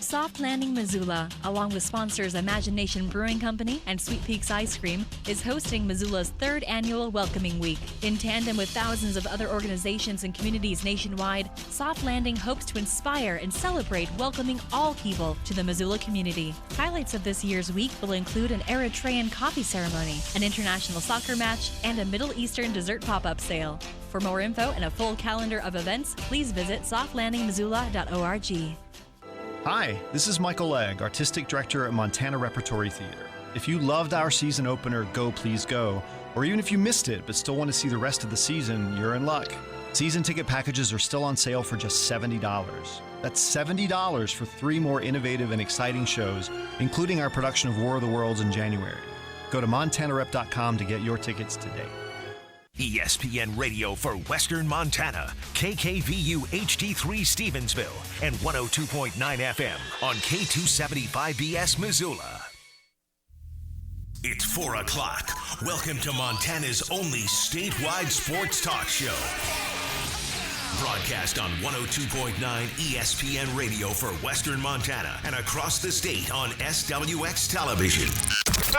Soft Landing Missoula, along with sponsors Imagination Brewing Company and Sweet Peaks Ice Cream, is hosting Missoula's 3rd annual Welcoming Week. In tandem with thousands of other organizations and communities nationwide, Soft Landing hopes to inspire and celebrate welcoming all people to the Missoula community. Highlights of this year's week will include an Eritrean coffee ceremony, an international soccer match, and a Middle Eastern dessert pop-up sale. For more info and a full calendar of events, please visit softlandingmissoula.org. Hi, this is Michael Legg, Artistic Director at Montana Repertory Theater. If you loved our season opener, Go Please Go, or even if you missed it but still want to see the rest of the season, you're in luck. Season ticket packages are still on sale for just $70. That's $70 for 3 more innovative and exciting shows, including our production of War of the Worlds in January. Go to montanarep.com to get your tickets today. ESPN Radio for Western Montana, KKVU HD3 Stevensville, and 102.9 FM on K275BS Missoula. It's 4 o'clock. Welcome to Montana's only statewide sports talk show. Broadcast on 102.9 ESPN Radio for Western Montana and across the state on SWX Television.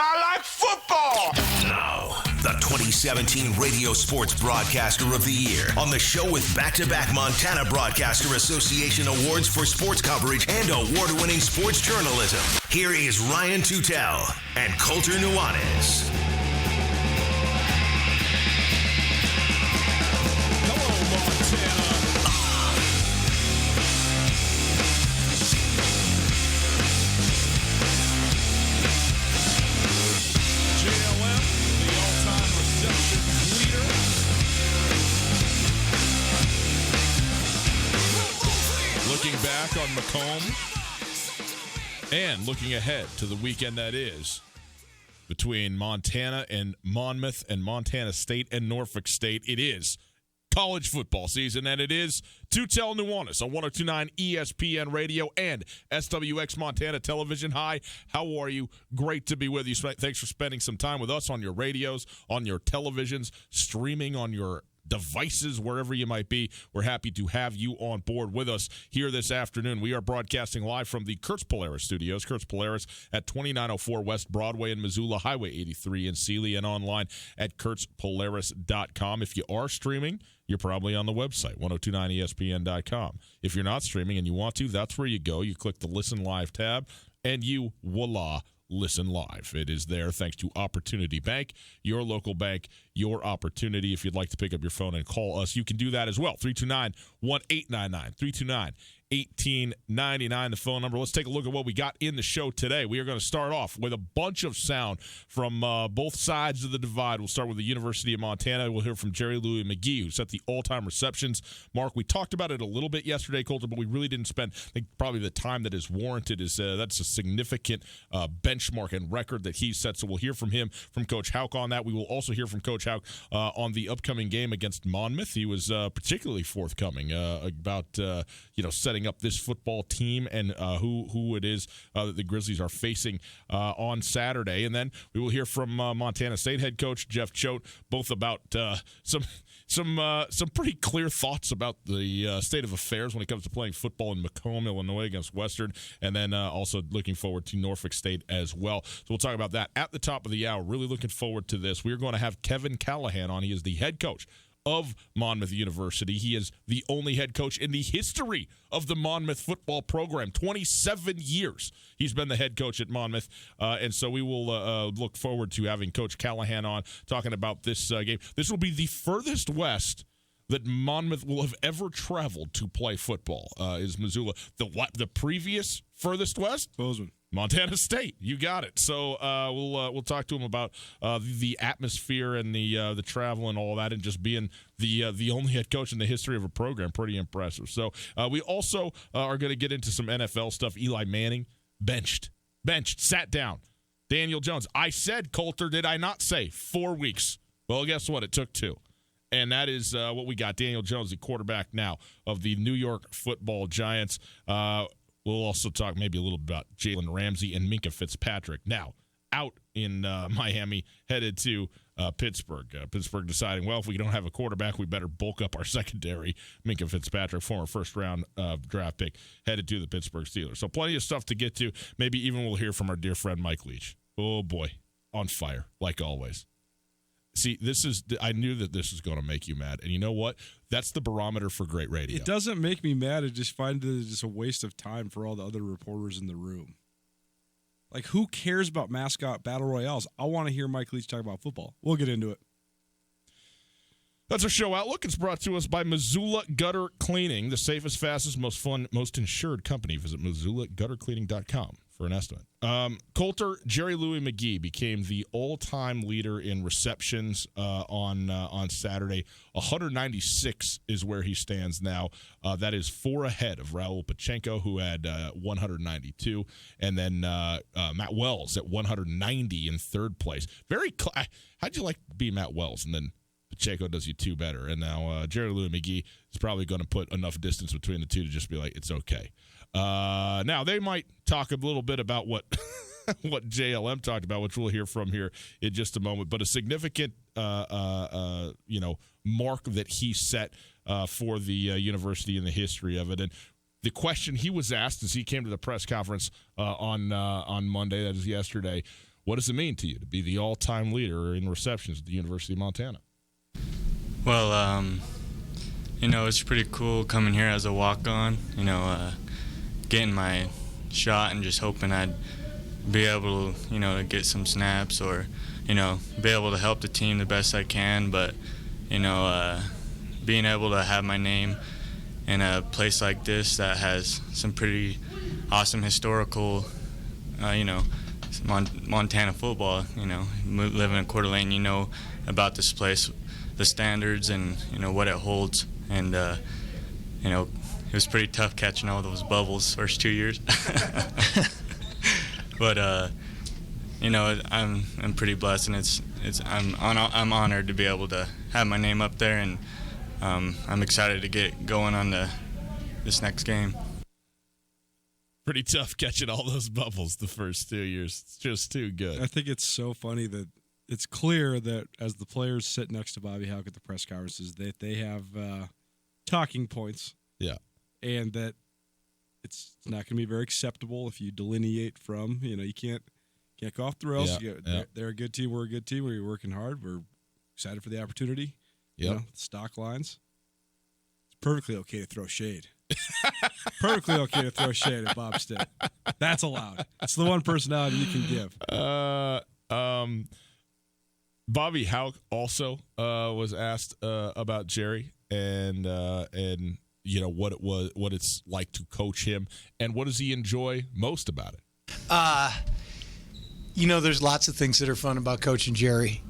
I like football! Now, the 2017 Radio Sports Broadcaster of the Year on the show with back-to-back Montana Broadcaster Association awards for sports coverage and award-winning sports journalism. Here is Ryan Tootell and Colter Nuanez. Hello, Montana. JLM, the all-time receptions leader. Looking back on Macomb and looking ahead to the weekend that is between Montana and Monmouth and Montana State and Norfolk State. It is college football season, and it is Tootell Nuanez on 102.9 ESPN Radio and SWX Montana Television. Hi, how are you? Great to be with you. Thanks for spending some time with us on your radios, on your televisions, streaming on your devices, wherever you might be. We're happy to have you on board with us here this afternoon. We are broadcasting live from the Kurtz Polaris studios. Kurtz Polaris at 2904 West Broadway in Missoula, Highway 83 in Sealy, and online at kurtzpolaris.com. If you are streaming, you're probably on the website, 1029ESPN.com. If you're not streaming and you want to, that's where you go. You click the Listen Live tab, and you, voila, listen live. It is there thanks to Opportunity Bank, your local bank, your opportunity. If you'd like to pick up your phone and call us, you can do that as well. 329-1899, 329-1899, the phone number. Let's take a look at what we got in the show today. We are going to start off with a bunch of sound from both sides of the divide. We'll start with the University of Montana. We'll hear from Jerry Louis McGee, who set the all-time receptions mark. We talked about it a little bit yesterday, Colter, but we really didn't spend, I think, probably the time that is warranted. That's a significant benchmark and record that he set. So we'll hear from him, from Coach Houck on that. We will also hear from Coach Houck on the upcoming game against Monmouth. He was particularly forthcoming about setting up this football team and who it is that the Grizzlies are facing on Saturday. And then we will hear from Montana State head coach Jeff Choate, both about some pretty clear thoughts about the state of affairs when it comes to playing football in Macomb, Illinois against Western, and then also looking forward to Norfolk State as well. So we'll talk about that at the top of the hour. Really looking forward to this. We're going to have Kevin Callahan on. He is the head coach of Monmouth University. He is the only head coach in the history of the Monmouth football program. 27 years he's been the head coach at Monmouth, and so we will look forward to having Coach Callahan on talking about this game. This will be the furthest west that Monmouth will have ever traveled to play football, is Missoula. The previous furthest west? Bozeman. Montana State, you got it. So we'll talk to him about the atmosphere and the travel and all that, and just being the only head coach in the history of a program. Pretty impressive. So we also are going to get into some NFL stuff. Eli Manning benched, sat down. Daniel Jones. I said, Colter, did I not say 4 weeks? Well, guess what? It took 2. And that is what we got. Daniel Jones, the quarterback now of the New York Football Giants. We'll also talk maybe a little bit about Jalen Ramsey and Minkah Fitzpatrick. Now, out in Miami, headed to Pittsburgh. Pittsburgh deciding, well, if we don't have a quarterback, we better bulk up our secondary. Minka Fitzpatrick, former first-round draft pick, headed to the Pittsburgh Steelers. So plenty of stuff to get to. Maybe even we'll hear from our dear friend Mike Leach. Oh, boy, on fire, like always. See, I knew that this was going to make you mad. And you know what? That's the barometer for great radio. It doesn't make me mad. I just find it just a waste of time for all the other reporters in the room. Like, who cares about mascot battle royales? I want to hear Mike Leach talk about football. We'll get into it. That's our show outlook. It's brought to us by Missoula Gutter Cleaning, the safest, fastest, most fun, most insured company. Visit MissoulaGutterCleaning.com for an estimate. Coulter, Jerry Louis McGee became the all-time leader in receptions on Saturday. 196 is where he stands now. That is 4 ahead of Raul Pachenko, who had 192, and then Matt Wells at 190 in third place. How'd you like to be Matt Wells? And then Pacheco does you 2 better. And now Jerry Louis McGee is probably going to put enough distance between the two to just be like, it's okay. Now, they might talk a little bit about what what JLM talked about, which we'll hear from here in just a moment. But a significant, mark that he set for the university in the history of it. And the question he was asked as he came to the press conference on Monday, that is yesterday, what does it mean to you to be the all-time leader in receptions at the University of Montana? Well, it's pretty cool coming here as a walk-on, getting my shot and just hoping I'd be able to, to get some snaps or, be able to help the team the best I can. But, being able to have my name in a place like this that has some pretty awesome historical, Montana football, living in Coeur d'Alene, about this place, the standards and, what it holds. And, it was pretty tough catching all those bubbles first 2 years. But, I'm pretty blessed, and I'm honored to be able to have my name up there, and I'm excited to get going on this next game. Pretty tough catching all those bubbles the first 2 years. It's just too good. I think it's so funny that it's clear that as the players sit next to Bobby Hauck at the press conferences, that they have talking points. Yeah. And that it's not going to be very acceptable if you delineate from, you can't go off the rails. Yeah. They're a good team. We're a good team. We're working hard. We're excited for the opportunity. Yeah. Stock lines. It's perfectly okay to throw shade. Perfectly okay to throw shade at Bob Stitt. That's allowed. It's the one personality you can give. Bobby Hauck also was asked about Jerry and what it's like to coach him, and what does he enjoy most about it? There's lots of things that are fun about coaching Jerry.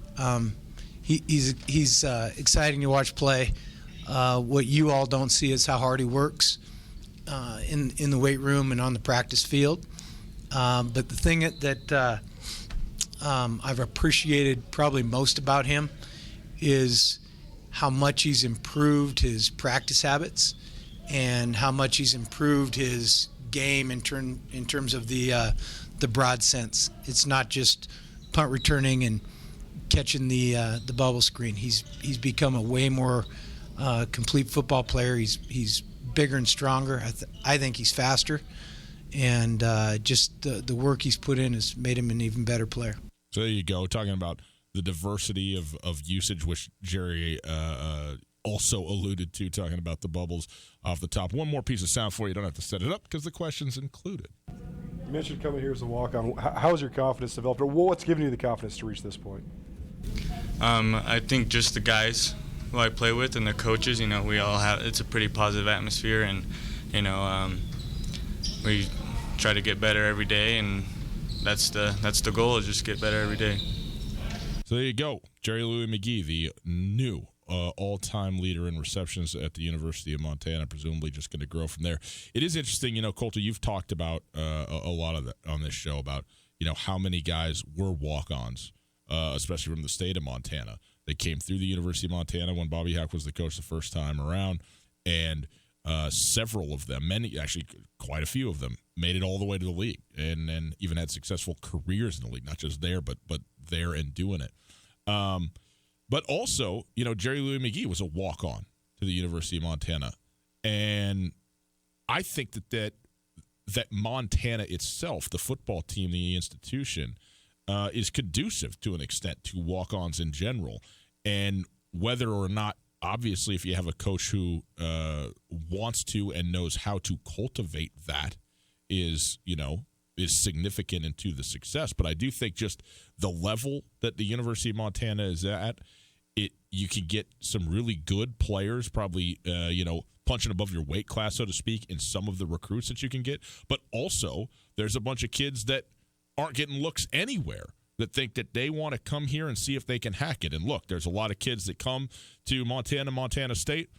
He's exciting to watch play. What you all don't see is how hard he works in the weight room and on the practice field. But the thing that I've appreciated probably most about him is how much he's improved his practice habits and how much he's improved his game in terms of the broad sense. It's not just punt returning and catching the bubble screen. He's become a way more complete football player. He's bigger and stronger. I think he's faster, and just the work he's put in has made him an even better player. So there you go, talking about the diversity of usage, which Jerry also alluded to, talking about the bubbles off the top. One more piece of sound for you. You don't have to set it up because the question's included. You mentioned coming here as a walk-on. How has your confidence developed, or what's given you the confidence to reach this point? I think just the guys who I play with and the coaches, we all have, it's a pretty positive atmosphere, and, we try to get better every day, and that's the goal, is just get better every day. So there you go. Jerry Louis McGee, the new all-time leader in receptions at the University of Montana, presumably just going to grow from there. It is interesting, Coulter, you've talked about a lot of that on this show about, how many guys were walk-ons, especially from the state of Montana. They came through the University of Montana when Bobby Hauck was the coach the first time around, and Several of them, actually quite a few of them, made it all the way to the league and even had successful careers in the league, not just there, but there and doing it. But also, Jerry Louis McGee was a walk-on to the University of Montana. And I think that Montana itself, the football team, the institution, is conducive to an extent to walk-ons in general. And whether or not, obviously, if you have a coach who wants to and knows how to cultivate that is significant into the success. But I do think just the level that the University of Montana is at, you can get some really good players, probably, punching above your weight class, so to speak, in some of the recruits that you can get. But also, there's a bunch of kids that aren't getting looks anywhere that think that they want to come here and see if they can hack it. And look, there's a lot of kids that come to Montana State,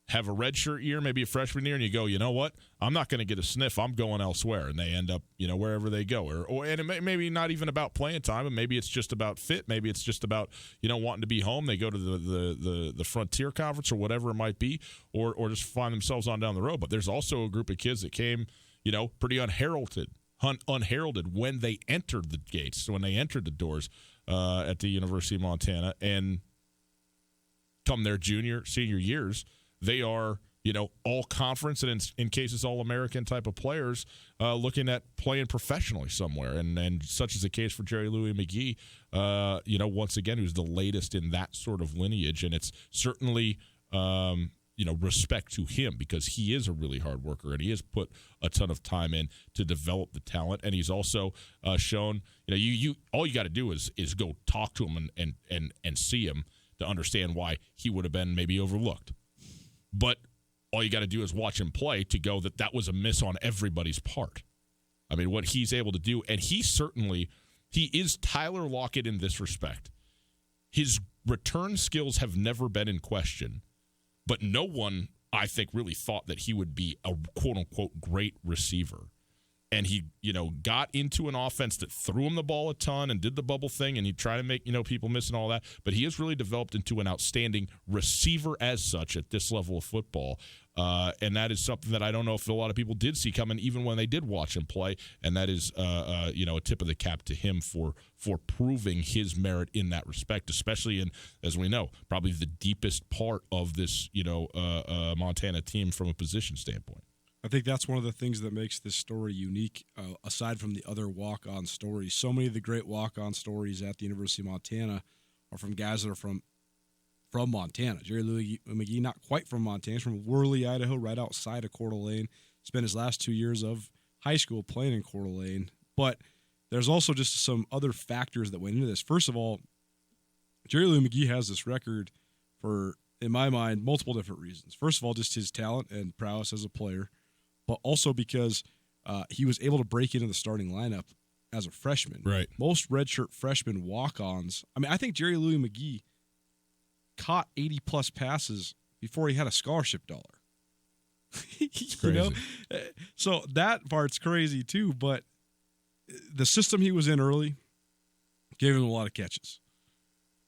have a redshirt year, maybe a freshman year, and you go, you know what? I'm not going to get a sniff. I'm going elsewhere. And they end up, wherever they go. And it maybe not even about playing time, and maybe it's just about fit. Maybe it's just about, wanting to be home. They go to the Frontier Conference or whatever it might be, or just find themselves on down the road. But there's also a group of kids that came, pretty unheralded when they entered the gates, when they entered the doors at the University of Montana, and come their junior, senior years, they are, all conference and in cases all American type of players looking at playing professionally somewhere, and such is the case for Jerry Louis McGee. Once again, who's the latest in that sort of lineage, and it's certainly respect to him because he is a really hard worker and he has put a ton of time in to develop the talent, and he's also shown you all you got to do is go talk to him and see him to understand why he would have been maybe overlooked. But all you got to do is watch him play to go that was a miss on everybody's part. I mean, what he's able to do, and he is Tyler Lockett in this respect. His return skills have never been in question, but no one, I think, really thought that he would be a quote-unquote great receiver. And he, got into an offense that threw him the ball a ton and did the bubble thing, and he tried to make, people miss and all that. But he has really developed into an outstanding receiver as such at this level of football. And that is something that I don't know if a lot of people did see coming, even when they did watch him play. And that is, a tip of the cap to him for proving his merit in that respect, especially in, as we know, probably the deepest part of this, Montana team from a position standpoint. I think that's one of the things that makes this story unique, aside from the other walk-on stories. So many of the great walk-on stories at the University of Montana are from guys that are from Montana. Jerry Louis McGee, not quite from Montana. He's from Worley, Idaho, right outside of Coeur d'Alene. Spent his last 2 years of high school playing in Coeur d'Alene. But there's also just some other factors that went into this. First of all, Jerry Louis McGee has this record for, in my mind, multiple different reasons. First of all, just his talent and prowess as a player, but also because he was able to break into the starting lineup as a freshman. Right. Most redshirt freshmen walk-ons. I mean, I think Jerry Louis McGee caught 80-plus passes before he had a scholarship dollar. It's crazy. So that part's crazy too, but the system he was in early gave him a lot of catches.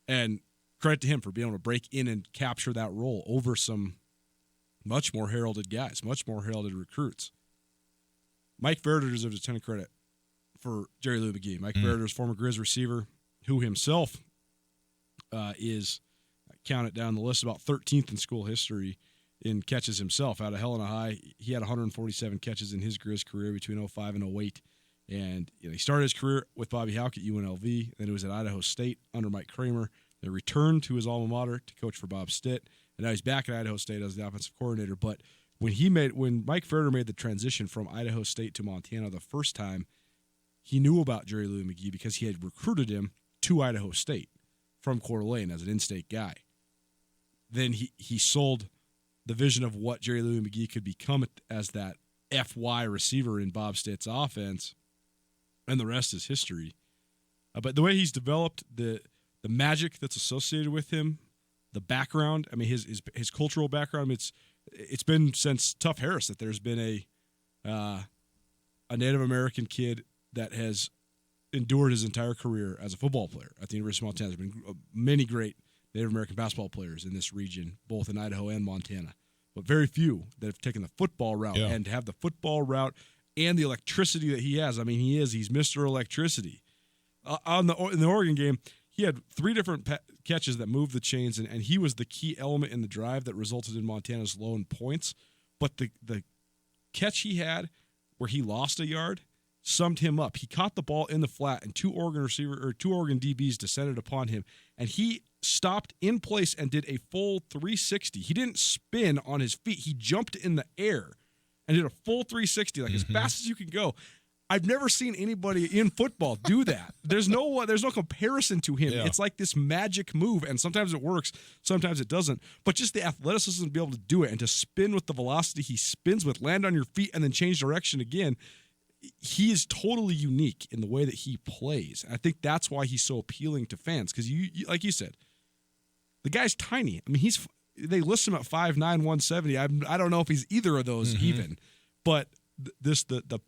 And credit to him for being able to break in and capture that role over some much more heralded guys, much more heralded recruits. Mike Verder deserves a ton of credit for Jerry Louis McGee. Mike Verder is former Grizz receiver who himself is, count it down the list, about 13th in school history in catches himself. Out of Helena High, he had 147 catches in his Grizz career between 05 and 08. And he started his career with Bobby Houck at UNLV. Then he was at Idaho State under Mike Kramer. Then returned to his alma mater to coach for Bob Stitt. And now he's back at Idaho State as the offensive coordinator. But when Mike Verder made the transition from Idaho State to Montana the first time, he knew about Jerry Louis McGee because he had recruited him to Idaho State from Coeur d'Alene as an in-state guy. Then he sold the vision of what Jerry Louis McGee could become as that FY receiver in Bob Stitt's offense, and the rest is history. But the way he's developed, the magic that's associated with him, the background, I mean, his cultural background, it's been since Tough Harris that there's been a Native American kid that has endured his entire career as a football player at the University of Montana. There's been many great Native American basketball players in this region, both in Idaho and Montana. but very few that have taken the football route. Yeah. And to have the football route and the electricity that he has, I mean, he's Mr. Electricity. In the Oregon game, he had 3 different catches that moved the chains, and he was the key element in the drive that resulted in Montana's lone points. But the catch he had where he lost a yard summed him up. He caught the ball in the flat, and 2 Oregon DBs descended upon him, and he stopped in place and did a full 360. He didn't spin on his feet. He jumped in the air and did a full 360, like as fast as you can go. I've never seen anybody in football do that. There's no comparison to him. Yeah. It's like this magic move, and sometimes it works, sometimes it doesn't. But just the athleticism to be able to do it and to spin with the velocity he spins with, land on your feet, and then change direction again, he is totally unique in the way that he plays. I think that's why he's so appealing to fans, because you like you said, the guy's tiny. I mean, they list him at 5'9", 170. I don't know if he's either of those even, but the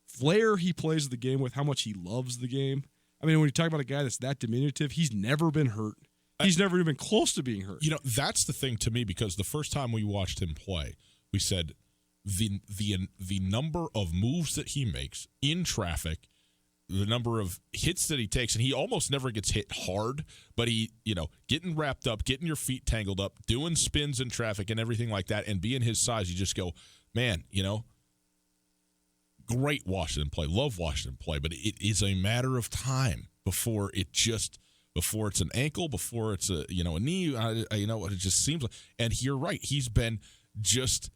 flair he plays the game with, how much he loves the game. I mean, when you talk about a guy that's that diminutive, he's never been hurt. He's never even close to being hurt. You know, that's the thing to me, because the first time we watched him play, we said the number of moves that he makes in traffic, the number of hits that he takes, and he almost never gets hit hard, but he, getting wrapped up, getting your feet tangled up, doing spins in traffic and everything like that, and being his size, you just go, man, great watching him play. Love watching him play, but it is a matter of time before it's an ankle, before it's a knee. It just seems like. And you're right. He's been just.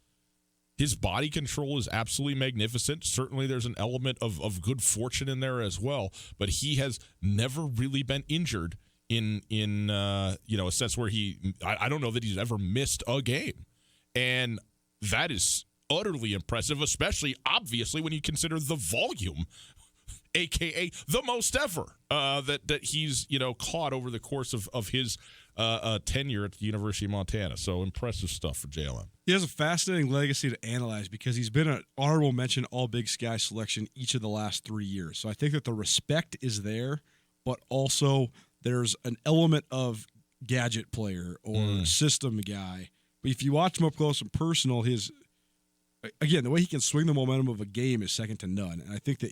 His body control is absolutely magnificent. Certainly, there's an element of good fortune in there as well. But he has never really been injured in a sense where I don't know that he's ever missed a game, and that is utterly impressive, especially obviously when you consider the volume, aka the most ever that he's caught over the course of his tenure at the University of Montana. So impressive stuff for JLM. He has a fascinating legacy to analyze because he's been an honorable mention All Big Sky selection each of the last 3 years. So I think that the respect is there, but also there's an element of gadget player or system guy. But if you watch him up close and personal, again, the way he can swing the momentum of a game is second to none. And I think that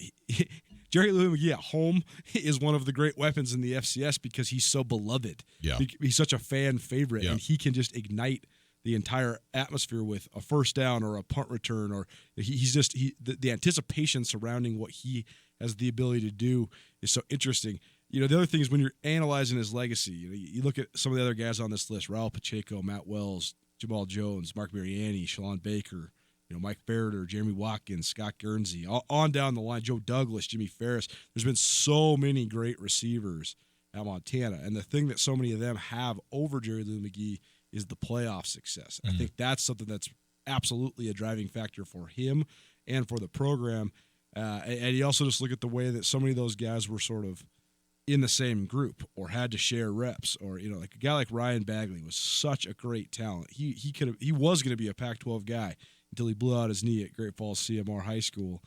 Jerry Louis McGee at home is one of the great weapons in the FCS because he's so beloved. Yeah. He's such a fan favorite, and he can just ignite the entire atmosphere with a first down or a punt return, or the anticipation surrounding what he has the ability to do is so interesting. The other thing is when you're analyzing his legacy, you look at some of the other guys on this list: Raul Pacheco, Matt Wells, Jamal Jones, Mark Mariani, Shalon Baker, Mike Farrader, Jeremy Watkins, Scott Guernsey, on down the line, Joe Douglas, Jimmy Ferris. There's been so many great receivers at Montana, and the thing that so many of them have over Jerry Lou McGee is the playoff success. I think that's something that's absolutely a driving factor for him and for the program. And you also just look at the way that so many of those guys were sort of in the same group or had to share reps, or like a guy like Ryan Bagley was such a great talent. He was going to be a Pac-12 guy until he blew out his knee at Great Falls CMR High School.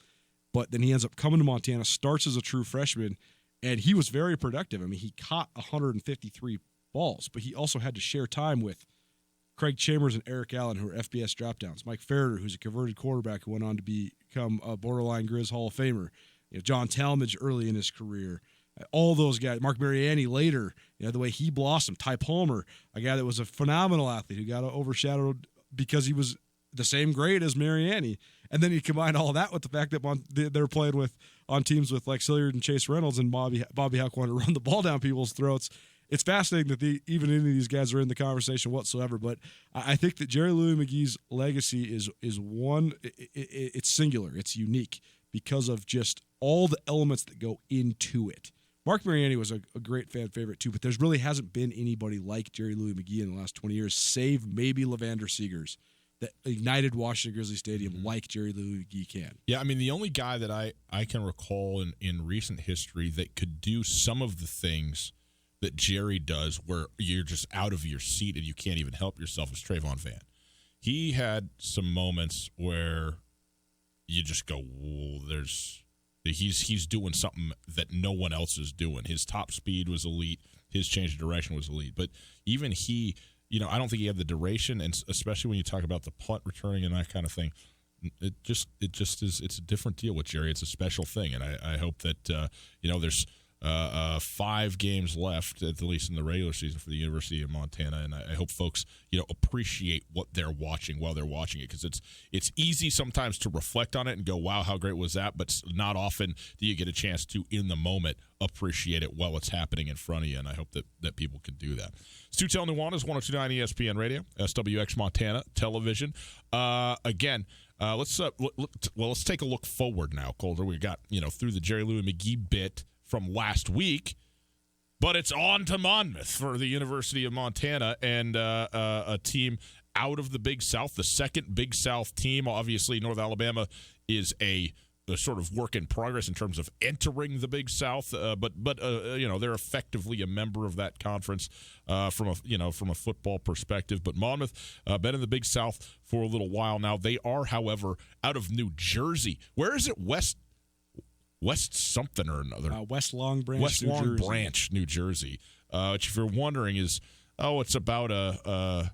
But then he ends up coming to Montana, starts as a true freshman, and he was very productive. I mean, he caught 153 balls, but he also had to share time with Craig Chambers and Eric Allen, who are FBS dropdowns. Mike Farrader, who's a converted quarterback who went on to become a borderline Grizz Hall of Famer. John Talmadge early in his career. All those guys. Mark Mariani later, the way he blossomed. Ty Palmer, a guy that was a phenomenal athlete who got overshadowed because he was the same grade as Mariani. And then you combine all that with the fact that they're playing on teams with like Silliard and Chase Reynolds, and Bobby Houck wanted to run the ball down people's throats. It's fascinating that even any of these guys are in the conversation whatsoever. But I think that Jerry Louis McGee's legacy is one. It's singular. It's unique because of just all the elements that go into it. Mark Mariani was a great fan favorite too, but there really hasn't been anybody like Jerry Louis McGee in the last 20 years, save maybe Levander Seegers, that ignited Washington Grizzly Stadium like Jerry Louis McGee can. Yeah, I mean, the only guy that I can recall in recent history that could do some of the things that Jerry does where you're just out of your seat and you can't even help yourself is Trayvon Vann. He had some moments where you just go, whoa, he's doing something that no one else is doing. His top speed was elite. His change of direction was elite. But even he I don't think he had the duration, and especially when you talk about the punt returning and that kind of thing. It just is. It's a different deal with Jerry. It's a special thing, and I hope that there's 5 games left, at least in the regular season, for the University of Montana, and I hope folks appreciate what they're watching while they're watching it, because it's easy sometimes to reflect on it and go, wow, how great was that, but not often do you get a chance to, in the moment, appreciate it while it's happening in front of you, and I hope that people can do that. It's Tootell Nuanez, 102.9 ESPN Radio, SWX Montana Television. Again, let's take a look forward now, Calder. We got through the Jerry Lou and McGee bit from last week, but it's on to Monmouth for the University of Montana, and a team out of the Big South, the second Big South team. Obviously, North Alabama is a sort of work in progress in terms of entering the Big South, but they're effectively a member of that conference from a football perspective. But Monmouth been in the Big South for a little while now. They are, however, out of New Jersey. Where is it? West something or another. West Long Branch, West New Long Jersey. Branch, New Jersey. Which, if you're wondering, is it's about I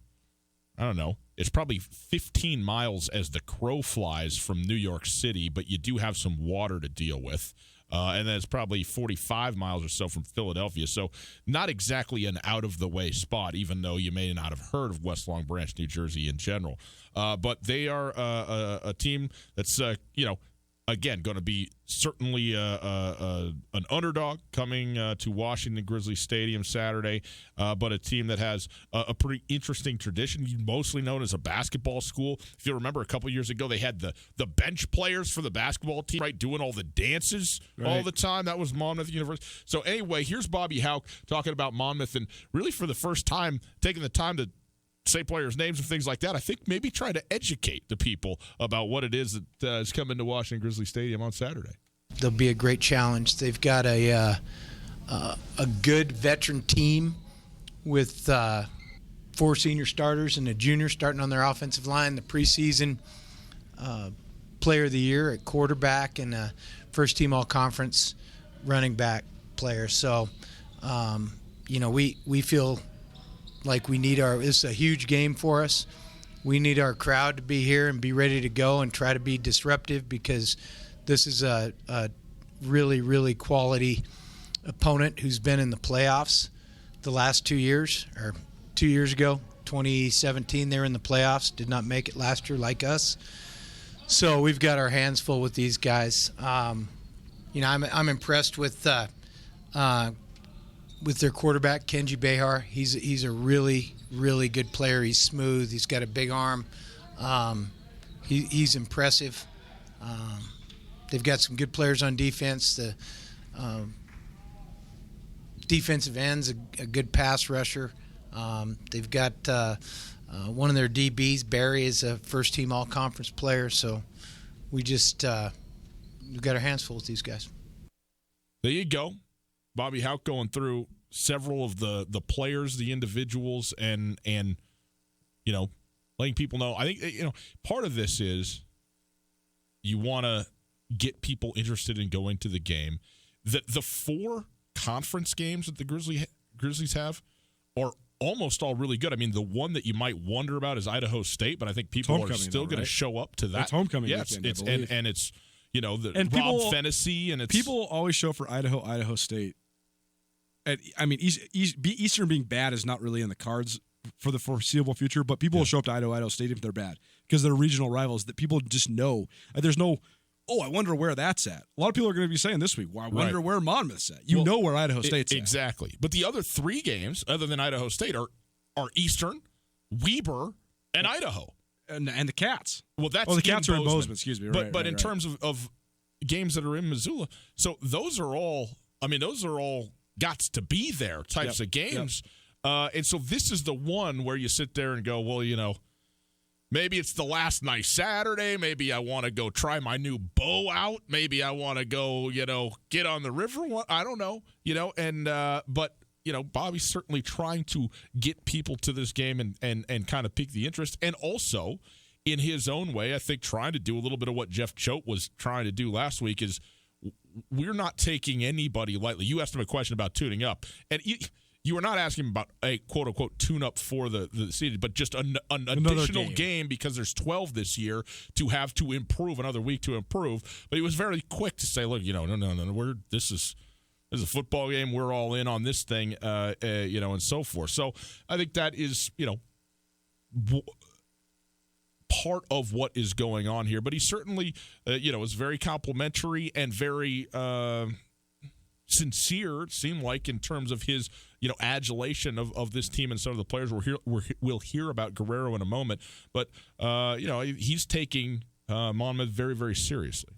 don't know. It's probably 15 miles as the crow flies from New York City, but you do have some water to deal with. And then it's probably 45 miles or so from Philadelphia. So not exactly an out-of-the-way spot, even though you may not have heard of West Long Branch, New Jersey in general. But they are a team that's, again, going to be certainly an underdog coming to Washington Grizzly Stadium Saturday, but a team that has a pretty interesting tradition, mostly known as a basketball school. If you remember, a couple years ago, they had the bench players for the basketball team, right, doing all the dances all the time. That was Monmouth University. So anyway, here's Bobby Houck talking about Monmouth, and really for the first time taking the time to say players' names and things like that. I think maybe try to educate the people about what it is that is coming to Washington Grizzly Stadium on Saturday. They'll be a great challenge. They've got a good veteran team with 4 senior starters and a junior starting on their offensive line. The preseason player of the year at quarterback and a first-team all-conference running back player. So, we feel like we need this is a huge game for us. We need our crowd to be here and be ready to go and try to be disruptive, because this is a really, really quality opponent who's been in the playoffs the last 2 years, or 2 years ago, 2017, they were in the playoffs, did not make it last year like us. So we've got our hands full with these guys. I'm impressed with their quarterback, Kenji Behar. He's a really, really good player. He's smooth. He's got a big arm. He's impressive. They've got some good players on defense. The defensive end's a good pass rusher. They've got one of their DBs, Barry, is a first-team all-conference player. So we've got our hands full with these guys. There you go. Bobby Houck going through several of the players, the individuals, and letting people know. I think part of this is you want to get people interested in going to the game. The 4 conference games that the Grizzlies have are almost all really good. I mean, the one that you might wonder about is Idaho State, but I think people are still going to show up to that. It's homecoming weekend, weekend, and it's and Rob Fennessy, and it's people always show for Idaho State. And, I mean, Eastern being bad is not really in the cards for the foreseeable future, but people will show up to Idaho State if they're bad, because they're regional rivals that people just know. There's no, I wonder where that's at. A lot of people are going to be saying this week, I wonder where Monmouth's at. You know where Idaho State's at. Exactly. But the other 3 games, other than Idaho State, are Eastern, Weber, and Idaho. And the Cats. Well, that's the Cats are in Bozeman, excuse me. But in terms of games that are in Missoula, so those are all gots to be there types of games. And so this is the one where you sit there and go, well, maybe it's the last nice Saturday. Maybe I want to go try my new bow out. Maybe I want to go, get on the river. I don't know, but Bobby's certainly trying to get people to this game and kind of pique the interest. And also, in his own way, I think trying to do a little bit of what Jeff Choate was trying to do last week is we're not taking anybody lightly. You asked him a question about tuning up, and you were not asking about a quote-unquote tune-up for the season, but just an additional game because there's 12 this year to have to improve, another week to improve. But he was very quick to say, look, no, this is a football game. We're all in on this thing, and so forth. So I think that is, part of what is going on here. But he certainly, is very complimentary and very sincere, it seemed like, in terms of his, adulation of this team and some of the players. We'll hear about Guerrero in a moment. But, he's taking Monmouth very, very seriously.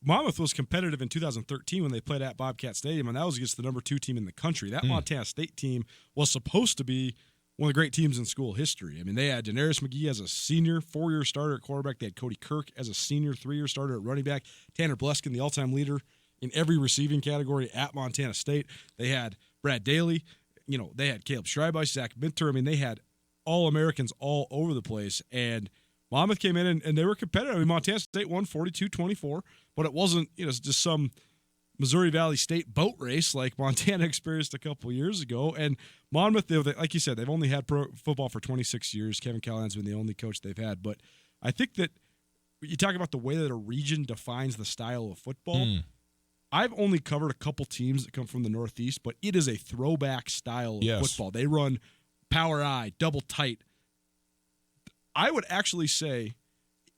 Monmouth was competitive in 2013 when they played at Bobcat Stadium, and that was against the number 2 team in the country. That Montana State team was supposed to be one of the great teams in school history. I mean, they had Daenerys McGee as a senior, 4-year starter at quarterback. They had Cody Kirk as a senior, 3-year starter at running back. Tanner Bleskin, the all-time leader in every receiving category at Montana State. They had Brad Daly. They had Caleb Schreibeis, Zach Minter. I mean, they had All-Americans all over the place. And Monmouth came in and they were competitive. I mean, Montana State won 42-24, but it wasn't, just some Missouri Valley State boat race like Montana experienced a couple years ago. And Monmouth, like you said, they've only had pro football for 26 years. Kevin Callahan's been the only coach they've had. But I think that you talk about the way that a region defines the style of football. I've only covered a couple teams that come from the Northeast, but it is a throwback style of football. They run power I, double tight. I would actually say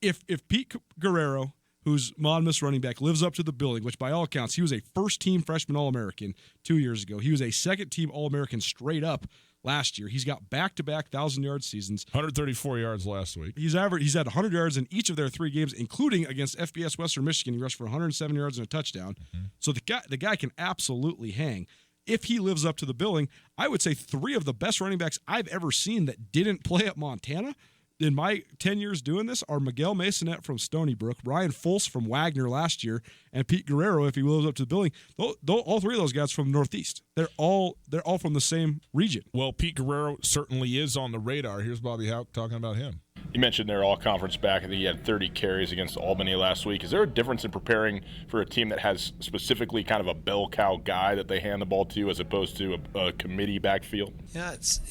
if Pete Guerrero, who's Monmouth's running back, lives up to the billing, which by all accounts, he was a first-team freshman All-American 2 years ago. He was a second-team All-American straight up last year. He's got back-to-back 1,000-yard seasons. 134 yards last week. He's had 100 yards in each of their 3 games, including against FBS Western Michigan. He rushed for 107 yards and a touchdown. So the guy can absolutely hang. If he lives up to the billing, I would say 3 of the best running backs I've ever seen that didn't play at Montana in my 10 years doing this are Miguel Masonette from Stony Brook, Ryan Fultz from Wagner last year, and Pete Guerrero, if he lives up to the billing. All 3 of those guys from the Northeast. They're all from the same region. Well, Pete Guerrero certainly is on the radar. Here's Bobby Houck talking about him. You mentioned their all-conference back. I think he had 30 carries against Albany last week. Is there a difference in preparing for a team that has specifically kind of a bell cow guy that they hand the ball to as opposed to a committee backfield? Yeah, it's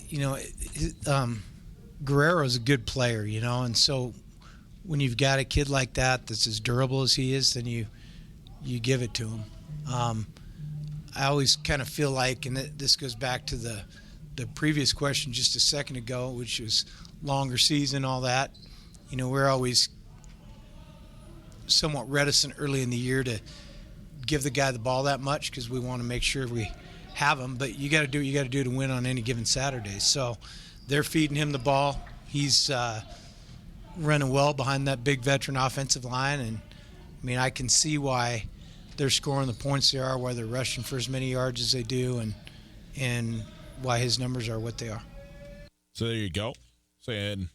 Guerrero's a good player, and so when you've got a kid like that that's as durable as he is, then you give it to him. I always kind of feel like, and this goes back to the previous question just a second ago, which was longer season, all that. We're always somewhat reticent early in the year to give the guy the ball that much because we want to make sure we have him. But you got to do what you got to do to win on any given Saturday. So they're feeding him the ball. He's running well behind that big veteran offensive line. And, I can see why they're scoring the points they are, why they're rushing for as many yards as they do, and why his numbers are what they are. So there you go. Saying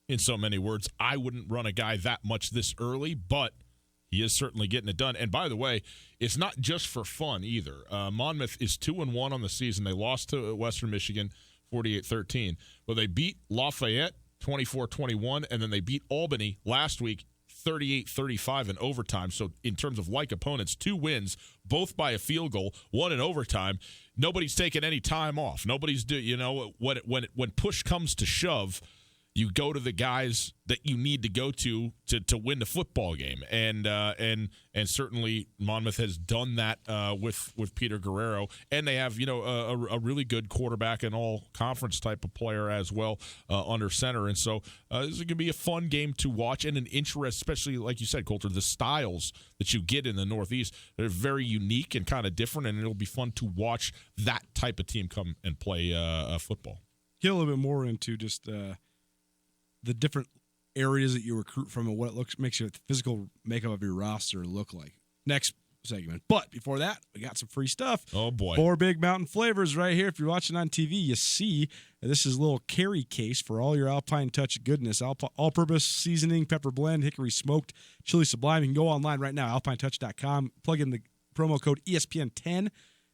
in so many words, I wouldn't run a guy that much this early, but he is certainly getting it done. And by the way, it's not just for fun either. Monmouth is 2-1 on the season. They lost to Western Michigan 48-13. But they beat Lafayette 24-21, and then they beat Albany last week 38-35 in overtime. So in terms of like opponents, 2 wins, both by a field goal, 1 in overtime. Nobody's taking any time off. Nobody's when push comes to shove, you go to the guys that you need to go to win the football game, and certainly Monmouth has done that with Peter Guerrero, and they have a really good quarterback and all conference type of player as well under center, and so this is going to be a fun game to watch and an interest, especially like you said, Coulter, the styles that you get in the Northeast, they're very unique and kind of different, and it'll be fun to watch that type of team come and play football. Get a little bit more into just the different areas that you recruit from and what it makes your physical makeup of your roster look like. Next segment. But before that, we got some free stuff. Oh, boy. 4 Big Mountain flavors right here. If you're watching on TV, you see this is a little carry case for all your Alpine Touch goodness. All-purpose seasoning, pepper blend, hickory smoked, chili sublime. You can go online right now, alpinetouch.com, plug in the promo code ESPN10,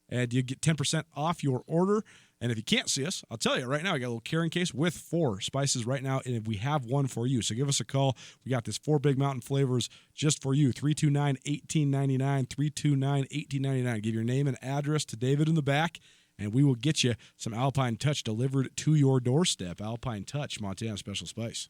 and you get 10% off your order. And if you can't see us, I'll tell you right now, I got a little carrying case with 4 spices right now, and we have one for you. So give us a call. We got this 4 Big Mountain flavors just for you. 329-1899, 329-1899. Give your name and address to David in the back, and we will get you some Alpine Touch delivered to your doorstep. Alpine Touch, Montana Special Spice.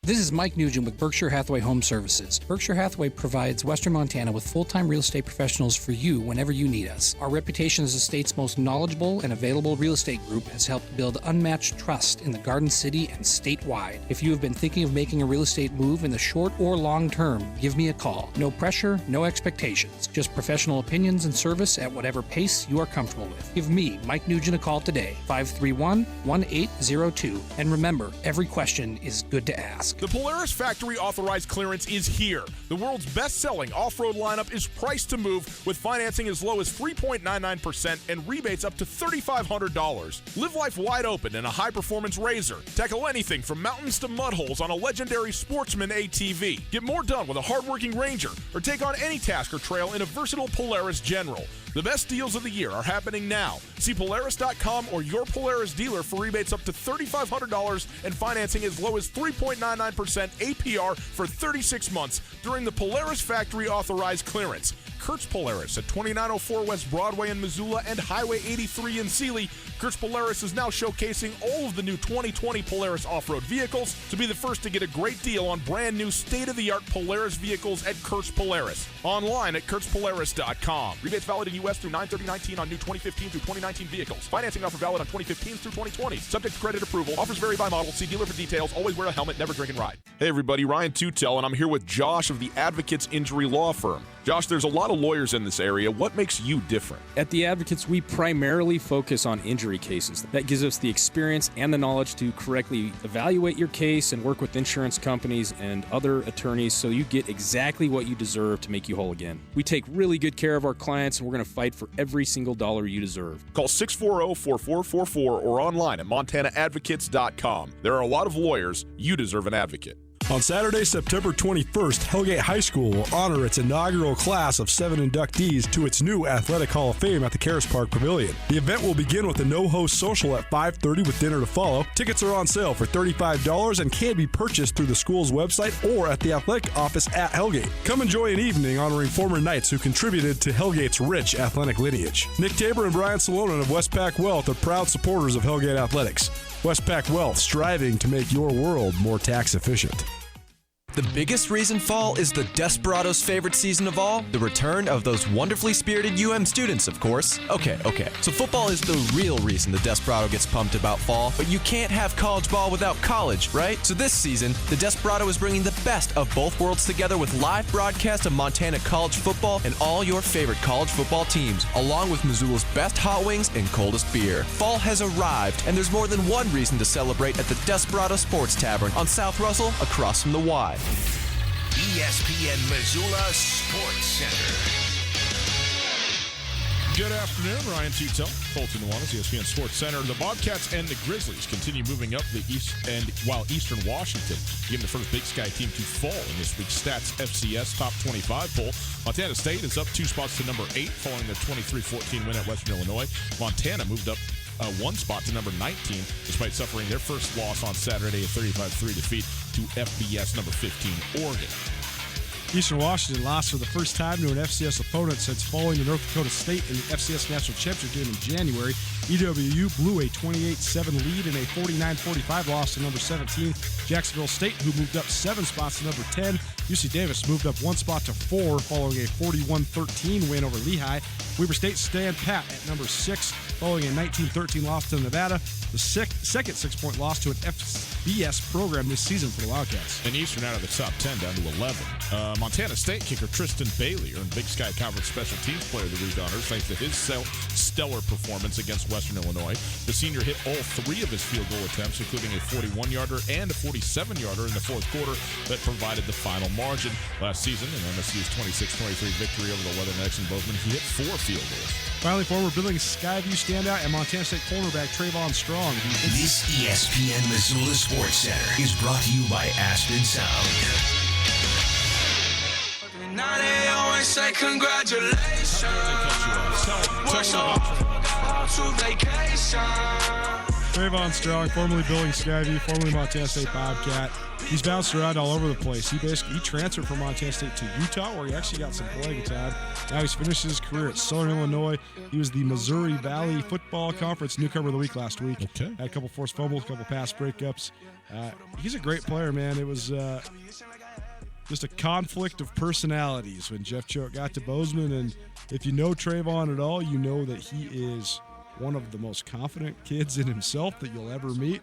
This is Mike Nugent with Berkshire Hathaway Home Services. Berkshire Hathaway provides Western Montana with full-time real estate professionals for you whenever you need us. Our reputation as the state's most knowledgeable and available real estate group has helped build unmatched trust in the Garden City and statewide. If you have been thinking of making a real estate move in the short or long term, give me a call. No pressure, no expectations. Just professional opinions and service at whatever pace you are comfortable with. Give me, Mike Nugent, a call today, 531-1802. And remember, every question is good to ask. The Polaris Factory Authorized Clearance is here. The world's best-selling off-road lineup is priced to move with financing as low as 3.99% and rebates up to $3,500. Live life wide open in a high-performance RZR. Tackle anything from mountains to mud holes on a legendary Sportsman ATV. Get more done with a hard-working Ranger or take on any task or trail in a versatile Polaris General. The best deals of the year are happening now. See Polaris.com or your Polaris dealer for rebates up to $3,500 and financing as low as 3.99% APR for 36 months during the Polaris Factory Authorized Clearance. Kurtz Polaris at 2904 West Broadway in Missoula and Highway 83 in Sealy. Kurtz Polaris is now showcasing all of the new 2020 Polaris off-road vehicles. To be the first to get a great deal on brand new state-of-the-art Polaris vehicles at Kurtz Polaris. Online at KurtzPolaris.com. Rebates valid in U.S. through 9/30/19 on new 2015 through 2019 vehicles. Financing offer valid on 2015 through 2020. Subject to credit approval. Offers vary by model. See dealer for details. Always wear a helmet. Never drink and ride. Hey everybody, Ryan Tootell, and I'm here with Josh of the Advocates Injury Law Firm. Josh, there's a lot of lawyers in this area. What makes you different? At the Advocates, we primarily focus on injury cases. That gives us the experience and the knowledge to correctly evaluate your case and work with insurance companies and other attorneys so you get exactly what you deserve to make you whole again. We take really good care of our clients, and we're going to fight for every single dollar you deserve. Call 640-4444 or online at montanaadvocates.com. There are a lot of lawyers. You deserve an advocate. On Saturday, September 21st, Hellgate High School will honor its inaugural class of 7 inductees to its new Athletic Hall of Fame at the Caris Park Pavilion. The event will begin with a no-host social at 5:30 with dinner to follow. Tickets are on sale for $35 and can be purchased through the school's website or at the athletic office at Hellgate. Come enjoy an evening honoring former Knights who contributed to Hellgate's rich athletic lineage. Nick Tabor and Brian Salonen of Westpac Wealth are proud supporters of Hellgate Athletics. Westpac Wealth, striving to make your world more tax efficient. The biggest reason fall is the Desperados' favorite season of all, the return of those wonderfully spirited UM students, of course. Okay. So football is the real reason the Desperado gets pumped about fall, but you can't have college ball without college, right? So this season, the Desperado is bringing the best of both worlds together with live broadcast of Montana college football and all your favorite college football teams, along with Missoula's best hot wings and coldest beer. Fall has arrived, and there's more than one reason to celebrate at the Desperado Sports Tavern on South Russell, across from the Y. ESPN Missoula Sports Center. Good afternoon, Ryan Tootell, Colton Nuanez, ESPN Sports Center. The Bobcats and the Grizzlies continue moving up the East End, while Eastern Washington became the first Big Sky team to fall in this week's Stats FCS Top 25 poll. Montana State is up 2 spots to number 8 following the 23-14 win at Western Illinois. Montana moved up 1 spot to number 19, despite suffering their first loss on Saturday, a 35-3 defeat to FBS number 15, Oregon. Eastern Washington lost for the first time to an FCS opponent since falling to North Dakota State in the FCS National Championship game in January. EWU blew a 28-7 lead in a 49-45 loss to number 17, Jacksonville State, who moved up 7 spots to number 10. UC Davis moved up 1 spot to 4 following a 41-13 win over Lehigh. Weber State stand pat at number 6 following a 19-13 loss to Nevada, the second 6-point loss to an FBS program this season for the Wildcats. And Eastern out of the top 10 down to 11. Montana State kicker Tristan Bailey earned Big Sky Conference Special Teams Player of the Week honors thanks to his stellar performance against Western Illinois. The senior hit all 3 of his field goal attempts, including a 41-yarder and a 47-yarder in the fourth quarter that provided the final margin. Last season, in MSU's 26-23 victory over the Leathernecks in Bozeman, he hit 4 field goals. Finally, former Billings Skyview standout and Montana State cornerback Trayvon Strong. This ESPN Missoula Sports Center is brought to you by Aspen Sound. Now they always say congratulations. We're so to vacation. Trayvon Strong, formerly Billings Skyview, formerly Montana State Bobcat. He's bounced around all over the place. He transferred from Montana State to Utah, where he actually got some playing time. Now he's finished his career at Southern Illinois. He was the Missouri Valley Football Conference newcomer of the week last week. Okay. Had a couple forced fumbles, a couple pass breakups. He's a great player, man. It was just a conflict of personalities when Jeff Choate got to Bozeman. And if you know Trayvon at all, you know that he is one of the most confident kids in himself that you'll ever meet.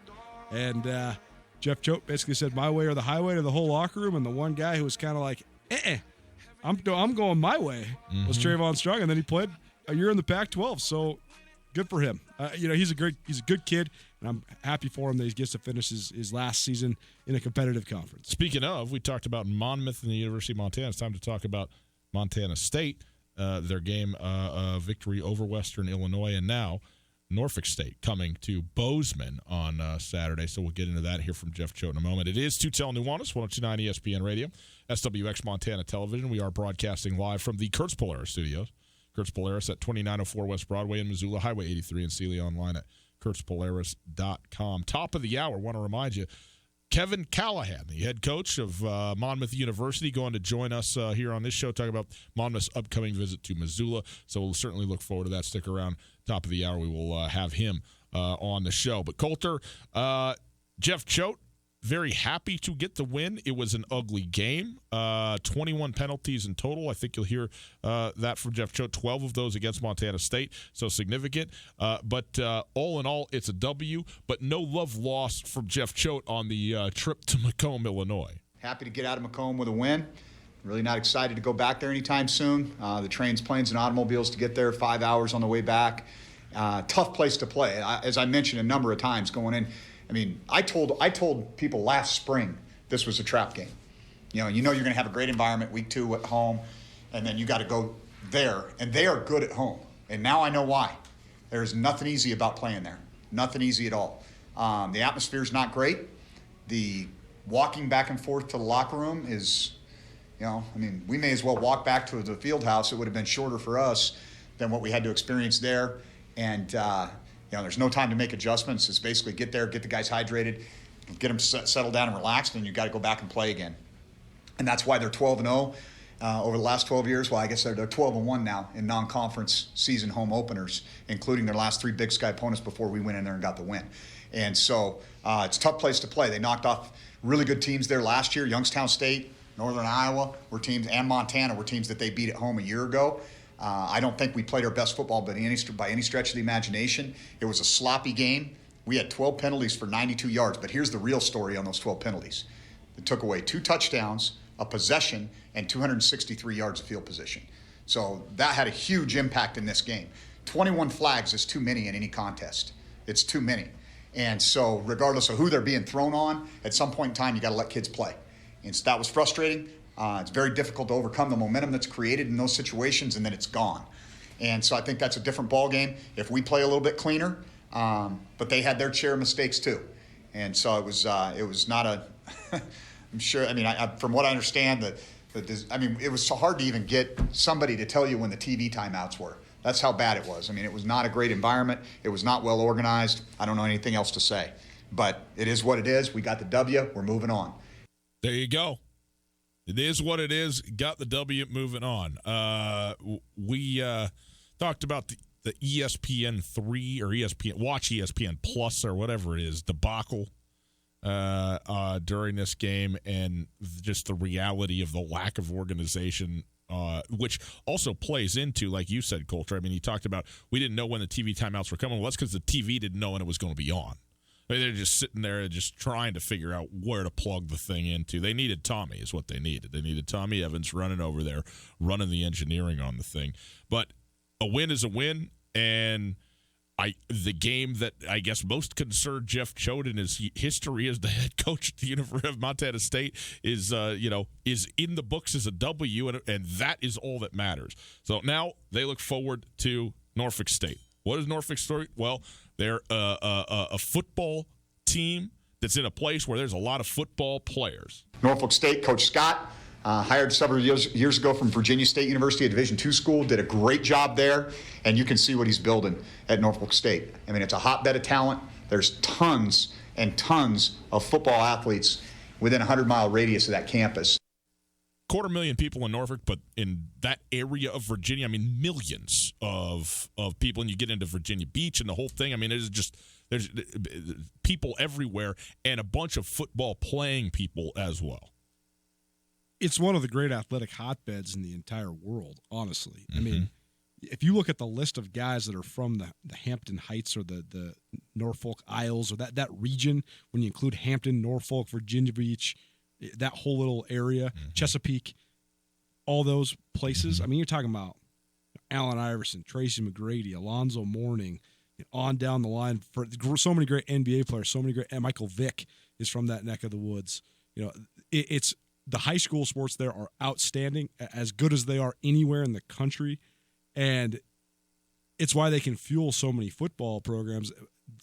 And Jeff Choate basically said, my way or the highway, to the whole locker room. And the one guy who was kind of like, I'm going my way, was Trayvon Strong. And then he played a year in the Pac-12. So good for him. He's a good kid, and I'm happy for him that he gets to finish his last season in a competitive conference. Speaking of, we talked about Monmouth and the University of Montana. It's time to talk about Montana State, their game victory over Western Illinois, and now Norfolk State coming to Bozeman on Saturday. So we'll get into that here from Jeff Choate in a moment. It is Tootell Nuanez, 102.9 ESPN Radio, SWX Montana Television. We are broadcasting live from the Kurtz Polaris studios. Kurtz Polaris at 2904 West Broadway in Missoula, Highway 83 in Sealy, online at kurtzpolaris.com. Top of the hour, want to remind you, Kevin Callahan, the head coach of Monmouth University, going to join us here on this show, talking about Monmouth's upcoming visit to Missoula. So we'll certainly look forward to that. Stick around. Top of the hour, we will have him on the show. But Coulter, Jeff Choate, very happy to get the win. It was an ugly game. 21 penalties in total. I think you'll hear that from Jeff Choate. 12 of those against Montana State, so significant. But all in all, it's a W. But no love lost from Jeff Choate on the trip to Macomb, Illinois. Happy to get out of Macomb with a win. Really not excited to go back there anytime soon. The trains, planes, and automobiles to get there, 5 hours on the way back. Tough place to play. As I mentioned a number of times going in, I mean, I told people last spring this was a trap game. You know you're going to have a great environment week 2 at home, and then you got to go there, and they are good at home. And now I know why. There's nothing easy about playing there. Nothing easy at all. The atmosphere's not great. The walking back and forth to the locker room is, we may as well walk back to the field house. It would have been shorter for us than what we had to experience there. And, there's no time to make adjustments. It's basically get there, get the guys hydrated, get them settled down and relaxed, and you got to go back and play again. And that's why they're 12-0 over the last 12 years. Well, I guess they're 12-1 now in non-conference season home openers, including their last 3 Big Sky opponents before we went in there and got the win. And so it's a tough place to play. They knocked off really good teams there last year. Youngstown State, Northern Iowa were teams, and Montana were teams that they beat at home a year ago. I don't think we played our best football by any stretch of the imagination. It was a sloppy game. We had 12 penalties for 92 yards, but here's the real story on those 12 penalties. They took away 2 touchdowns, a possession, and 263 yards of field position. So that had a huge impact in this game. 21 flags is too many in any contest. It's too many. And so regardless of who they're being thrown on, at some point in time, you got to let kids play. And so that was frustrating. It's very difficult to overcome the momentum that's created in those situations, and then it's gone. And so I think that's a different ball game if we play a little bit cleaner. But they had their share of mistakes too, and so it was not a. I'm sure. I mean, from what I understand, it was so hard to even get somebody to tell you when the TV timeouts were. That's how bad it was. I mean, it was not a great environment. It was not well organized. I don't know anything else to say, but it is what it is. We got the W. We're moving on. There you go. It is what it is. Got the W, moving on. We talked about the ESPN 3 or Watch ESPN Plus or whatever it is, debacle during this game, and just the reality of the lack of organization, which also plays into, like you said, Coulter. I mean, you talked about we didn't know when the TV timeouts were coming. Well, that's because the TV didn't know when it was going to be on. They're just sitting there and just trying to figure out where to plug the thing into. They needed Tommy is what they needed. They needed Tommy Evans running over there, running the engineering on the thing. But a win is a win, and the game that I guess most concerned Jeff Choate in his history as the head coach at the University of Montana State is in the books as a W, and that is all that matters. So now they look forward to Norfolk State. What is Norfolk State? Well, they're a football team that's in a place where there's a lot of football players. Norfolk State, Coach Scott, hired several years ago from Virginia State University, a Division II school, did a great job there, and you can see what he's building at Norfolk State. I mean, it's a hotbed of talent. There's tons and tons of football athletes within a 100-mile radius of that campus. 250,000 people in Norfolk, but in that area of Virginia, I mean, millions of people, and you get into Virginia Beach and the whole thing. I mean, there's people everywhere and a bunch of football playing people as well. It's one of the great athletic hotbeds in the entire world, honestly. I mean, if you look at the list of guys that are from the Hampton Heights or the Norfolk Isles or that region, when you include Hampton, Norfolk, Virginia Beach, that whole little area, Chesapeake, all those places. I mean, you're talking about Allen Iverson, Tracy McGrady, Alonzo Mourning, on down the line for so many great NBA players, so many great. And Michael Vick is from that neck of the woods. You know, it's the high school sports there are outstanding, as good as they are anywhere in the country, and it's why they can fuel so many football programs.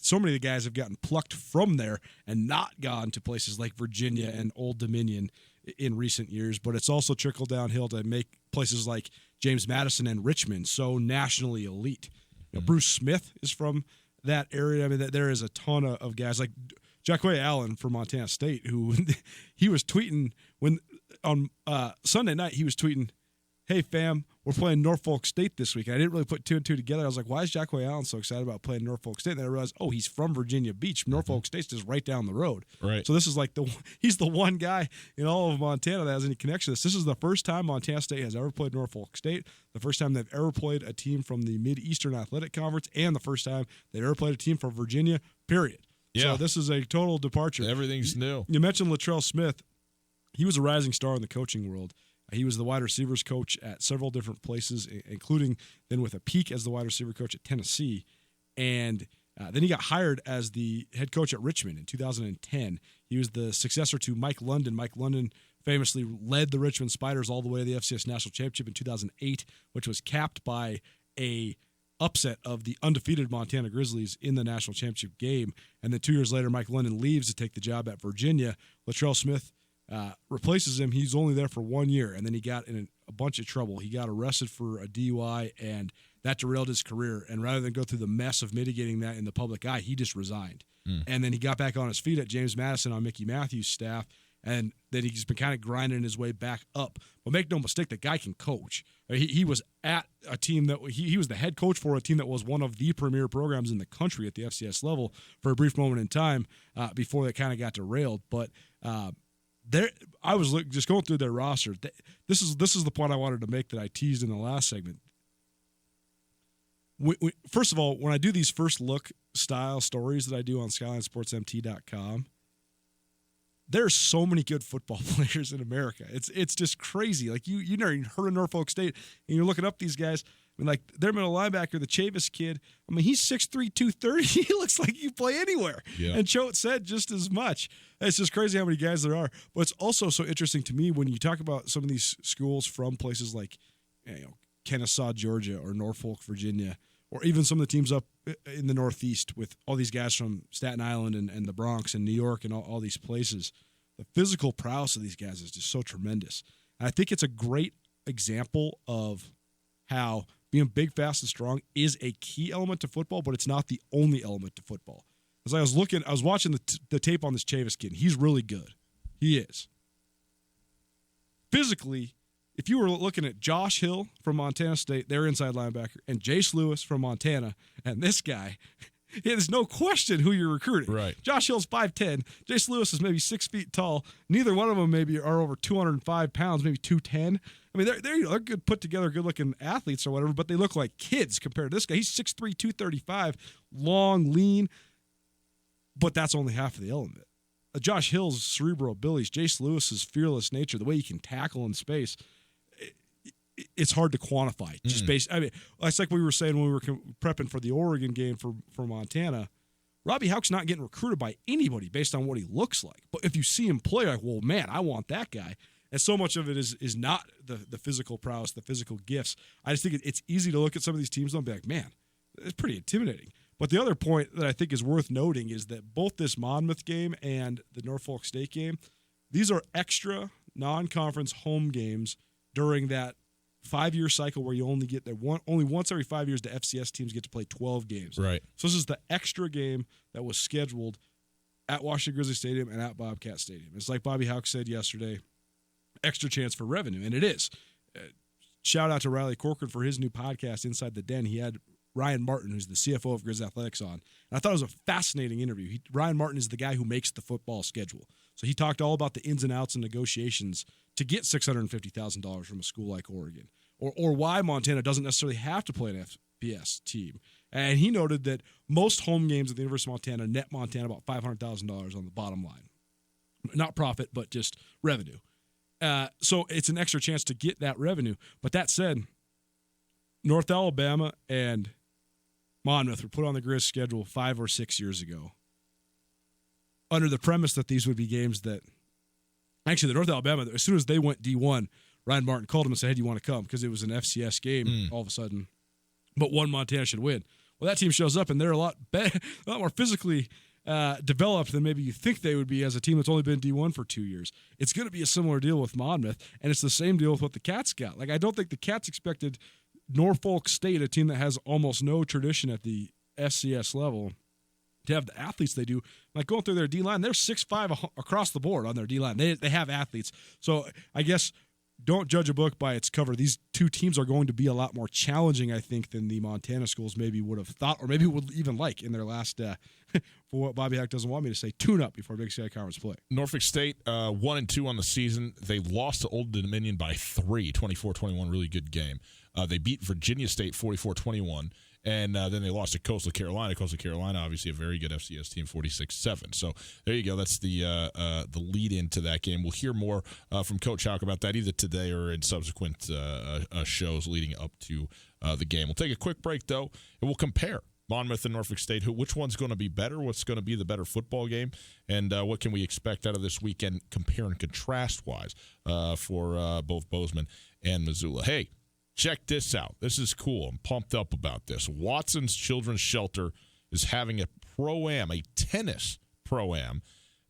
So many of the guys have gotten plucked from there and not gone to places like Virginia and Old Dominion in recent years, but it's also trickled downhill to make places like James Madison and Richmond so nationally elite. You know, Bruce Smith is from that area. I mean, there is a ton of guys like Jacquay Allen from Montana State, who he was tweeting when on Sunday night, he was tweeting, "Hey fam, we're playing Norfolk State this week." And I didn't really put two and two together. I was like, why is Jacquay Allen so excited about playing Norfolk State? And then I realized, oh, he's from Virginia Beach. Norfolk State's just right down the road. Right. So this is like he's the one guy in all of Montana that has any connection to this. This is the first time Montana State has ever played Norfolk State, the first time they've ever played a team from the Mid-Eastern Athletic Conference, and the first time they've ever played a team from Virginia, period. Yeah. So this is a total departure. Everything's new. You mentioned Latrell Smith. He was a rising star in the coaching world. He was the wide receivers coach at several different places, including then with a peak as the wide receiver coach at Tennessee. And then he got hired as the head coach at Richmond in 2010. He was the successor to Mike London. Mike London famously led the Richmond Spiders all the way to the FCS National Championship in 2008, which was capped by a upset of the undefeated Montana Grizzlies in the national championship game. And then 2 years later, Mike London leaves to take the job at Virginia. Latrell Smith replaces him. He's only there for 1 year, and then he got in a bunch of trouble. He got arrested for a DUI, and that derailed his career. And rather than go through the mess of mitigating that in the public eye, he just resigned. And then he got back on his feet at James Madison on Mickey Matthews' staff, and then he's been kind of grinding his way back up. But make no mistake, the guy can coach. He was at a team that he was the head coach for a team that was one of the premier programs in the country at the FCS level for a brief moment in time before they kind of got derailed. But I was just going through their roster. This is the point I wanted to make that I teased in the last segment. First of all, when I do these first look style stories that I do on SkylineSportsMT.com, there's so many good football players in America. It's just crazy. Like you never even heard of Norfolk State, and you're looking up these guys. I mean, like their middle linebacker, the Chavis kid. I mean, he's 6'3", 230. He looks like he can play anywhere. Yeah. And Choate said just as much. It's just crazy how many guys there are. But it's also so interesting to me when you talk about some of these schools from places like, Kennesaw, Georgia, or Norfolk, Virginia, or even some of the teams up in the Northeast with all these guys from Staten Island and the Bronx and New York and all these places. The physical prowess of these guys is just so tremendous. And I think it's a great example of how being big, fast, and strong is a key element to football, but it's not the only element to football. As I was watching the tape on this Chavis kid. He's really good. He is. Physically, if you were looking at Josh Hill from Montana State, their inside linebacker, and Jace Lewis from Montana, and this guy, there's no question who you're recruiting. Right. Josh Hill's 5'10". Jace Lewis is maybe 6 feet tall. Neither one of them maybe are over 205 pounds, maybe 210. I mean, they're good, put together, good-looking athletes or whatever, but they look like kids compared to this guy. He's 6'3", 235, long, lean, but that's only half of the element. Josh Hill's cerebral abilities, Jace Lewis's fearless nature, the way he can tackle in space, it's hard to quantify. Just based, I mean, it's like we were saying when we were prepping for the Oregon game for Montana. Robbie Houck's not getting recruited by anybody based on what he looks like. But if you see him play, like, well, man, I want that guy. And so much of it is not the physical prowess, the physical gifts. I just think it's easy to look at some of these teams and be like, man, it's pretty intimidating. But the other point that I think is worth noting is that both this Monmouth game and the Norfolk State game, these are extra non-conference home games during that 5-year cycle where you only get there only once every 5 years. The FCS teams get to play 12 games. Right. So this is the extra game that was scheduled at Washington Grizzly Stadium and at Bobcat Stadium. It's like Bobby Houck said yesterday, extra chance for revenue, and it is. Shout out to Riley Corcoran for his new podcast, Inside the Den. He had Ryan Martin, who's the CFO of Grizz Athletics, on. And I thought it was a fascinating interview. Ryan Martin is the guy who makes the football schedule. So he talked all about the ins and outs and negotiations to get $650,000 from a school like Oregon, or why Montana doesn't necessarily have to play an FBS team. And he noted that most home games at the University of Montana net Montana about $500,000 on the bottom line. Not profit, but just revenue. So it's an extra chance to get that revenue. But that said, North Alabama and Monmouth were put on the Grizz schedule 5 or 6 years ago under the premise that these would be games that – actually, the North Alabama, as soon as they went D1, Ryan Martin called him and said, hey, do you want to come? Because it was an FCS game all of a sudden. But one Montana should win. Well, that team shows up, and they're a lot more physically developed than maybe you think they would be as a team that's only been D1 for 2 years. It's going to be a similar deal with Monmouth, and it's the same deal with what the Cats got. Like, I don't think the Cats expected Norfolk State, a team that has almost no tradition at the FCS level, to have the athletes they do. Like, going through their D-line, they're 6'5" across the board on their D-line. They have athletes. So I guess don't judge a book by its cover. These two teams are going to be a lot more challenging, I think, than the Montana schools maybe would have thought, or maybe would even like in their last, for what Bobby Houck doesn't want me to say, tune-up before Big Sky Conference play. Norfolk State, 1-2 on the season. They lost to Old Dominion by 3, 24-21, really good game. They beat Virginia State 44-21. And then they lost to Coastal Carolina. Coastal Carolina, obviously a very good FCS team, 46-7. So there you go. That's the lead into that game. We'll hear more from Coach Houck about that either today or in subsequent shows leading up to the game. We'll take a quick break, though, and we'll compare Monmouth and Norfolk State. Which one's going to be better? What's going to be the better football game? And what can we expect out of this weekend, compare and contrast-wise, for both Bozeman and Missoula? Hey, check this out. This is cool. I'm pumped up about this. Watson's Children's Shelter is having a pro-am, a tennis pro-am,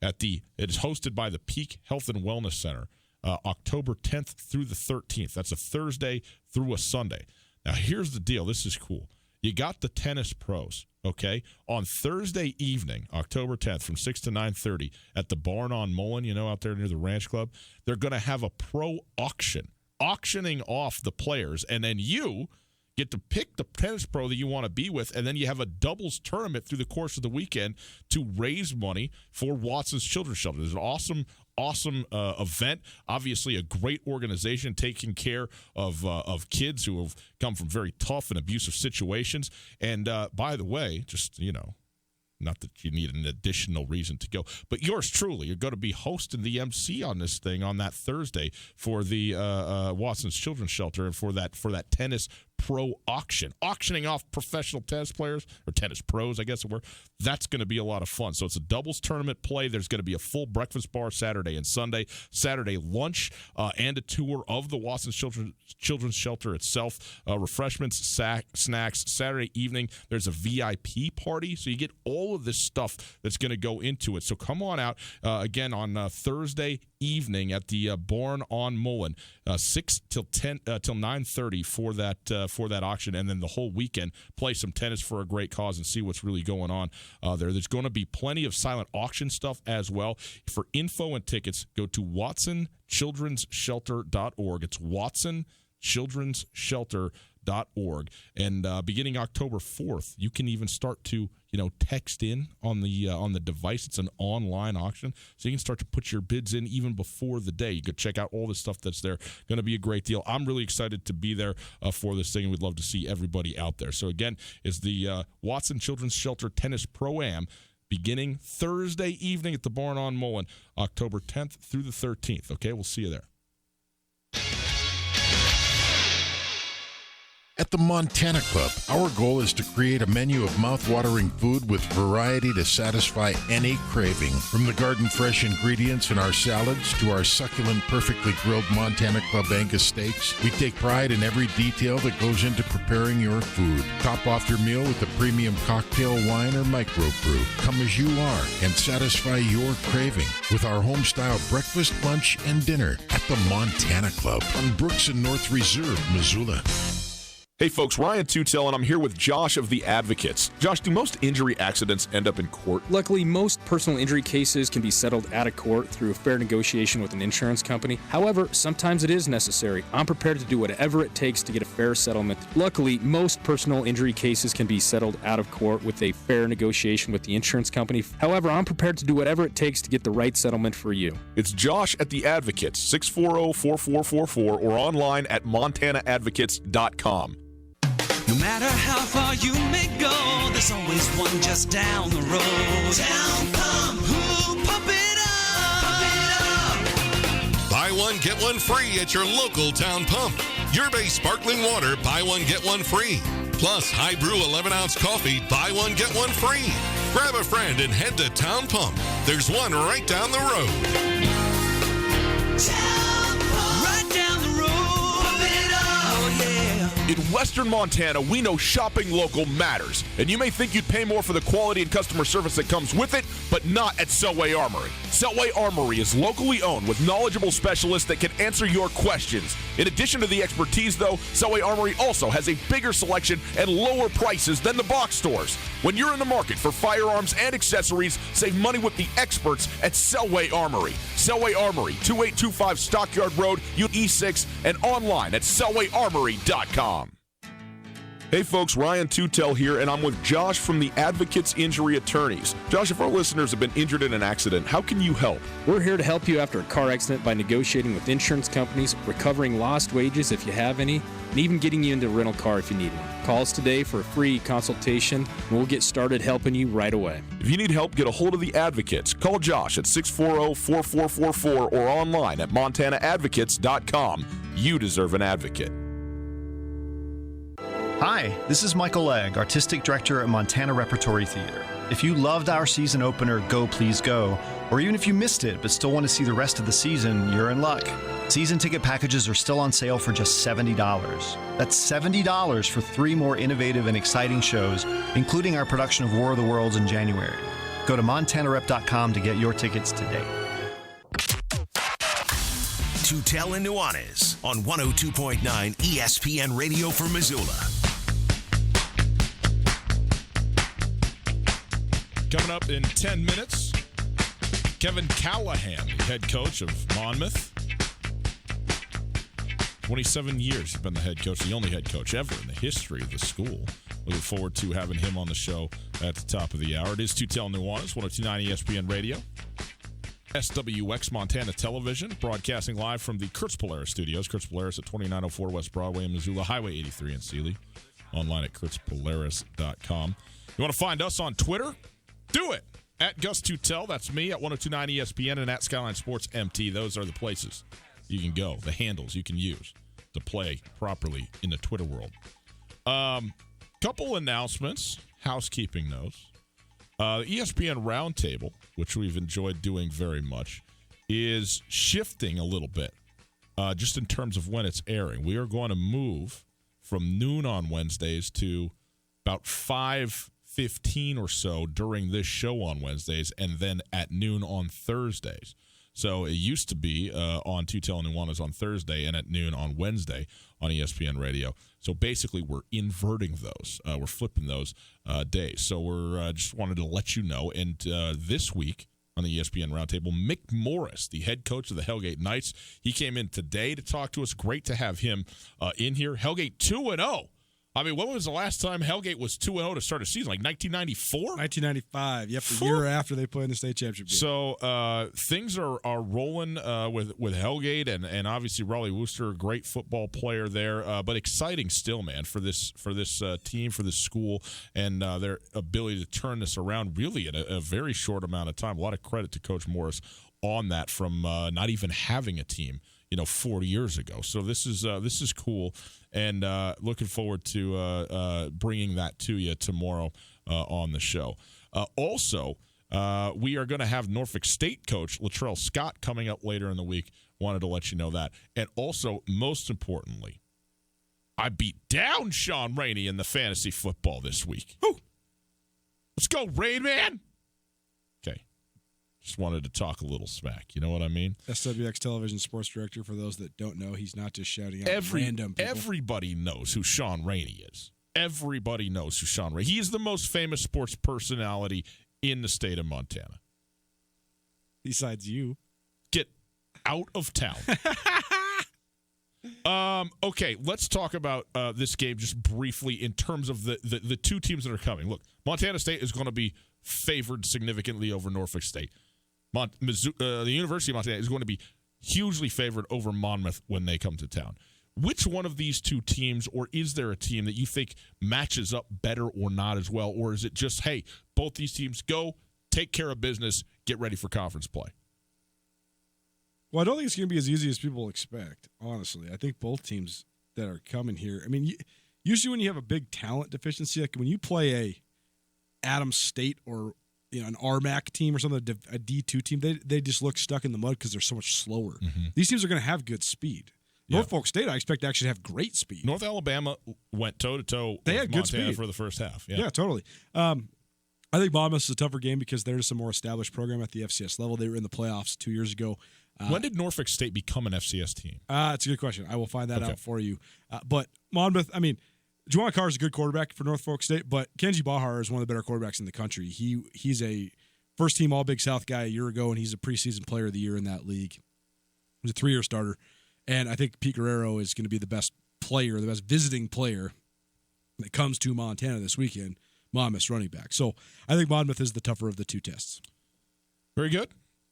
it is hosted by the Peak Health and Wellness Center, October 10th through the 13th. That's a Thursday through a Sunday. Now, here's the deal. This is cool. You got the tennis pros, okay? On Thursday evening, October 10th, from 6 to 9:30 at the Barn on Mullen, out there near the Ranch Club, they're going to have a pro auction, auctioning off the players, and then you get to pick the tennis pro that you want to be with, and then you have a doubles tournament through the course of the weekend to raise money for Watson's Children's Shelter. It's an awesome event. Obviously, a great organization taking care of kids who have come from very tough and abusive situations. And by the way, just not that you need an additional reason to go, but yours truly, you're going to be hosting the MC on this thing on that Thursday for the Watson's Children's Shelter and for that tennis pro auction, auctioning off professional tennis players or tennis pros, I guess it were. That's going to be a lot of fun. So it's a doubles tournament play. There's going to be a full breakfast bar Saturday and Sunday, Saturday lunch, and a tour of the Watson's Children's Shelter itself. Refreshments, snacks. Saturday evening, there's a VIP party. So you get all of this stuff that's going to go into it. So come on out again on Thursday evening at the Barn on Mullen, 6 till 9:30 for that auction, and then the whole weekend play some tennis for a great cause and see what's really going on there. There's going to be plenty of silent auction stuff as well. For info and tickets, go to watsonchildren'sshelter.org. It's watsonchildren'sshelter.org. And beginning October 4th, you can even start to text in on the device. It's an online auction, so you can start to put your bids in even before the day. You could check out all the stuff that's there. Going to be a great deal. I'm really excited to be there for this thing, and we'd love to see everybody out there. So again, is the Watson Children's Shelter Tennis Pro-Am beginning Thursday evening at the Barn on Mullen, October 10th through the 13th. Okay, we'll see you there. At the the Montana Club, our goal is to create a menu of mouth-watering food with variety to satisfy any craving. From the garden-fresh ingredients in our salads to our succulent, perfectly grilled Montana Club Angus steaks, we take pride in every detail that goes into preparing your food. Top off your meal with a premium cocktail, wine, or microbrew. Come as you are and satisfy your craving with our home-style breakfast, lunch, and dinner at the Montana Club on Brooks and North Reserve, Missoula. Hey folks, Ryan Tootell, and I'm here with Josh of the Advocates. Josh, do most injury accidents end up in court? Luckily, most personal injury cases can be settled out of court through a fair negotiation with an insurance company. However, sometimes it is necessary. I'm prepared to do whatever it takes to get a fair settlement. Luckily, most personal injury cases can be settled out of court with a fair negotiation with the insurance company. However, I'm prepared to do whatever it takes to get the right settlement for you. It's Josh at the Advocates, 640-4444, or online at montanaadvocates.com. No matter how far you may go, there's always one just down the road. Town Pump, who pump it up. Buy one, get one free at your local Town Pump. Your Bay sparkling water, buy one, get one free. Plus, high brew 11-ounce coffee, buy one, get one free. Grab a friend and head to Town Pump. There's one right down the road. Town Pump, right down the road. Pump it up, oh yeah. In Western Montana, we know shopping local matters, and you may think you'd pay more for the quality and customer service that comes with it, but not at Selway Armory. Selway Armory is locally owned with knowledgeable specialists that can answer your questions. In addition to the expertise, though, Selway Armory also has a bigger selection and lower prices than the box stores. When you're in the market for firearms and accessories, save money with the experts at Selway Armory. Selway Armory, 2825 Stockyard Road, E6, and online at selwayarmory.com. Hey folks, Ryan Tootell here, and I'm with Josh from the Advocates Injury Attorneys. Josh, if our listeners have been injured in an accident, how can you help? We're here to help you after a car accident by negotiating with insurance companies, recovering lost wages if you have any, and even getting you into a rental car if you need one. Call us today for a free consultation, and we'll get started helping you right away. If you need help, get a hold of the Advocates. Call Josh at 640-4444 or online at montanaadvocates.com. You deserve an advocate. Hi, this is Michael Legg, Artistic Director at Montana Repertory Theater. If you loved our season opener, Go Please Go, or even if you missed it but still want to see the rest of the season, you're in luck. Season ticket packages are still on sale for just $70. That's $70 for 3 more innovative and exciting shows, including our production of War of the Worlds in January. Go to montanarep.com to get your tickets today. Tootell and Nuanez on 102.9 ESPN Radio for Missoula. Coming up in 10 minutes, Kevin Callahan, the head coach of Monmouth. 27 years he's been the head coach, the only head coach ever in the history of the school. Looking forward to having him on the show at the top of the hour. It is Tootell and Nuanez, 102.9 ESPN Radio. SWX Montana Television, broadcasting live from the Kurtz Polaris studios. Kurtz Polaris at 2904 West Broadway in Missoula, Highway 83 in Sealy. Online at kurtzpolaris.com. You want to find us on Twitter? Do it! At Gus Tootell, that's me, at 102.9 ESPN, and at Skyline Sports MT. Those are the places you can go, the handles you can use to play properly in the Twitter world. Couple announcements, housekeeping those. The ESPN Roundtable, which we've enjoyed doing very much, is shifting a little bit just in terms of when it's airing. We are going to move from noon on Wednesdays to about 5:15 or so during this show on Wednesdays, and then at noon on Thursdays. So it used to be on Tootell and Nuanez on Thursday and at noon on Wednesday on ESPN Radio. So basically, we're inverting those. We're flipping those days. So we're just wanted to let you know. And this week on the ESPN Roundtable, Mick Morris, the head coach of the Hellgate Knights, he came in today to talk to us. Great to have him in here. Hellgate 2-0. I mean, when was the last time Hellgate was 2-0 to start a season? Like 1994? 1995. Yep, the year after they played in the state championship game. So things are rolling with Hellgate and obviously Raleigh Wooster, a great football player there, but exciting still, man, for this team, for this school, and their ability to turn this around really in a very short amount of time. A lot of credit to Coach Morris on that from not even having a team, 40 years ago. So this is cool, and looking forward to bringing that to you tomorrow on the show. Also, we are going to have Norfolk State coach Latrell Scott coming up later in the week. Wanted to let you know that. And also, most importantly, I beat down Sean Rainey in the fantasy football this week. Woo. Let's go, Rain Man. Okay. Just wanted to talk a little smack. You know what I mean? SWX Television Sports Director, for those that don't know, he's not just shouting out random people. Everybody knows who Sean Rainey is. Everybody knows who Sean Rainey is. He is the most famous sports personality in the state of Montana. Besides you. Get out of town. Okay, let's talk about this game just briefly in terms of the two teams that are coming. Look, Montana State is going to be favored significantly over Norfolk State. The University of Montana is going to be hugely favored over Monmouth when they come to town. Which one of these two teams, or is there a team that you think matches up better or not as well? Or is it just, hey, both these teams go, take care of business, get ready for conference play? Well, I don't think it's going to be as easy as people expect, honestly. I think both teams that are coming here, I mean, usually when you have a big talent deficiency, like when you play a Adams State or an RMAC team or something, a D2 team, they just look stuck in the mud because they're so much slower. Mm-hmm. These teams are going to have good speed. Yeah. Norfolk State, I expect to actually have great speed. North Alabama went toe-to-toe with had good Montana speed for the first half. Yeah, totally. I think Monmouth is a tougher game because they're just a more established program at the FCS level. They were in the playoffs 2 years ago. When did Norfolk State become an FCS team? It's a good question. I will find that out for you. But Monmouth, I mean, Juwan Carr is a good quarterback for Norfolk State, but Kenji Bahar is one of the better quarterbacks in the country. He's a first-team All-Big South guy a year ago, and he's a preseason player of the year in that league. He's a 3-year starter. And I think Pete Guerrero is going to be the best player, the best visiting player that comes to Montana this weekend, Monmouth's running back. So I think Monmouth is the tougher of the two tests. Very good.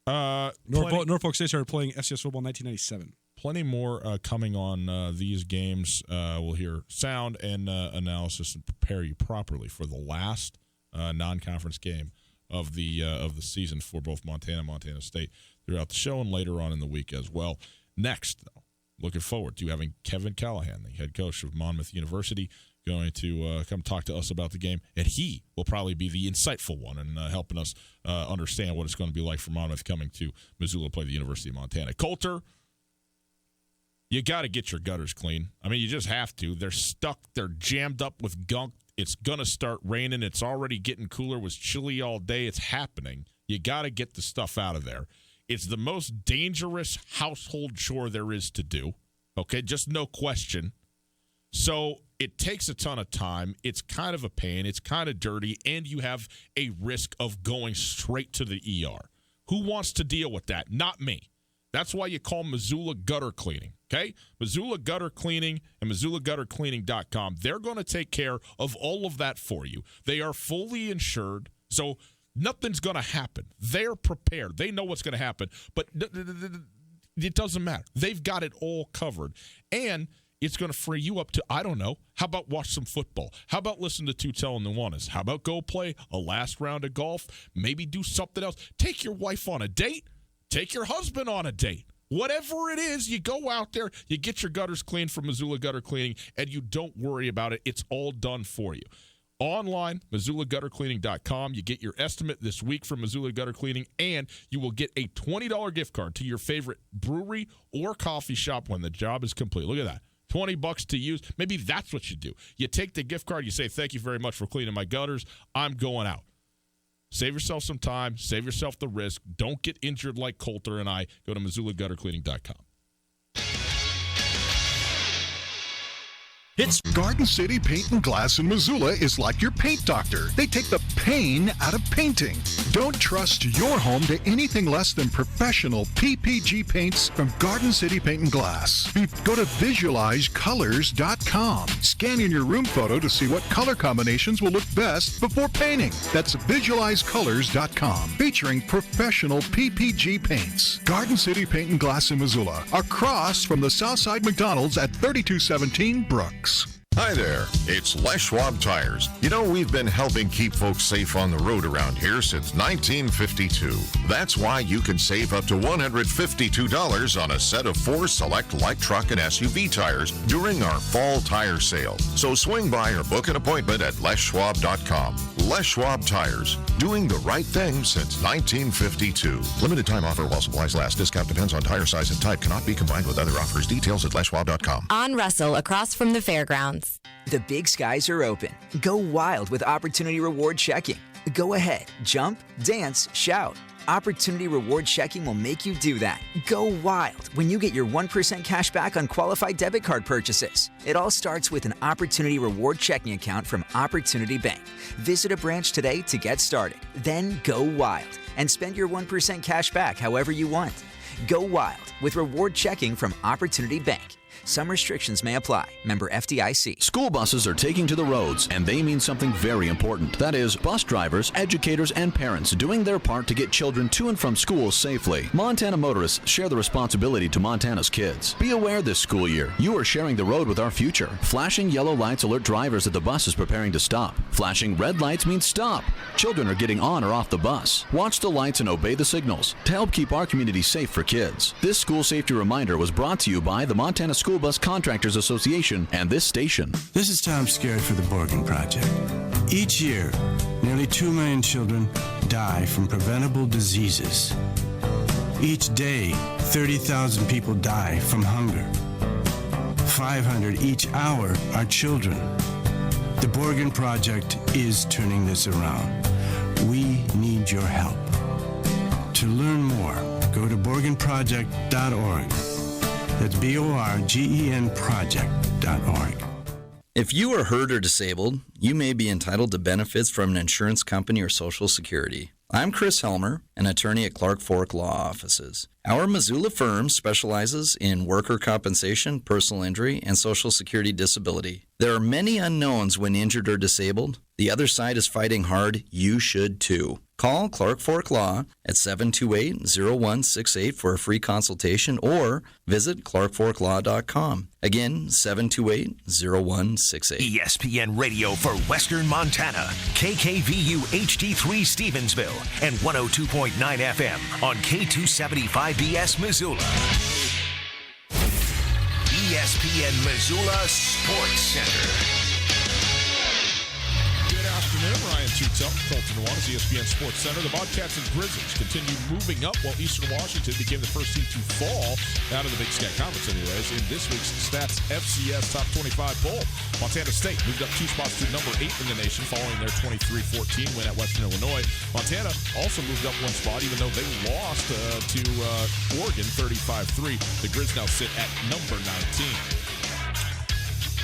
Norfolk State started playing FCS football in 1997. Plenty more coming on these games. We'll hear sound and analysis and prepare you properly for the last non-conference game of the season for both Montana and Montana State throughout the show and later on in the week as well. Next, though, looking forward to having Kevin Callahan, the head coach of Monmouth University, going to come talk to us about the game. And he will probably be the insightful one in helping us understand what it's going to be like for Monmouth coming to Missoula to play the University of Montana. Coulter, you got to get your gutters clean. I mean, you just have to. They're stuck. They're jammed up with gunk. It's going to start raining. It's already getting cooler. It was chilly all day. It's happening. You got to get the stuff out of there. It's the most dangerous household chore there is to do. Okay, just no question. So it takes a ton of time. It's kind of a pain. It's kind of dirty, and you have a risk of going straight to the ER. Who wants to deal with that? Not me. That's why you call Missoula Gutter Cleaning, okay? Missoula Gutter Cleaning and MissoulaGutterCleaning.com. They're going to take care of all of that for you. They are fully insured, so nothing's going to happen. They're prepared. They know what's going to happen, but it doesn't matter. They've got it all covered, and it's going to free you up to, I don't know, how about watch some football? How about listen to Tootell and Nuanez? How about go play a last round of golf? Maybe do something else. Take your wife on a date. Take your husband on a date. Whatever it is, you go out there, you get your gutters cleaned from Missoula Gutter Cleaning, and you don't worry about it. It's all done for you. Online, MissoulaGutterCleaning.com. You get your estimate this week from Missoula Gutter Cleaning, and you will get a $20 gift card to your favorite brewery or coffee shop when the job is complete. Look at that. $20 to use. Maybe that's what you do. You take the gift card, you say, thank you very much for cleaning my gutters. I'm going out. Save yourself some time. Save yourself the risk. Don't get injured like Coulter and I. Go to MissoulaGutterCleaning.com. It's Garden City Paint and Glass in Missoula is like your paint doctor. They take the pain out of painting. Don't trust your home to anything less than professional PPG paints from Garden City Paint and Glass. Go to visualizecolors.com. Scan in your room photo to see what color combinations will look best before painting. That's visualizecolors.com. Featuring professional PPG paints. Garden City Paint and Glass in Missoula. Across from the Southside McDonald's at 3217 Brooks. Hi there, it's Les Schwab Tires. You know, we've been helping keep folks safe on the road around here since 1952. That's why you can save up to $152 on a set of 4 select light truck and SUV tires during our fall tire sale. So swing by or book an appointment at leschwab.com. Les Schwab Tires, doing the right thing since 1952. Limited time offer while supplies last. Discount depends on tire size and type. Cannot be combined with other offers. Details at leschwab.com. On Russell, across from the fairgrounds. The big skies are open. Go wild with Opportunity Reward Checking. Go ahead, jump, dance, shout. Opportunity Reward Checking will make you do that. Go wild when you get your 1% cash back on qualified debit card purchases. It all starts with an Opportunity Reward Checking account from Opportunity Bank. Visit a branch today to get started. Then go wild and spend your 1% cash back however you want. Go wild with Reward Checking from Opportunity Bank. Some restrictions may apply. Member FDIC. School buses are taking to the roads, and they mean something very important. That is, bus drivers, educators, and parents doing their part to get children to and from school safely. Montana motorists share the responsibility to Montana's kids. Be aware this school year, you are sharing the road with our future. Flashing yellow lights alert drivers that the bus is preparing to stop. Flashing red lights means stop. Children are getting on or off the bus. Watch the lights and obey the signals to help keep our community safe for kids. This school safety reminder was brought to you by the Montana School Bus Contractors Association and this station. This is Tom Skerritt for the Borgen Project. Each year, nearly 2 million children die from preventable diseases. Each day, 30,000 people die from hunger. 500 each hour are children. The Borgen Project is turning this around. We need your help. To learn more, go to borgenproject.org. That's BORGEN project.org. If you are hurt or disabled, you may be entitled to benefits from an insurance company or Social Security. I'm Chris Helmer, an attorney at Clark Fork Law Offices. Our Missoula firm specializes in worker compensation, personal injury, and Social Security disability. There are many unknowns when injured or disabled. The other side is fighting hard. You should too. Call Clark Fork Law at 728-0168 for a free consultation or visit clarkforklaw.com. Again, 728-0168. ESPN Radio for Western Montana, KKVU HD3 Stevensville, and 102.9 FM on K275BS Missoula. ESPN Missoula Sports Center. Ryan Tootell, Colton Nuanez, ESPN Sports Center. The Bobcats and Grizzlies continue moving up while Eastern Washington became the first team to fall out of the Big Sky Conference anyways in this week's Stats FCS Top 25 Bowl. Montana State moved up 2 spots to number 8 in the nation following their 23-14 win at Western Illinois. Montana also moved up 1 spot even though they lost to Oregon 35-3. The Grizz now sit at number 19.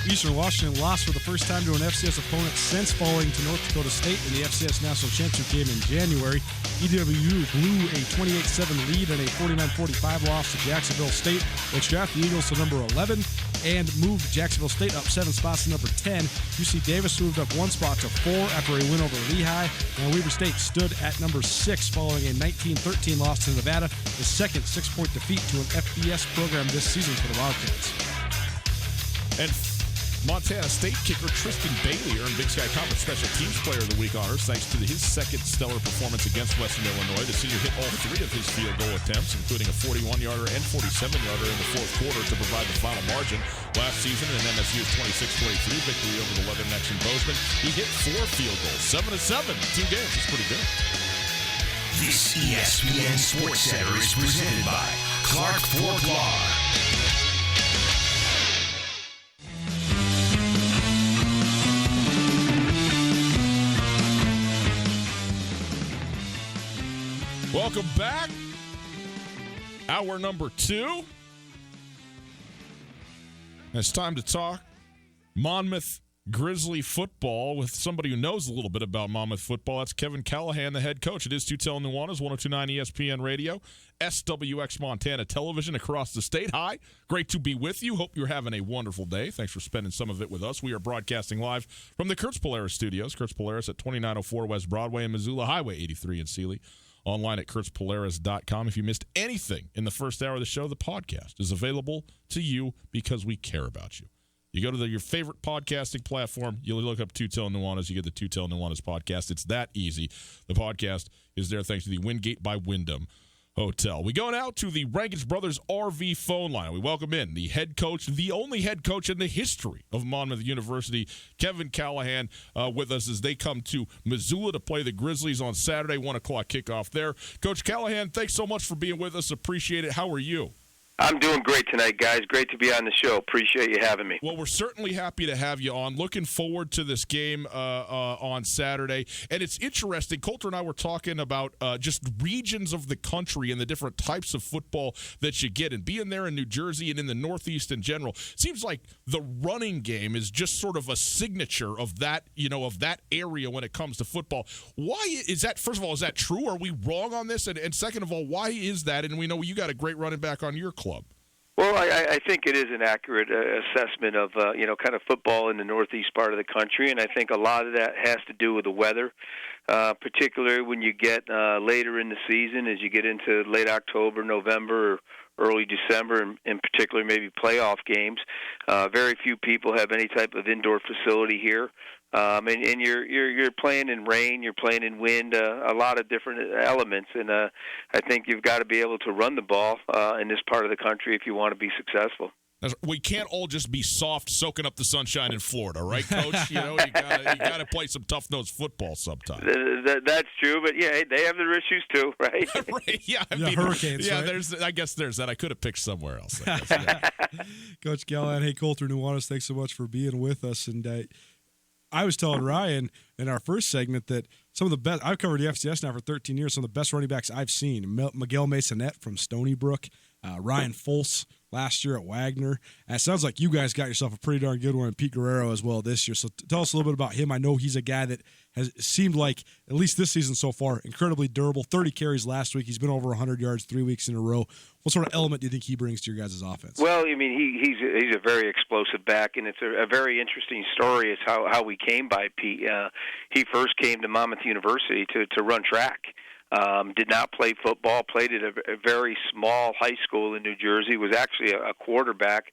Eastern Washington lost for the first time to an FCS opponent since falling to North Dakota State in the FCS National Championship game in January. EWU blew a 28-7 lead and a 49-45 loss to Jacksonville State, which drafted the Eagles to number 11 and moved Jacksonville State up 7 spots to number 10. UC Davis moved up 1 spot to 4 after a win over Lehigh, and Weber State stood at number 6 following a 19-13 loss to Nevada, the second 6-point defeat to an FBS program this season for the Wildcats. And Montana State kicker Tristan Bailey earned Big Sky Conference Special Teams Player of the Week honors thanks to his second stellar performance against Western Illinois. The senior hit all 3 of his field goal attempts, including a 41-yarder and 47-yarder in the fourth quarter to provide the final margin. Last season in MSU's 26-23 victory over the Leather-Necks in Bozeman, he hit 4 field goals, 7-7 in 2 games. It's pretty good. This ESPN Sports Center is presented by Clark Fork Law. Welcome back. Hour number 2. It's time to talk Monmouth Grizzly football with somebody who knows a little bit about Monmouth football. That's Kevin Callahan, the head coach. It is Tootell Nuanez, 102.9 ESPN Radio, SWX Montana Television across the state. Hi, great to be with you. Hope you're having a wonderful day. Thanks for spending some of it with us. We are broadcasting live from the Kurtz Polaris studios. Kurtz Polaris at 2904 West Broadway in Missoula, Highway 83 in Sealy. Online at kurtzpolaris.com. If you missed anything in the first hour of the show, the podcast is available to you because we care about you. You go to your favorite podcasting platform, you look up Tootell Nuanez, you get the Tootell Nuanez podcast. It's that easy. The podcast is there thanks to the Wingate by Wyndham Hotel. We go now to the Rankins Brothers RV phone line. We welcome in the head coach, the only head coach in the history of Monmouth University, Kevin Callahan, with us as they come to Missoula to play the Grizzlies on Saturday, 1 o'clock kickoff there. Coach Callahan, thanks so much for being with us. Appreciate it. How are you? I'm doing great tonight, guys. Great to be on the show. Appreciate you having me. Well, we're certainly happy to have you on. Looking forward to this game on Saturday. And it's interesting. Coulter and I were talking about just regions of the country and the different types of football that you get. And being there in New Jersey and in the Northeast in general, seems like the running game is just sort of a signature of that, of that area when it comes to football. Why is that? First of all, is that true? Are we wrong on this? And second of all, why is that? And we know you got a great running back on your club. Well, I think it is an accurate assessment of, kind of football in the northeast part of the country, and I think a lot of that has to do with the weather, particularly when you get later in the season, as you get into late October, November, or early December, and in particular maybe playoff games. Very few people have any type of indoor facility here. And you're playing in rain, you're playing in wind, a lot of different elements, and I think you've got to be able to run the ball in this part of the country if you want to be successful. We can't all just be soft, soaking up the sunshine in Florida, right, Coach? You gotta play some tough-nosed football sometimes. That's true, but yeah, they have their issues too, right? Right, yeah, hurricanes. Yeah, right? I guess there's that. I could have picked somewhere else. I guess, yeah. Coach Callahan, hey, Coulter Nuanez, thanks so much for being with us. And I was telling Ryan in our first segment that some of the best, I've covered the FCS now for 13 years, some of the best running backs I've seen, Miguel Masonette from Stony Brook, Ryan Folse last year at Wagner. And it sounds like you guys got yourself a pretty darn good one, and Pete Guerrero as well this year. So tell us a little bit about him. I know he's a guy that has seemed like, at least this season so far, incredibly durable. 30 carries last week. He's been over 100 yards 3 weeks in a row. What sort of element do you think he brings to your guys' offense? Well, I mean, he's a very explosive back, and it's a very interesting story is how we came by Pete. He first came to Monmouth University to run track. Did not play football, played at a very small high school in New Jersey, was actually a quarterback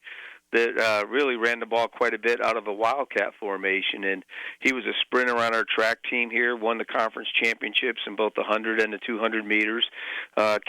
that really ran the ball quite a bit out of a wildcat formation. And he was a sprinter on our track team here, won the conference championships in both the 100 and the 200 meters,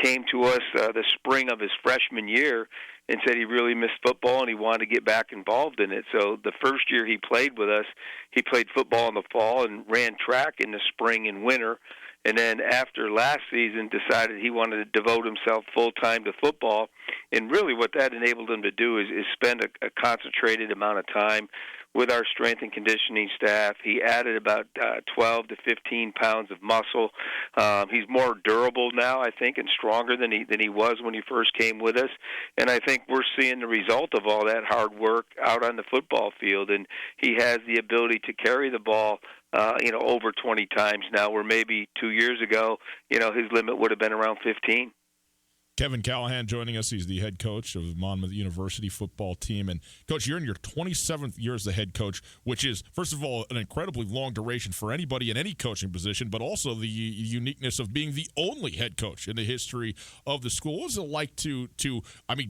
came to us the spring of his freshman year and said he really missed football and he wanted to get back involved in it. So the first year he played with us, he played football in the fall and ran track in the spring and winter. And then after last season, decided he wanted to devote himself full-time to football. And really what that enabled him to do is spend a concentrated amount of time with our strength and conditioning staff. He added about 12 to 15 pounds of muscle. He's more durable now, I think, and stronger than he was when he first came with us. And I think we're seeing the result of all that hard work out on the football field. And he has the ability to carry the ball over 20 times now, where maybe 2 years ago, his limit would have been around 15. Kevin Callahan joining us. He's the head coach of the Monmouth University football team. And, Coach, you're in your 27th year as the head coach, which is, first of all, an incredibly long duration for anybody in any coaching position, but also the uniqueness of being the only head coach in the history of the school. What was it like to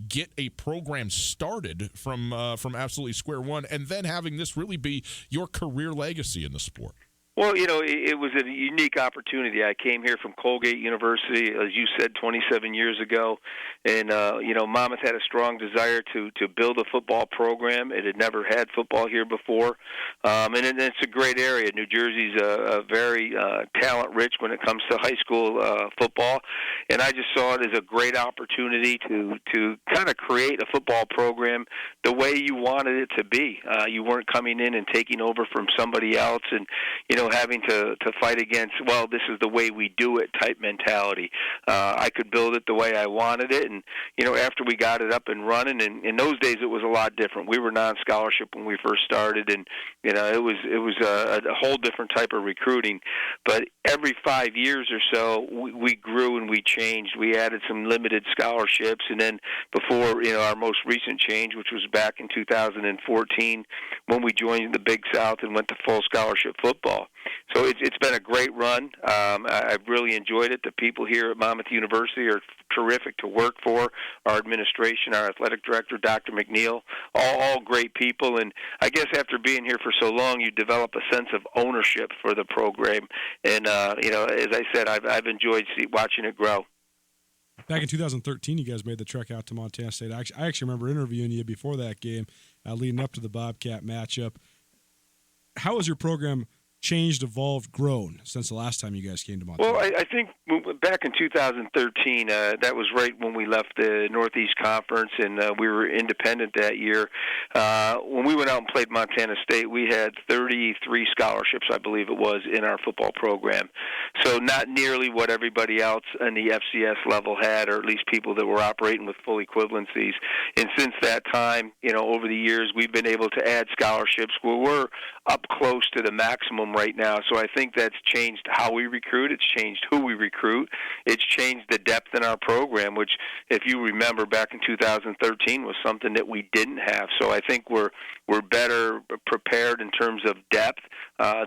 get a program started from absolutely square one and then having this really be your career legacy in the sport? Well, it was a unique opportunity. I came here from Colgate University, as you said, 27 years ago, and Monmouth had a strong desire to build a football program. It had never had football here before, and it's a great area. New Jersey's a very talent-rich when it comes to high school football, and I just saw it as a great opportunity to kind of create a football program the way you wanted it to be. You weren't coming in and taking over from somebody else, and having to fight against, well, this is the way we do it type mentality. I could build it the way I wanted it, and after we got it up and running, and in those days it was a lot different. We were non-scholarship when we first started, and it was a whole different type of recruiting. But every 5 years or so, we grew and we changed. We added some limited scholarships, and then before our most recent change, which was back in 2014, when we joined the Big South and went to full scholarship football. So it's been a great run. I've really enjoyed it. The people here at Monmouth University are terrific to work for. Our administration, our athletic director, Dr. McNeil, all great people. And I guess after being here for so long, you develop a sense of ownership for the program. And, as I said, I've enjoyed watching it grow. Back in 2013, you guys made the trek out to Montana State. I actually remember interviewing you before that game, leading up to the Bobcat matchup. How has your program changed, evolved, grown since the last time you guys came to Montana? Well, I think back in 2013, that was right when we left the Northeast Conference, and we were independent that year. When we went out and played Montana State, we had 33 scholarships, I believe it was, in our football program. So not nearly what everybody else in the FCS level had, or at least people that were operating with full equivalencies. And since that time, over the years, we've been able to add scholarships where we're up close to the maximum right now. So I think that's changed how we recruit. It's changed who we recruit. It's changed the depth in our program, which, if you remember, back in 2013 was something that we didn't have. So I think we're better prepared in terms of depth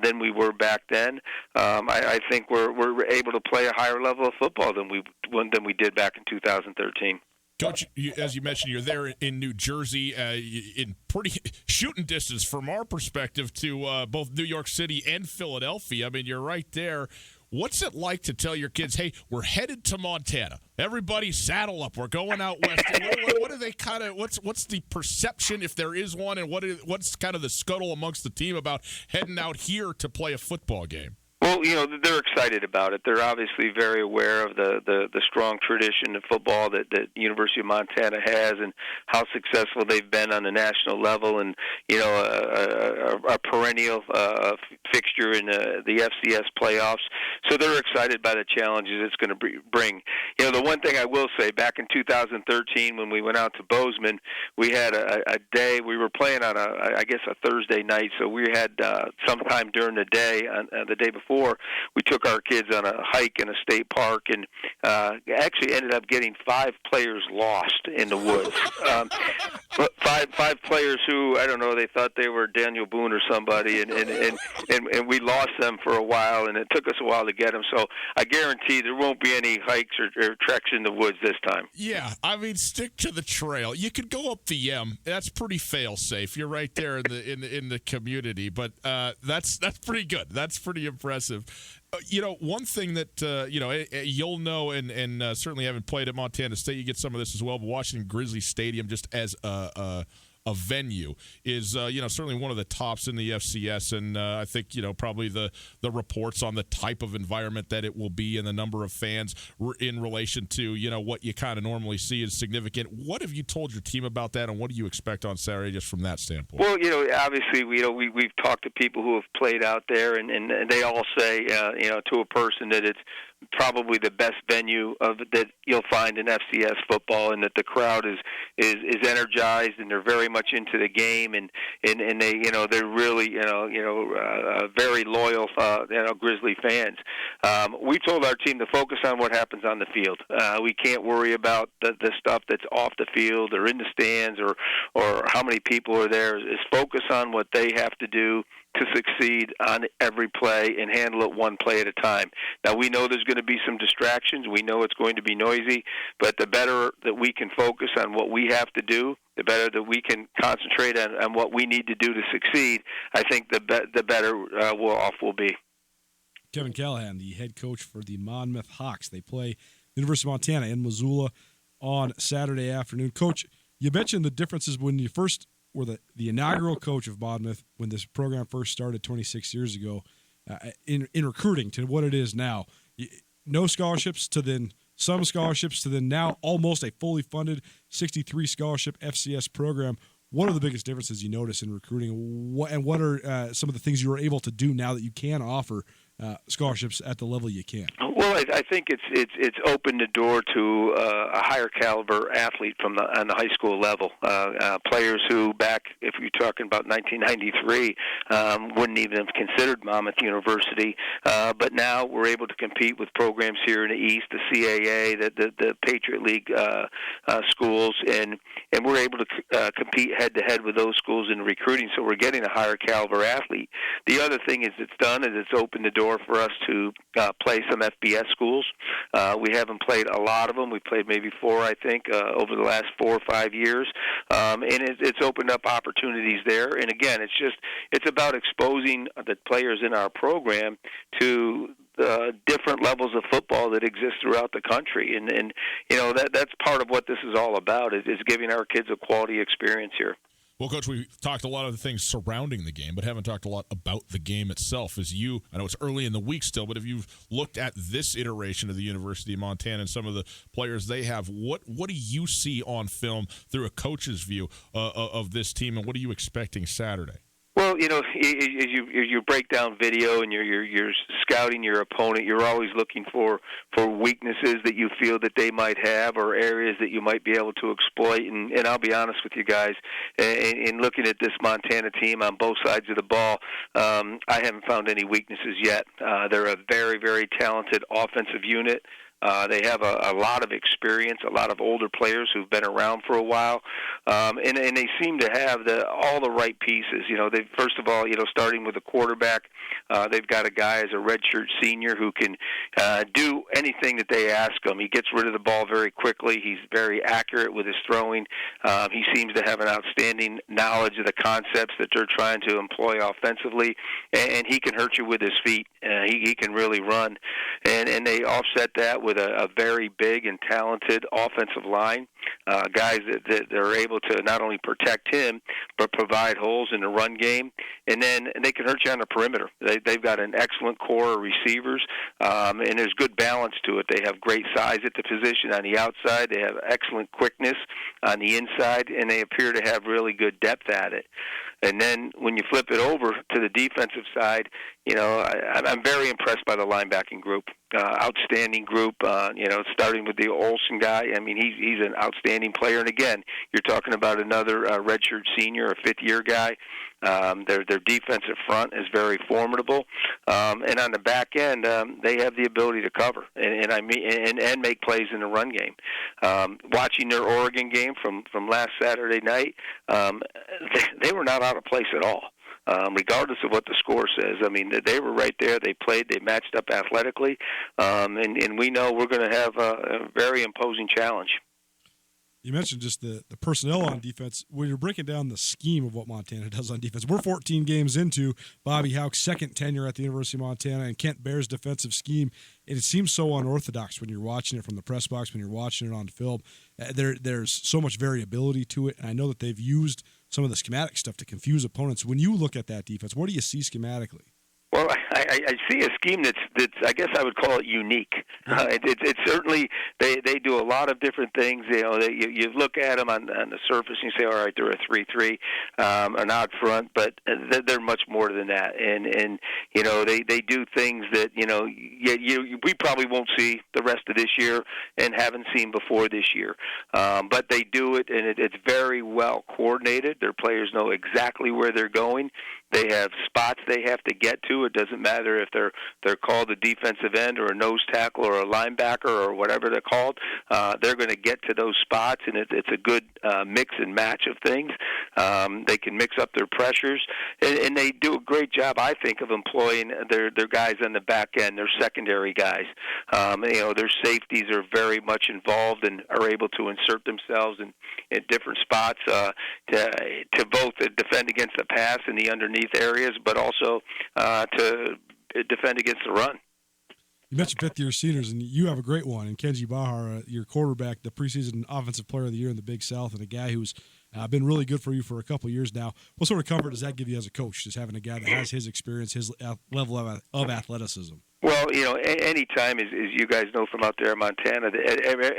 than we were back then. I think we're able to play a higher level of football than we did back in 2013. Coach, as you mentioned, you're there in New Jersey, in pretty shooting distance from our perspective to both New York City and Philadelphia. I mean, you're right there. What's it like to tell your kids, hey, we're headed to Montana? Everybody saddle up. We're going out west. What do they kind of? What's the perception, if there is one, and what's kind of the scuttle amongst the team about heading out here to play a football game? Well, they're excited about it. They're obviously very aware of the strong tradition of football that University of Montana has, and how successful they've been on the national level, and a perennial fixture in the FCS playoffs. So they're excited by the challenges it's going to bring. The one thing I will say, back in 2013 when we went out to Bozeman, we had a day. We were playing on a Thursday night, so we had sometime during the day, the day before, we took our kids on a hike in a state park, and actually ended up getting 5 players lost in the woods. Five players who, I don't know, they thought they were Daniel Boone or somebody, and we lost them for a while, and it took us a while to get them. So I guarantee there won't be any hikes or treks in the woods this time. Yeah, I mean, stick to the trail. You could go up the M. That's pretty fail-safe. You're right there in the community, but that's pretty good. That's pretty impressive. One thing that you'll know, and certainly having played at Montana State, you get some of this as well. But Washington Grizzlies Stadium, just as a venue, is certainly one of the tops in the FCS, and I think probably the reports on the type of environment that it will be and the number of fans in relation to what you kind of normally see is significant. What have you told your team about that, and what do you expect on Saturday just from that standpoint? Well, obviously we've talked to people who have played out there, and they all say to a person that it's probably the best venue that you'll find in FCS football, and that the crowd is energized, and they're very much into the game, and they they're really very loyal Grizzly fans. We told our team to focus on what happens on the field. We can't worry about the stuff that's off the field or in the stands or how many people are there. Is focus on what they have to do to succeed on every play and handle it one play at a time. Now, we know there's going to be some distractions. We know it's going to be noisy, but the better that we can focus on what we have to do, the better that we can concentrate on what we need to do to succeed, I think the better off we'll be. Kevin Callahan, the head coach for the Monmouth Hawks. They play University of Montana in Missoula on Saturday afternoon. Coach, you mentioned the differences when you first were the inaugural coach of Monmouth when this program first started 26 years ago in recruiting to what it is now. No scholarships to then some scholarships to then now almost a fully funded 63 scholarship FCS program. What are the biggest differences you notice in recruiting, and what are some of the things you are able to do now that you can offer scholarships at the level you can? Well, I think it's opened the door to a higher caliber athlete on the high school level. Players who back, if you're talking about 1993, wouldn't even have considered Monmouth University. But now we're able to compete with programs here in the East, the CAA, the Patriot League schools, and we're able to compete head-to-head with those schools in recruiting. So we're getting a higher caliber athlete. The other thing it's opened the door door for us to play some FBS schools. We haven't played a lot of them. We played maybe 4, I think, over the last 4 or 5 years, and it's opened up opportunities there. And again, it's about exposing the players in our program to different levels of football that exist throughout the country, and that's part of what this is all about, is giving our kids a quality experience here. Well, Coach, we've talked a lot of the things surrounding the game, but haven't talked a lot about the game itself. I know it's early in the week still, but if you've looked at this iteration of the University of Montana and some of the players they have, what do you see on film through a coach's view of this team, and what are you expecting Saturday? Well, as you break down video and you're scouting your opponent, you're always looking for weaknesses that you feel that they might have, or areas that you might be able to exploit. And I'll be honest with you guys, in looking at this Montana team on both sides of the ball, I haven't found any weaknesses yet. They're a very, very talented offensive unit. They have a lot of experience, a lot of older players who've been around for a while, and they seem to have all the right pieces. They first of all, starting with the quarterback, they've got a guy as a redshirt senior who can do anything that they ask him. He gets rid of the ball very quickly. He's very accurate with his throwing. He seems to have an outstanding knowledge of the concepts that they're trying to employ offensively, and he can hurt you with his feet. He can really run, and they offset that with a very big and talented offensive line, guys that are able to not only protect him but provide holes in the run game, and then they can hurt you on the perimeter. They've got an excellent core of receivers, and there's good balance to it. They have great size at the position on the outside. They have excellent quickness on the inside, and they appear to have really good depth at it. And then when you flip it over to the defensive side, I'm very impressed by the linebacking group. Outstanding group, starting with the Olsen guy. I mean, he's an outstanding player. And again, you're talking about another redshirt senior, a fifth-year guy. Their defensive front is very formidable, and on the back end, they have the ability to cover and make plays in the run game. Watching their Oregon game from last Saturday night, they were not out of place at all. Regardless of what the score says. I mean, they were right there. They played. They matched up athletically, and we know we're going to have a very imposing challenge. You mentioned just the personnel on defense. When you're breaking down the scheme of what Montana does on defense, we're 14 games into Bobby Houck's second tenure at the University of Montana and Kent Baer's defensive scheme, and it seems so unorthodox when you're watching it from the press box, when you're watching it on film. There's so much variability to it, and I know that they've used some of the schematic stuff to confuse opponents. When you look at that defense, what do you see schematically? Well, I see a scheme that's I guess I would call it unique. It's certainly they do a lot of different things. You look at them on the surface and you say, all right, they're a 3-3, an odd front, but they're much more than that. And they do things that we probably won't see the rest of this year and haven't seen before this year. But they do it, and it's very well coordinated. Their players know exactly where they're going. They have spots they have to get to. It doesn't matter if they're called a defensive end or a nose tackle or a linebacker or whatever they're called. They're going to get to those spots, and it's a good mix and match of things. They can mix up their pressures, and they do a great job, I think, of employing their guys on the back end, their secondary guys. Their safeties are very much involved and are able to insert themselves in different spots to both defend against the pass in the underneath areas, but also to defend against the run. You mentioned fifth-year seniors, and you have a great one in Kenji Bahar, your quarterback, the preseason offensive player of the year in the Big South, and a guy who's been really good for you for a couple of years now. What sort of comfort does that give you as a coach, just having a guy that has his experience, his level of athleticism? Well, any time, as you guys know from out there in Montana,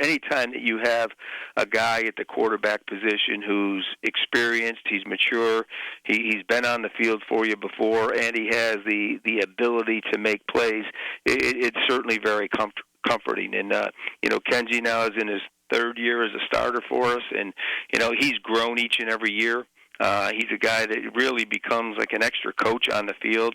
any time that you have a guy at the quarterback position who's experienced, he's mature, he's been on the field for you before, and he has the ability to make plays, it's certainly very comforting. And, Kenji now is in his third year as a starter for us, and, he's grown each and every year. He's a guy that really becomes like an extra coach on the field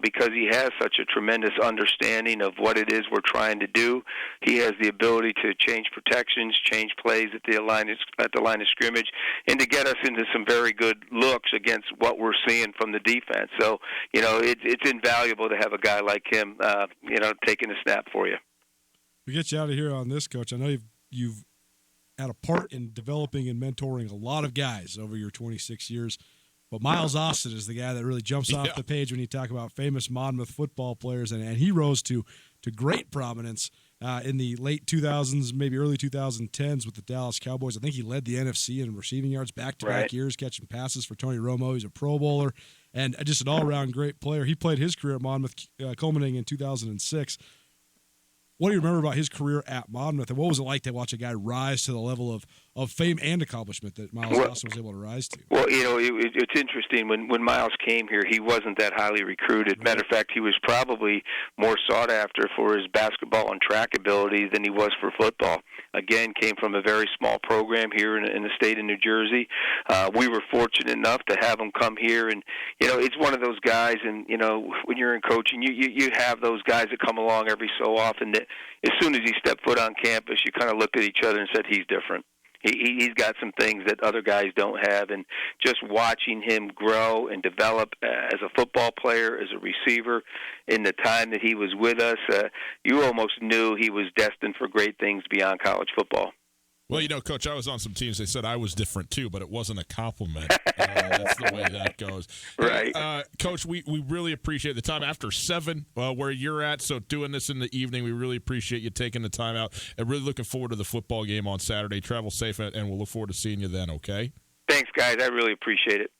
because he has such a tremendous understanding of what it is we're trying to do. He has the ability to change protections, change plays at the line of scrimmage, and to get us into some very good looks against what we're seeing from the defense. So, it's invaluable to have a guy like him, taking a snap for you. We get you out of here on this, Coach. I know you've had a part in developing and mentoring a lot of guys over your 26 years, but Miles Austin is the guy that really jumps off the page when you talk about famous Monmouth football players, and he rose to great prominence in the late 2000s, maybe early 2010s with the Dallas Cowboys. I think he led the NFC in receiving yards back-to-back years, catching passes for Tony Romo. He's a Pro Bowler and just an all-around great player. He played his career at Monmouth, culminating in 2006. What do you remember about his career at Monmouth, and what was it like to watch a guy rise to the level of fame and accomplishment that Miles Austin was able to rise to? Well, it's interesting. When Miles came here, he wasn't that highly recruited. Matter of fact, he was probably more sought after for his basketball and track ability than he was for football. Again, came from a very small program here in the state of New Jersey. We were fortunate enough to have him come here, and it's one of those guys. And when you're in coaching, you have those guys that come along every so often that, as soon as he stepped foot on campus, you kind of looked at each other and said, he's different. He's got some things that other guys don't have, and just watching him grow and develop as a football player, as a receiver, in the time that he was with us, you almost knew he was destined for great things beyond college football. Well, Coach, I was on some teams. They said I was different too, but it wasn't a compliment. That's the way that goes. Right. Coach, we really appreciate the time. After 7, where you're at, so doing this in the evening, we really appreciate you taking the time out and really looking forward to the football game on Saturday. Travel safe, and we'll look forward to seeing you then, okay? Thanks, guys. I really appreciate it.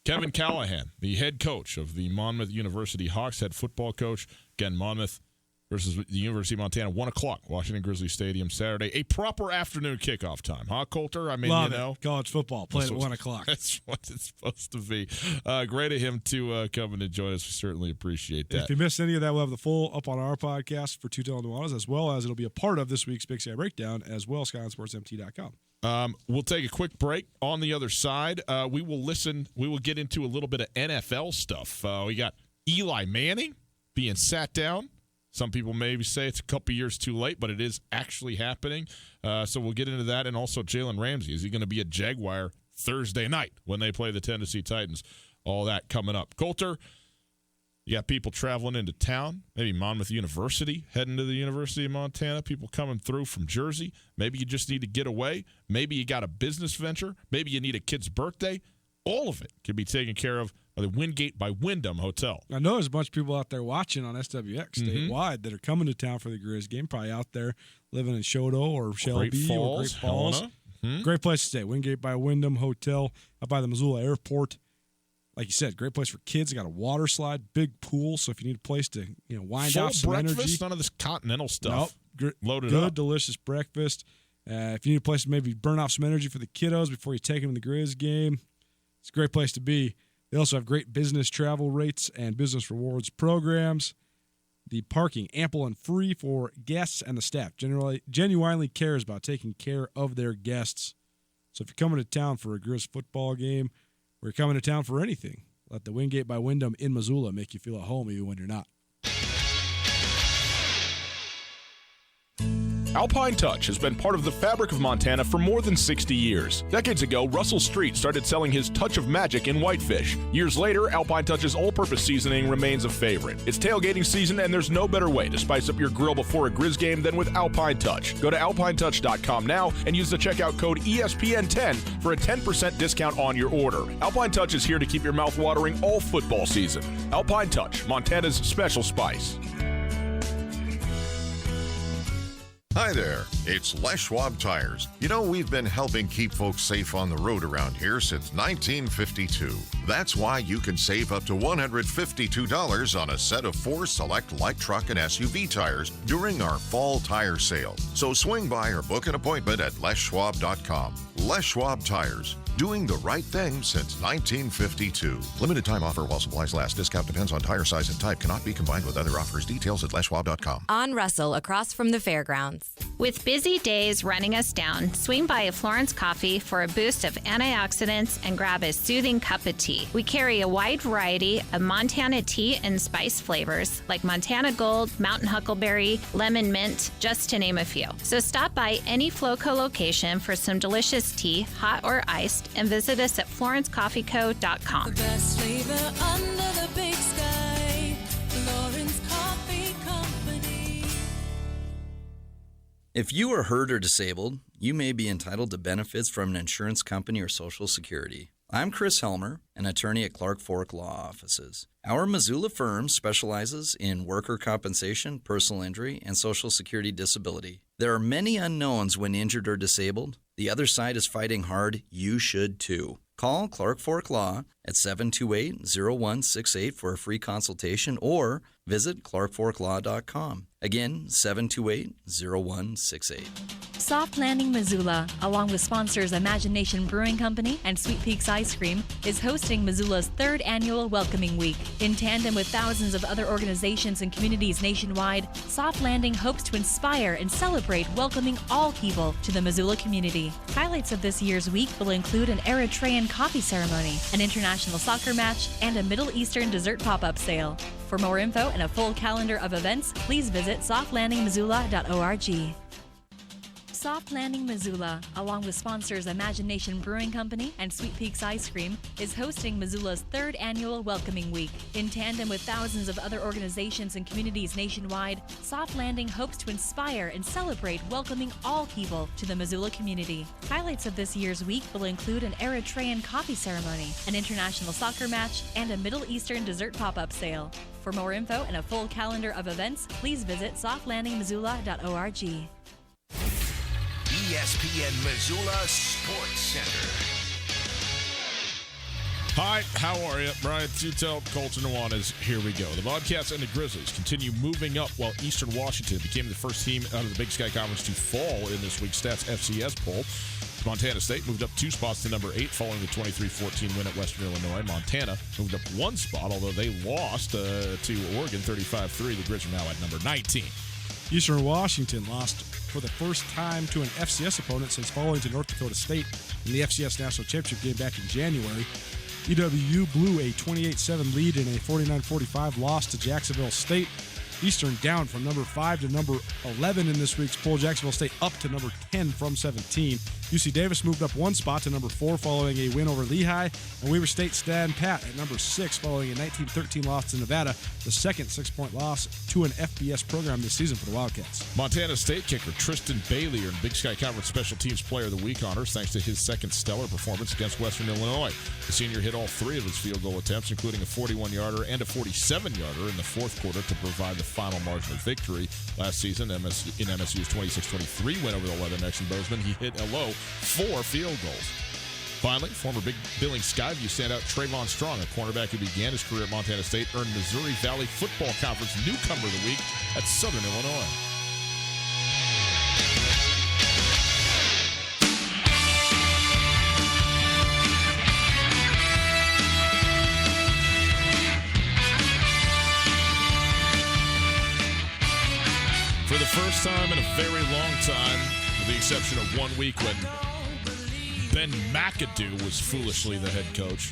Kevin Callahan, the head coach of the Monmouth University Hawks, head football coach. Again, Monmouth versus the University of Montana, 1 o'clock, Washington Grizzly Stadium, Saturday. A proper afternoon kickoff time, huh, Coulter? I mean, Love it. College football, played at 1 o'clock. That's what it's supposed to be. Great of him to come and join us. We certainly appreciate that. If you missed any of that, we'll have the full up on our podcast for Tootell and Nuanez, as well as it'll be a part of this week's Big Sky Breakdown, as well as SkylineSportsMT.com. We'll take a quick break. On the other side, we will get into a little bit of NFL stuff. We got Eli Manning being sat down. Some people maybe say it's a couple years too late, but it is actually happening. So we'll get into that. And also Jalen Ramsey. Is he going to be a Jaguar Thursday night when they play the Tennessee Titans? All that coming up. Coulter, you got people traveling into town. Maybe Monmouth University, heading to the University of Montana. People coming through from Jersey. Maybe you just need to get away. Maybe you got a business venture. Maybe you need a kid's birthday. All of it can be taken care of by the Wingate by Wyndham Hotel. I know there's a bunch of people out there watching on SWX statewide that are coming to town for the Grizz game, probably out there living in Choteau or Shelby or Great Falls. Great place to stay. Wingate by Wyndham Hotel up by the Missoula Airport. Like you said, great place for kids. They got a water slide, big pool, so if you need a place to wind out some breakfast, energy. None of this continental stuff. Nope. Loaded good, up. delicious breakfast. If you need a place to maybe burn off some energy for the kiddos before you take them to the Grizz game, it's a great place to be. They also have great business travel rates and business rewards programs. The parking, ample and free for guests, and the staff genuinely cares about taking care of their guests. So if you're coming to town for a Grizz football game, or you're coming to town for anything, let the Wingate by Wyndham in Missoula make you feel at home even when you're not. Alpine Touch has been part of the fabric of Montana for more than 60 years. Decades ago, Russell Street started selling his Touch of Magic in whitefish. Years later, Alpine Touch's all-purpose seasoning remains a favorite. It's tailgating season, and there's no better way to spice up your grill before a Grizz game than with Alpine Touch. Go to alpinetouch.com now and use the checkout code ESPN10 for a 10% discount on your order. Alpine Touch is here to keep your mouth watering all football season. Alpine Touch, Montana's special spice. Hi there, it's Les Schwab Tires. You know, we've been helping keep folks safe on the road around here since 1952. That's why you can save up to $152 on a set of 4 select light truck and SUV tires during our fall tire sale. So swing by or book an appointment at leschwab.com. Les Schwab Tires, doing the right thing since 1952. Limited time offer while supplies last. Discount depends on tire size and type. Cannot be combined with other offers. Details at leschwab.com. On Russell, across from the fairgrounds. With busy days running us down, swing by a Florence Coffee for a boost of antioxidants and grab a soothing cup of tea. We carry a wide variety of Montana tea and spice flavors like Montana Gold, Mountain Huckleberry, Lemon Mint, just to name a few. So stop by any Floco location for some delicious tea, hot or iced, and visit us at florencecoffeeco.com. The best flavor under the big sky, Florence Coffee Company. If you are hurt or disabled, you may be entitled to benefits from an insurance company or Social Security. I'm Chris Helmer, an attorney at Clark Fork Law Offices. Our Missoula firm specializes in worker compensation, personal injury, and Social Security disability. There are many unknowns when injured or disabled. The other side is fighting hard. You should too. Call Clark Fork Law at 728-0168 for a free consultation or visit clarkforklaw.com. Again, 728-0168. Soft Landing Missoula, along with sponsors Imagination Brewing Company and Sweet Peaks Ice Cream, is hosting Missoula's 3rd annual Welcoming Week. In tandem with thousands of other organizations and communities nationwide, Soft Landing hopes to inspire and celebrate welcoming all people to the Missoula community. Highlights of this year's week will include an Eritrean coffee ceremony, an international soccer match, and a Middle Eastern dessert pop-up sale. For more info and a full calendar of events, please visit softlandingmissoula.org. Soft Landing Missoula, along with sponsors Imagination Brewing Company and Sweet Peaks Ice Cream, is hosting Missoula's 3rd annual Welcoming Week. In tandem with thousands of other organizations and communities nationwide, Soft Landing hopes to inspire and celebrate welcoming all people to the Missoula community. Highlights of this year's week will include an Eritrean coffee ceremony, an international soccer match, and a Middle Eastern dessert pop-up sale. For more info and a full calendar of events, please visit softlandingmissoula.org. ESPN Missoula Sports Center. Hi, how are you? Brian Tootell, Colton Nuanez. Here we go. The Bobcats and the Grizzlies continue moving up while Eastern Washington became the first team out of the Big Sky Conference to fall in this week's Stats FCS poll. Montana State moved up 2 spots to number 8 following the 23-14 win at Western Illinois. Montana moved up 1 spot, although they lost to Oregon 35-3. The Grizz are now at number 19. Eastern Washington lost for the first time to an FCS opponent since falling to North Dakota State in the FCS National Championship game back in January. EWU blew a 28-7 lead in a 49-45 loss to Jacksonville State. Eastern down from number 5 to number 11 in this week's poll. Jacksonville State up to number 10 from 17. UC Davis moved up 1 spot to number 4 following a win over Lehigh. And Weber State stand pat at number 6 following a 19-13 loss to Nevada, the second 6-point loss to an FBS program this season for the Wildcats. Montana State kicker Tristan Bailey earned Big Sky Conference Special Teams Player of the Week honors thanks to his second stellar performance against Western Illinois. The senior hit all 3 of his field goal attempts, including a 41-yarder and a 47-yarder in the fourth quarter to provide the final margin of victory. Last season, in MSU's 26-23 win over the Leathernecks in Bozeman, he hit a low 4 field goals. Finally, former Big Billing Skyview standout Trayvon Strong, a cornerback who began his career at Montana State, earned Missouri Valley Football Conference Newcomer of the Week at Southern Illinois. For the first time in a very long time, with the exception of 1 week when Ben McAdoo was foolishly the head coach,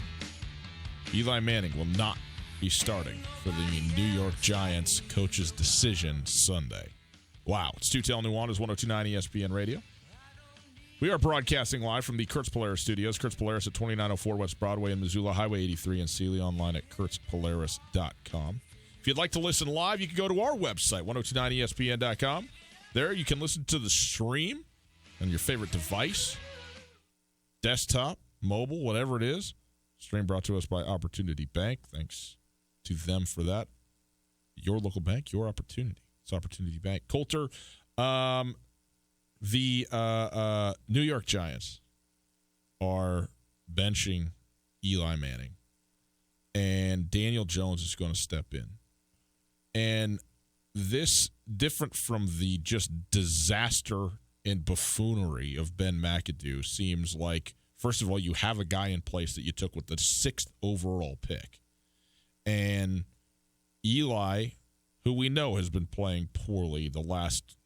Eli Manning will not be starting for the New York Giants coach's decision Sunday. Wow. It's Tootell Nuanez, 102.9 ESPN Radio. We are broadcasting live from the Kurtz Polaris studios. Kurtz Polaris at 2904 West Broadway in Missoula, Highway 83 in Sealy, online at kurtzpolaris.com. If you'd like to listen live, you can go to our website, 1029ESPN.com. There you can listen to the stream on your favorite device, desktop, mobile, whatever it is. Stream brought to us by Opportunity Bank. Thanks to them for that. Your local bank, your opportunity. It's Opportunity Bank. Coulter, the New York Giants are benching Eli Manning, and Daniel Jones is going to step in. And this, different from the just disaster and buffoonery of Ben McAdoo, seems like, first of all, you have a guy in place that you took with the 6th overall pick. And Eli, who we know has been playing poorly the last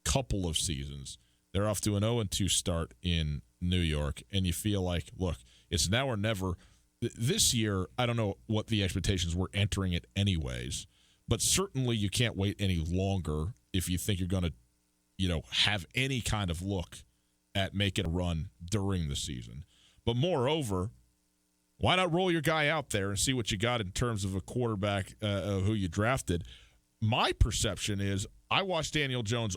couple of seasons, they're off to an 0-2 start in New York, and you feel like, look, it's now or never. This year, I don't know what the expectations were entering it anyways, but certainly you can't wait any longer if you think you're going to, have any kind of look at making a run during the season. But moreover, why not roll your guy out there and see what you got in terms of a quarterback who you drafted? My perception is I watched Daniel Jones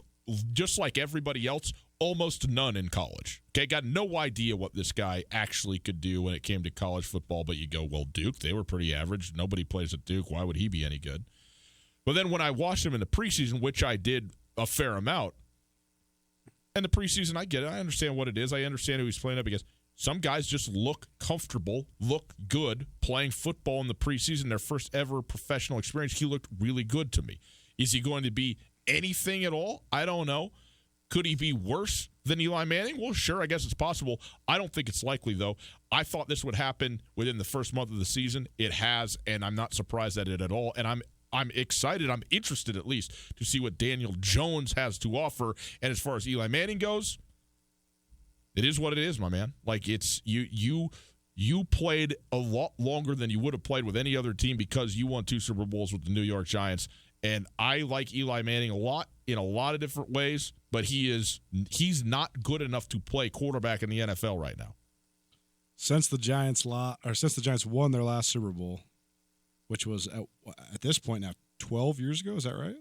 just like everybody else, almost none in college. Okay, got no idea what this guy actually could do when it came to college football, but you go, well, Duke, they were pretty average. Nobody plays at Duke. Why would he be any good? But then when I watched him in the preseason, which I did a fair amount, and the preseason, I get it. I understand what it is. I understand who he's playing up against. Some guys just look comfortable, look good playing football in the preseason, their first ever professional experience. He looked really good to me. Is he going to be anything at all? I don't know. Could he be worse than Eli Manning? Well, sure, I guess it's possible. I don't think it's likely, though. I thought this would happen within the first month of the season. It has, and I'm not surprised at it at all. And I'm excited. I'm interested, at least, to see what Daniel Jones has to offer. And as far as Eli Manning goes, it is what it is, my man. Like, it's you played a lot longer than you would have played with any other team because you won 2 Super Bowls with the New York Giants. And I like Eli Manning a lot in a lot of different ways, but he's not good enough to play quarterback in the NFL right now. Since the Giants won their last Super Bowl, which was at this point now 12 years ago, is that right?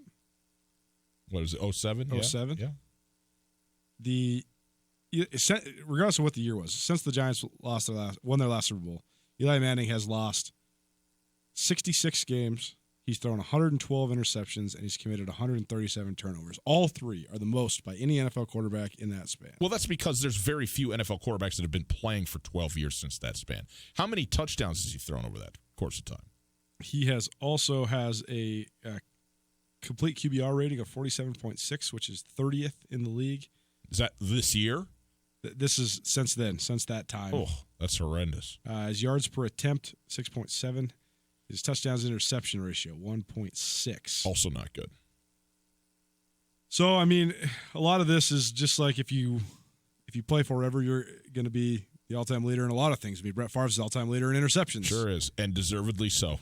What is it? 07? 07. Yeah. Regardless of what the year was, since the Giants won their last Super Bowl, Eli Manning has lost 66 games. He's thrown 112 interceptions, and he's committed 137 turnovers. All 3 are the most by any NFL quarterback in that span. Well, that's because there's very few NFL quarterbacks that have been playing for 12 years since that span. How many touchdowns has he thrown over that course of time? He has a complete QBR rating of 47.6, which is 30th in the league. Is that this year? This is since that time. Oh, that's horrendous. His yards per attempt, 6.7. His touchdowns interception ratio, 1.6. Also not good. So, I mean, a lot of this is just like if you play forever, you're going to be the all-time leader in a lot of things. I mean, Brett Favre's the all-time leader in interceptions. Sure is, and deservedly so.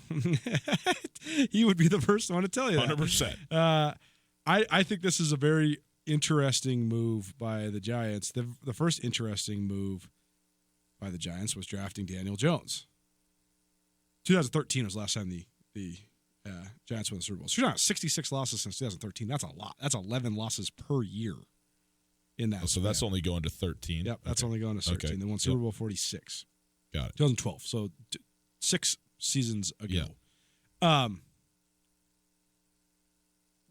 He would be the first one to tell you that. 100%. I think this is a very interesting move by the Giants. The first interesting move by the Giants was drafting Daniel Jones. 2013 was the last time the Giants won the Super Bowl. So you're not 66 losses since 2013. That's a lot. That's 11 losses per year in that. So that's only going to 13. Yep, that's only going to 13. Okay. They won Super Bowl 46. Got it. 2012. So 6 seasons ago. Yeah.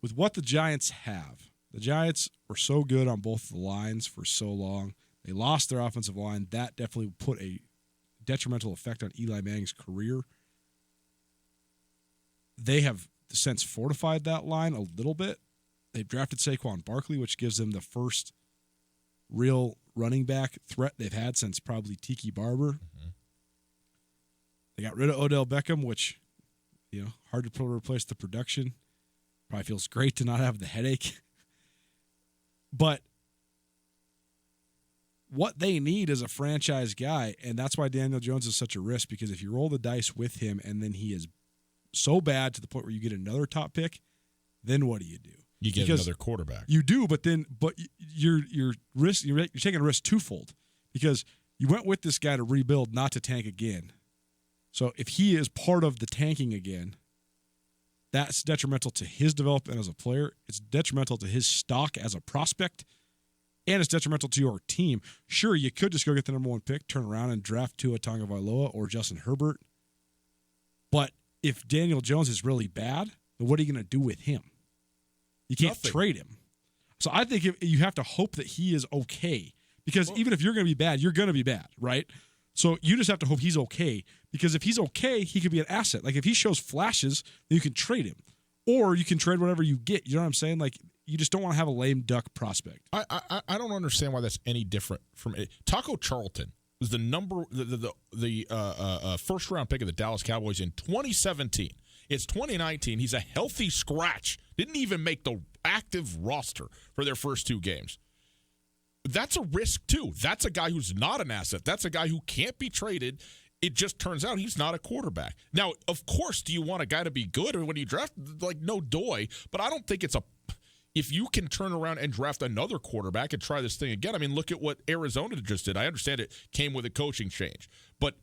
With what the Giants have, the Giants were so good on both the lines for so long. They lost their offensive line. That definitely put a detrimental effect on Eli Manning's career. They have since fortified that line a little bit. They've drafted Saquon Barkley, which gives them the first real running back threat they've had since probably Tiki Barber. Mm-hmm. They got rid of Odell Beckham, which, hard to replace the production. Probably feels great to not have the headache. But what they need is a franchise guy, and that's why Daniel Jones is such a risk, because if you roll the dice with him and then he is so bad to the point where you get another top pick, then what do? You get another quarterback. You do, but you're taking a risk twofold, because you went with this guy to rebuild, not to tank again. So if he is part of the tanking again, that's detrimental to his development as a player. It's detrimental to his stock as a prospect, and it's detrimental to your team. Sure, you could just go get the number 1 pick, turn around and draft Tua Tagovailoa or Justin Herbert. But if Daniel Jones is really bad, then what are you going to do with him? You can't trade him. So I think you have to hope that he is okay, because even if you're going to be bad, you're going to be bad, right? So you just have to hope he's okay, because if he's okay, he could be an asset. Like if he shows flashes, then you can trade him, or you can trade whatever you get. You know what I'm saying? Like you just don't want to have a lame duck prospect. I don't understand why that's any different from it. Taco Charlton was the first round pick of the Dallas Cowboys in 2017. It's 2019. He's a healthy scratch. Didn't even make the active roster for their first 2 games. That's a risk, too. That's a guy who's not an asset. That's a guy who can't be traded. It just turns out he's not a quarterback. Now, of course, do you want a guy to be good? Or when you draft, like, no doy. But I don't think it's if you can turn around and draft another quarterback and try this thing again. I mean, look at what Arizona just did. I understand it came with a coaching change. But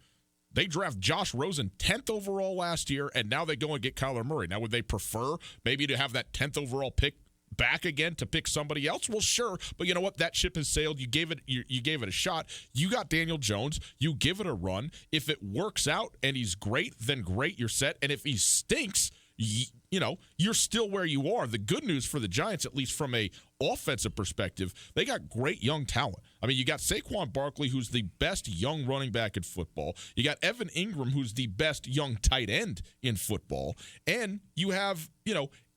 they draft Josh Rosen 10th overall last year, and now they go and get Kyler Murray. Now, would they prefer maybe to have that 10th overall pick back again to pick somebody else? Well, sure, but you know what? That ship has sailed. You gave it a shot. You got Daniel Jones. You give it a run. If it works out and he's great, then great, you're set. And if he stinks, you're still where you are. The good news for the Giants, at least from a offensive perspective, they got great young talent. I mean, you got Saquon Barkley, who's the best young running back in football. You got Evan Ingram, who's the best young tight end in football. And you have,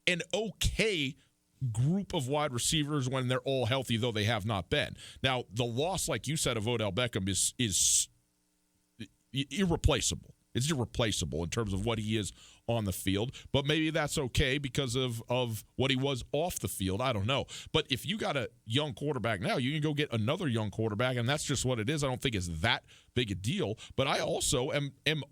an okay group of wide receivers when they're all healthy, though they have not been. Now, the loss, like you said, of Odell Beckham is irreplaceable. It's irreplaceable in terms of what he is on the field, but maybe that's okay because of what he was off the field. I don't know. But if you got a young quarterback now, you can go get another young quarterback, and that's just what it is. I don't think it's that big a deal. But I also am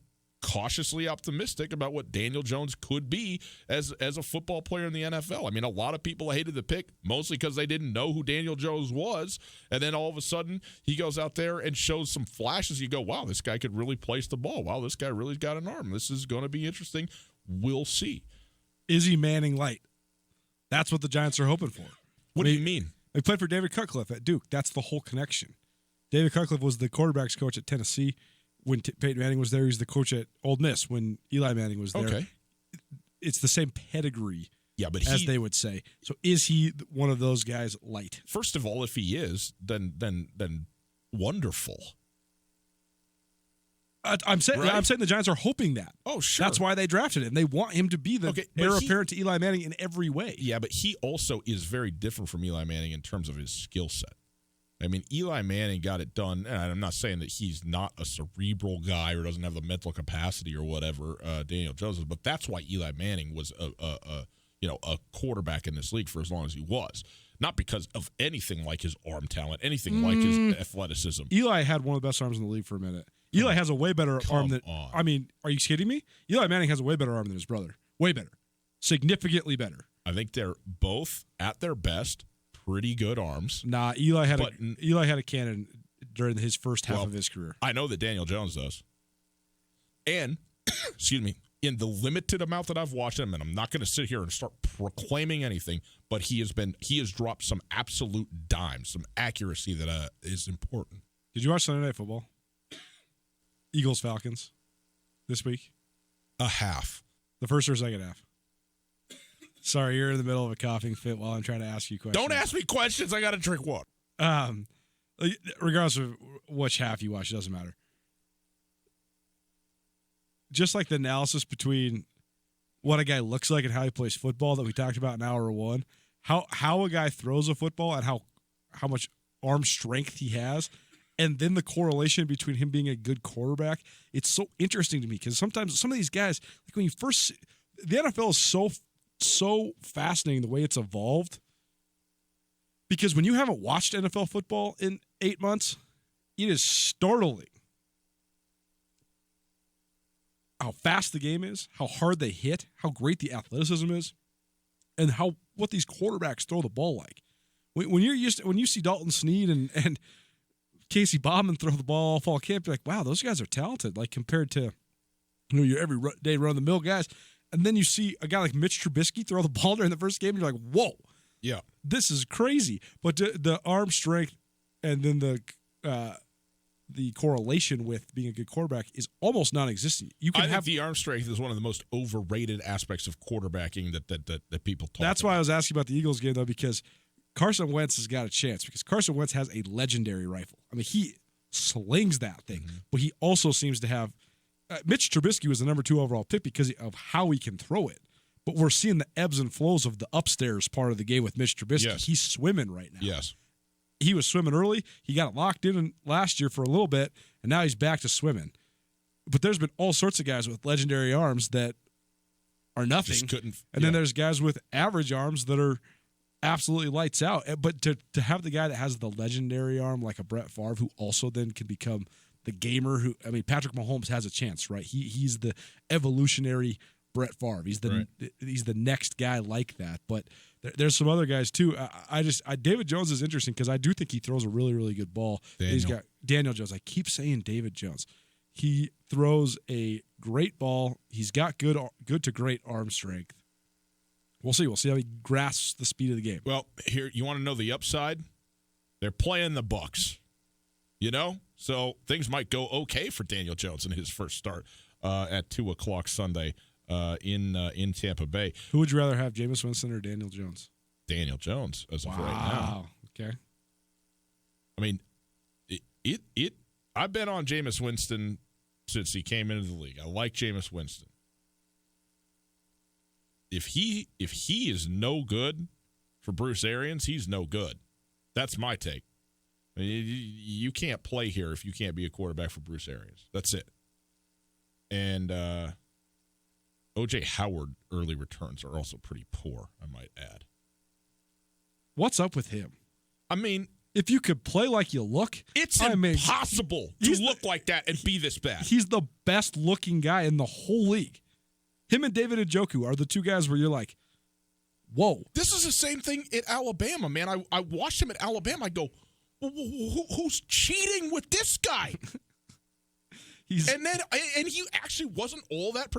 cautiously optimistic about what Daniel Jones could be as a football player in the NFL. I mean, a lot of people hated the pick, mostly because they didn't know who Daniel Jones was, and then all of a sudden he goes out there and shows some flashes. You go, wow, this guy could really place the ball. Wow, this guy really's got an arm. This is going to be interesting. We'll see. Is he Manning light? That's what the Giants are hoping for. What do you mean? They played for David Cutcliffe at Duke. That's the whole connection. David Cutcliffe was the quarterback's coach at Tennessee. When Peyton Manning was there, he was the coach at Ole Miss. When Eli Manning was there, okay, it's the same pedigree. Yeah, but as they would say. So is he one of those guys light? First of all, if he is, then wonderful. I'm saying the Giants are hoping that. Oh, sure. That's why they drafted him. They want him to be the heir apparent to Eli Manning in every way. Yeah, but he also is very different from Eli Manning in terms of his skill set. I mean, Eli Manning got it done, and I'm not saying that he's not a cerebral guy or doesn't have the mental capacity or whatever Daniel Jones is, but that's why Eli Manning was a quarterback in this league for as long as he was. Not because of anything like his arm talent, anything like his athleticism. Eli had one of the best arms in the league for a minute. Eli has a way better arm than. I mean, are you kidding me? Eli Manning has a way better arm than his brother. Way better. Significantly better. I think they're both at their best. Pretty good arms. Nah, Eli had a cannon during his first half of his career. I know that Daniel Jones does. And, excuse me, in the limited amount that I've watched him, and I'm not going to sit here and start proclaiming anything, but he has dropped some absolute dimes, some accuracy that is important. Did you watch Sunday Night Football? Eagles-Falcons this week? A half. The first or second half? Sorry, you're in the middle of a coughing fit while I'm trying to ask you questions. Don't ask me questions. I got to drink water. Regardless of which half you watch, it doesn't matter. Just like the analysis between what a guy looks like and how he plays football that we talked about in hour one, how a guy throws a football and how much arm strength he has, and then the correlation between him being a good quarterback, it's so interesting to me because sometimes some of these guys, like when you first – the NFL is so fascinating the way it's evolved because when you haven't watched NFL football in 8 months, it is startling how fast the game is, how hard they hit, how great the athleticism is, and what these quarterbacks throw the ball like. When you see Dalton Snead and Casey Bauman throw the ball all fall camp, you're like, wow, those guys are talented. Like compared to your everyday run of the mill guys. And then you see a guy like Mitch Trubisky throw the ball during the first game, and you're like, whoa, yeah, this is crazy. But the arm strength and then the correlation with being a good quarterback is almost non-existent. I think the arm strength is one of the most overrated aspects of quarterbacking that people talk That's about. why I was asking about the Eagles game, though, because Carson Wentz has got a chance because Carson Wentz has a legendary rifle. I mean, he slings that thing, but he also seems to have Mitch Trubisky was the number 2 overall pick because of how he can throw it. But we're seeing the ebbs and flows of the upstairs part of the game with Mitch Trubisky. Yes. He's swimming right now. Yes. He was swimming early. He got locked in last year for a little bit, and now he's back to swimming. But there's been all sorts of guys with legendary arms that are nothing. Just couldn't. And then there's guys with average arms that are absolutely lights out. But to have the guy that has the legendary arm like a Brett Favre, who also then can become the gamer, Patrick Mahomes has a chance, right? He's the evolutionary Brett Favre. He's the next guy like that. But there's some other guys too. David Jones is interesting because I do think he throws a really, really good ball. He's got Daniel Jones. I keep saying David Jones. He throws a great ball. He's got good to great arm strength. We'll see. We'll see how he grasps the speed of the game. Well, here, you want to know the upside? They're playing the Bucs, so things might go okay for Daniel Jones in his first start at 2:00 Sunday in Tampa Bay. Who would you rather have, Jameis Winston or Daniel Jones? Daniel Jones, as of right now. Okay. I mean, I've been on Jameis Winston since he came into the league. I like Jameis Winston. If he is no good for Bruce Arians, he's no good. That's my take. I mean, you can't play here if you can't be a quarterback for Bruce Arians. That's it. And O.J. Howard early returns are also pretty poor, I might add. What's up with him? I mean, if you could play like you look, it's impossible to look like that and be this bad. He's the best looking guy in the whole league. Him and David Njoku are the two guys where you're like, whoa. This is the same thing at Alabama, man. I watched him at Alabama. I go, who's cheating with this guy? And he actually wasn't all that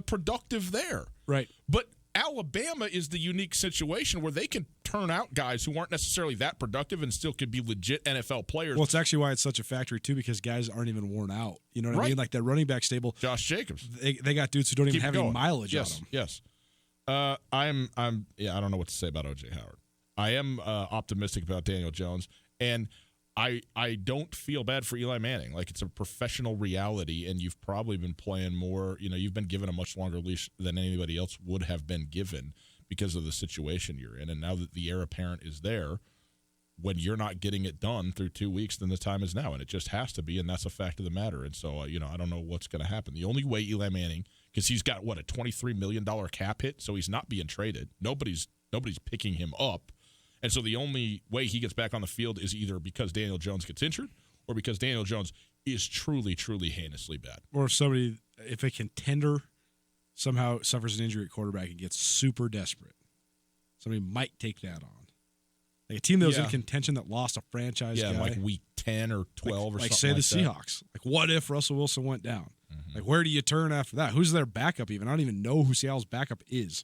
productive there. Right. But Alabama is the unique situation where they can turn out guys who aren't necessarily that productive and still could be legit NFL players. Well, it's actually why it's such a factory, too, because guys aren't even worn out. You know what I mean? Like that running back stable. Josh Jacobs. They got dudes who don't even have any mileage on them. Yes. I don't know what to say about O.J. Howard. I am optimistic about Daniel Jones, and I don't feel bad for Eli Manning. Like, it's a professional reality, and you've probably been playing more. You've been given a much longer leash than anybody else would have been given because of the situation you're in. And now that the heir apparent is there, when you're not getting it done through 2 weeks, then the time is now, and it just has to be, and that's a fact of the matter. And so, I don't know what's going to happen. The only way Eli Manning, because he's got, a $23 million cap hit, so he's not being traded. Nobody's picking him up. And so the only way he gets back on the field is either because Daniel Jones gets injured or because Daniel Jones is truly, truly heinously bad. Or if a contender somehow suffers an injury at quarterback and gets super desperate, somebody might take that on. Like a team that was in contention that lost a franchise guy. Like week 10 or 12 or something like that. Say the Seahawks. Like, what if Russell Wilson went down? Mm-hmm. Like, where do you turn after that? Who's their backup even? I don't even know who Seattle's backup is.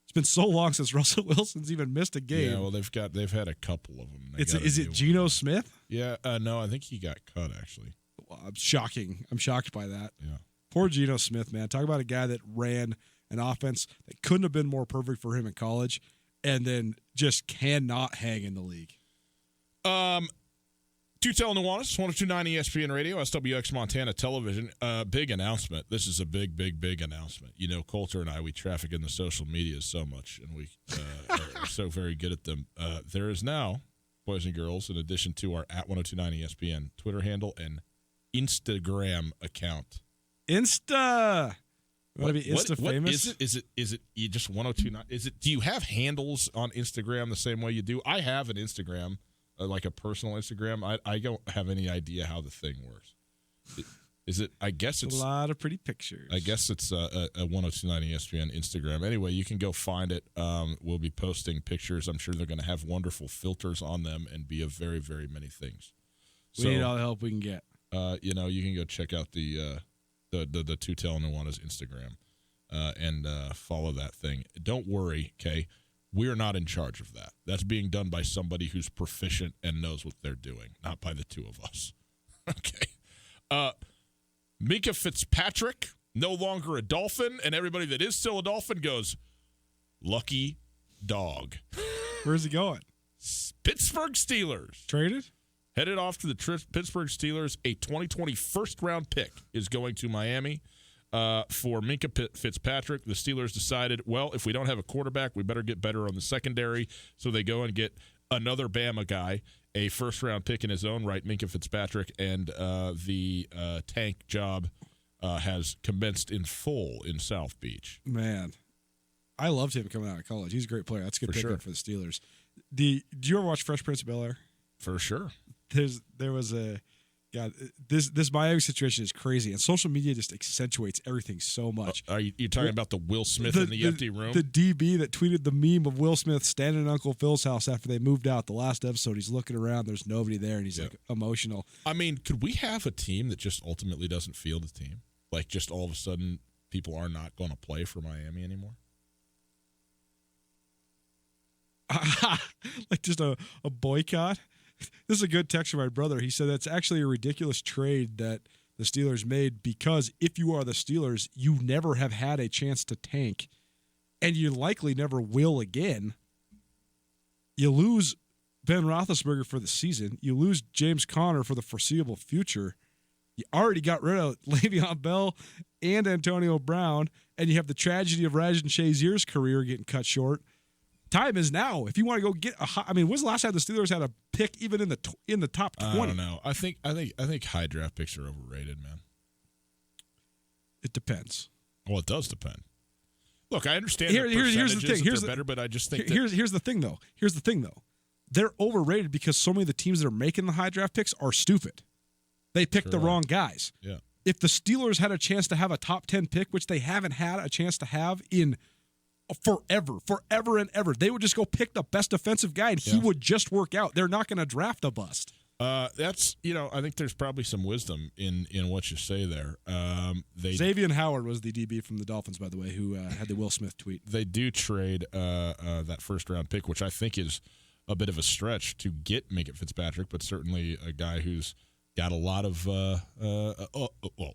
It's been so long since Russell Wilson's even missed a game. Yeah, well, they've had a couple of them. Is it Geno Smith? Yeah, no, I think he got cut, actually. Well, I'm shocked by that. Yeah. Poor Geno Smith, man. Talk about a guy that ran an offense that couldn't have been more perfect for him in college and then just cannot hang in the league. Tootell and Nuanez, 102.9 ESPN Radio, SWX Montana Television. Big announcement. This is a big, big, big announcement. Coulter and I, we traffic in the social media so much, and we are so very good at them. There is now, boys and girls, in addition to our at 102.9 ESPN Twitter handle and Instagram account. Insta! Want to be Insta famous? Is it you just 102.9? Do you have handles on Instagram the same way you do? I have an Instagram. Like a personal Instagram. I don't have any idea how the thing works. I guess it's a lot of pretty pictures. I guess it's a 102.9 ESPN Instagram. Anyway, you can go find it. We'll be posting pictures. I'm sure they're going to have wonderful filters on them and be of very, very many things. We need all the help we can get. You can go check out the Tootell and Nuanez Instagram and follow that thing. Don't worry, okay? We're not in charge of that. That's being done by somebody who's proficient and knows what they're doing, not by the two of us. Okay. Mika Fitzpatrick, no longer a Dolphin, and everybody that is still a Dolphin goes, lucky dog. Where's he going? Pittsburgh Steelers. Traded? Headed off to the Pittsburgh Steelers. A 2020 first-round pick is going to Miami. For Minka Fitzpatrick, the Steelers decided, well, if we don't have a quarterback, we better get better on the secondary. So they go and get another Bama guy, a first-round pick in his own right, Minka Fitzpatrick, and the tank job has commenced in full in South Beach. Man, I loved him coming out of college. He's a great player. That's a good pickup for the Steelers. Did you ever watch Fresh Prince of Bel-Air? For sure. There was a this Miami situation is crazy, and social media just accentuates everything so much. Are you talking about the Will Smith in the empty room? The DB that tweeted the meme of Will Smith standing in Uncle Phil's house after they moved out the last episode. He's looking around. There's nobody there, and he's like emotional. I mean, could we have a team that just ultimately doesn't field a team? Like just all of a sudden people are not going to play for Miami anymore? Like just a boycott? This is a good text from my brother. He said that's actually a ridiculous trade that the Steelers made because if you are the Steelers, you never have had a chance to tank, and you likely never will again. You lose Ben Roethlisberger for the season. You lose James Conner for the foreseeable future. You already got rid of Le'Veon Bell and Antonio Brown, and you have the tragedy of Rajan Shazier's career getting cut short. Time is now. If you want to go get when's the last time the Steelers had a pick even in the top 20? I don't know. I think high draft picks are overrated, man. It depends. Well, it does depend. Look, I understand here's the thing. They're better, but I just think here's the thing though. Here's the thing though. They're overrated because so many of the teams that are making the high draft picks are stupid. They picked the wrong guys. Yeah. If the Steelers had a chance to have a top 10 pick, which they haven't had a chance to have in forever and ever, they would just go pick the best defensive guy and he would just work out. They're not going to draft a bust. That's I think there's probably some wisdom in what you say there. Xavier Howard was the DB from the Dolphins, by the way, who had the Will Smith tweet. They do trade that first round pick, which I think is a bit of a stretch to get Minkah Fitzpatrick, but certainly a guy who's got a lot of a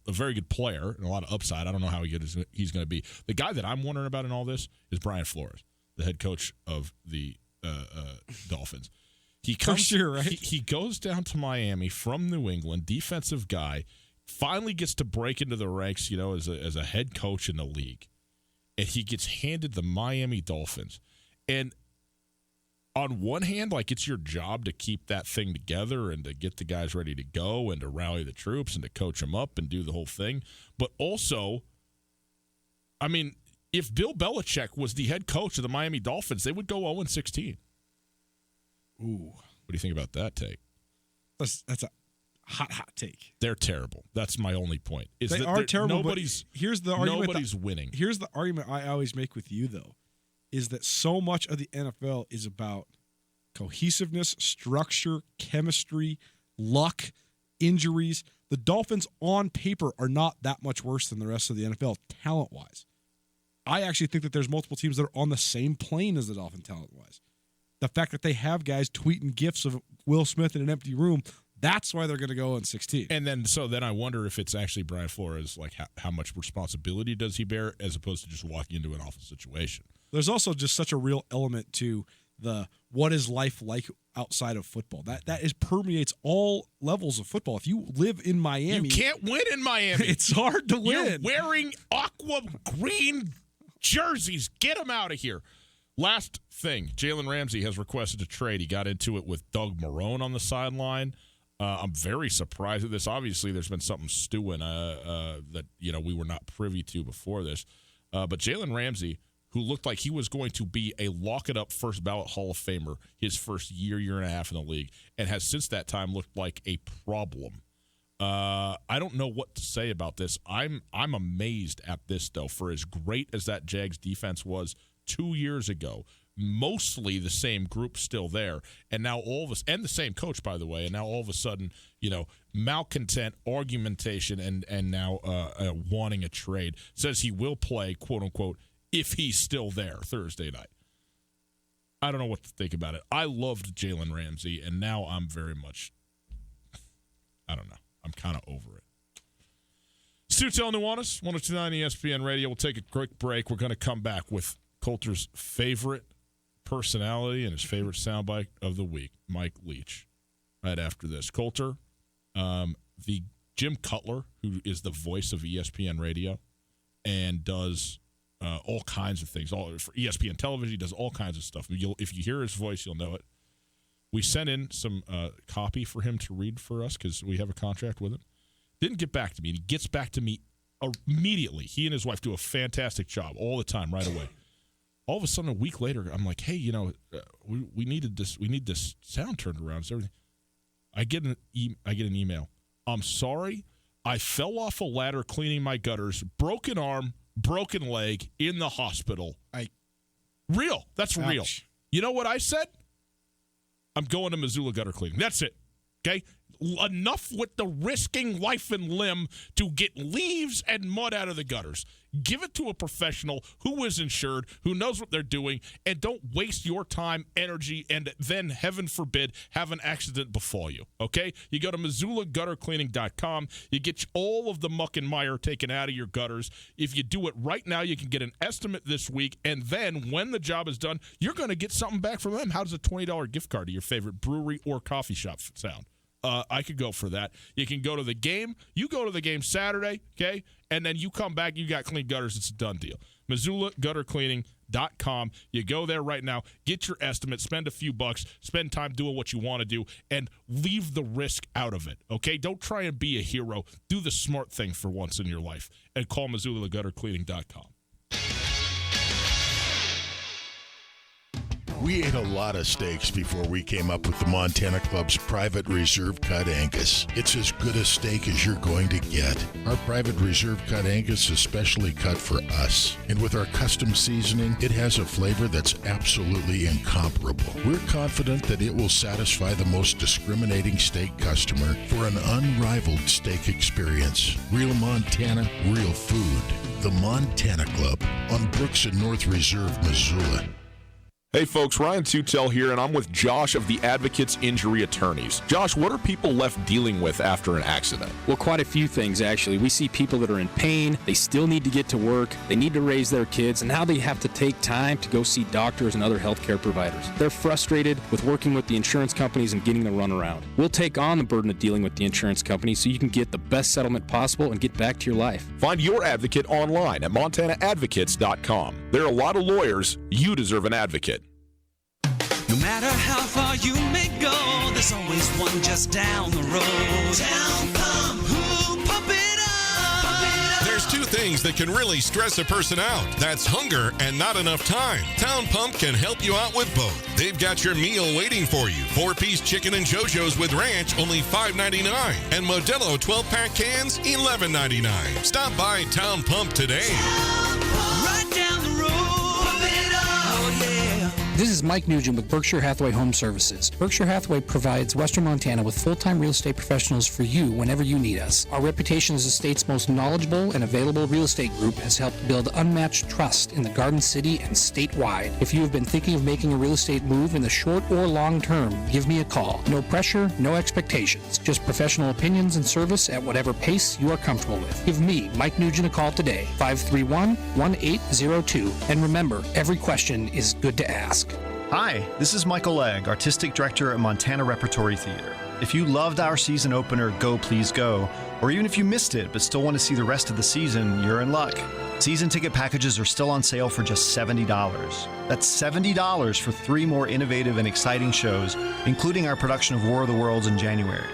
very good player and a lot of upside. I don't know how good he's going to be. The guy that I'm wondering about in all this is Brian Flores, the head coach of the Dolphins. He comes, for sure, right? He goes down to Miami from New England, defensive guy, finally gets to break into the ranks, as a head coach in the league, and he gets handed the Miami Dolphins. And on one hand, like it's your job to keep that thing together and to get the guys ready to go and to rally the troops and to coach them up and do the whole thing. But also, I mean, if Bill Belichick was the head coach of the Miami Dolphins, they would go 0-16. Ooh. What do you think about that take? That's a hot take. They're terrible. That's my only point. They are terrible. Here's the argument. Nobody's winning. Here's the argument I always make with you, though, is that so much of the NFL is about cohesiveness, structure, chemistry, luck, injuries. The Dolphins on paper are not that much worse than the rest of the NFL talent-wise. I actually think that there's multiple teams that are on the same plane as the Dolphins talent-wise. The fact that they have guys tweeting gifs of Will Smith in an empty room, that's why they're going to go 0-16. And then I wonder if it's actually Brian Flores, like how much responsibility does he bear as opposed to just walking into an awful situation. There's also just such a real element to the what is life like outside of football. That permeates all levels of football. If you live in Miami, you can't win in Miami. It's hard to win. You're wearing aqua green jerseys. Get them out of here. Last thing, Jalen Ramsey has requested a trade. He got into it with Doug Marrone on the sideline. I'm very surprised at this. Obviously, there's been something stewing that we were not privy to before this. But Jalen Ramsey, who looked like he was going to be a lock-it-up first-ballot Hall of Famer his first year and a half in the league, and has since that time looked like a problem. I don't know what to say about this. I'm amazed at this, though, for as great as that Jags defense was 2 years ago, mostly the same group still there, and now and the same coach, by the way, and now all of a sudden, malcontent, argumentation, and now wanting a trade. Says he will play, quote-unquote, if he's still there Thursday night. I don't know what to think about it. I loved Jalen Ramsey, and now I'm very much, I don't know. I'm kind of over it. Tootell, Nuanez, 102.9 ESPN Radio. We'll take a quick break. We're going to come back with Coulter's favorite personality and his favorite soundbite of the week, Mike Leach, right after this. Coulter, the Jim Cutler, who is the voice of ESPN Radio and does all kinds of things. For ESPN television, he does all kinds of stuff. If you hear his voice, you'll know it. We sent in some copy for him to read for us because we have a contract with him. Didn't get back to me. And he gets back to me immediately. He and his wife do a fantastic job all the time, right away. all of a sudden, a week later, I'm like, hey, we need this sound turned around. So I get an email. I'm sorry, I fell off a ladder cleaning my gutters, broken arm, broken leg, in the hospital. Real. That's Ouch. real. You know what I said? I'm going to Missoula gutter cleaning. That's it. Okay? Enough with the risking life and limb to get leaves and mud out of the gutters. Give it to a professional who is insured, who knows what they're doing, and don't waste your time, energy, and then, heaven forbid, have an accident befall you, okay? You go to MissoulaGutterCleaning.com. You get all of the muck and mire taken out of your gutters. If you do it right now, you can get an estimate this week, and then when the job is done, you're going to get something back from them. How does a $20 gift card to your favorite brewery or coffee shop sound? I could go for that. You can go to the game. You go to the game Saturday, okay? And then you come back, you got clean gutters. It's a done deal. MissoulaGutterCleaning.com. You go there right now, get your estimate, spend a few bucks, spend time doing what you want to do, and leave the risk out of it, okay? Don't try and be a hero. Do the smart thing for once in your life, and call MissoulaGutterCleaning.com. We ate a lot of steaks before we came up with the Montana Club's Private Reserve Cut Angus. It's as good a steak as you're going to get. Our Private Reserve Cut Angus is specially cut for us. And with our custom seasoning, it has a flavor that's absolutely incomparable. We're confident that it will satisfy the most discriminating steak customer for an unrivaled steak experience. Real Montana, real food. The Montana Club on Brooks and North Reserve, Missoula. Hey folks, Ryan Tootell here, and I'm with Josh of the Advocates Injury Attorneys. Josh, what are people left dealing with after an accident? Well, quite a few things, actually. We see people that are in pain, they still need to get to work, they need to raise their kids, and now they have to take time to go see doctors and other healthcare providers. They're frustrated with working with the insurance companies and getting the runaround. We'll take on the burden of dealing with the insurance company so you can get the best settlement possible and get back to your life. Find your advocate online at MontanaAdvocates.com. There are a lot of lawyers. You deserve an advocate. No matter how far you may go, there's always one just down the road. Town Pump, who pump it up. There's two things that can really stress a person out. That's hunger and not enough time. Town Pump can help you out with both. They've got your meal waiting for you. 4-piece chicken and JoJo's with ranch, only $5.99. And Modelo 12-pack cans, $11.99. Stop by Town Pump today. Town Pump, right down the road. Pump it up. Oh, yeah. This is Mike Nugent with Berkshire Hathaway Home Services. Berkshire Hathaway provides Western Montana with full-time real estate professionals for you whenever you need us. Our reputation as the state's most knowledgeable and available real estate group has helped build unmatched trust in the Garden City and statewide. If you have been thinking of making a real estate move in the short or long term, give me a call. No pressure, no expectations. Just professional opinions and service at whatever pace you are comfortable with. Give me, Mike Nugent, a call today, 531-1802. And remember, every question is good to ask. Hi, this is Michael Legg, Artistic Director at Montana Repertory Theater. If you loved our season opener, Go Please Go, or even if you missed it but still want to see the rest of the season, you're in luck. Season ticket packages are still on sale for just $70. That's $70 for 3 more innovative and exciting shows, including our production of War of the Worlds in January.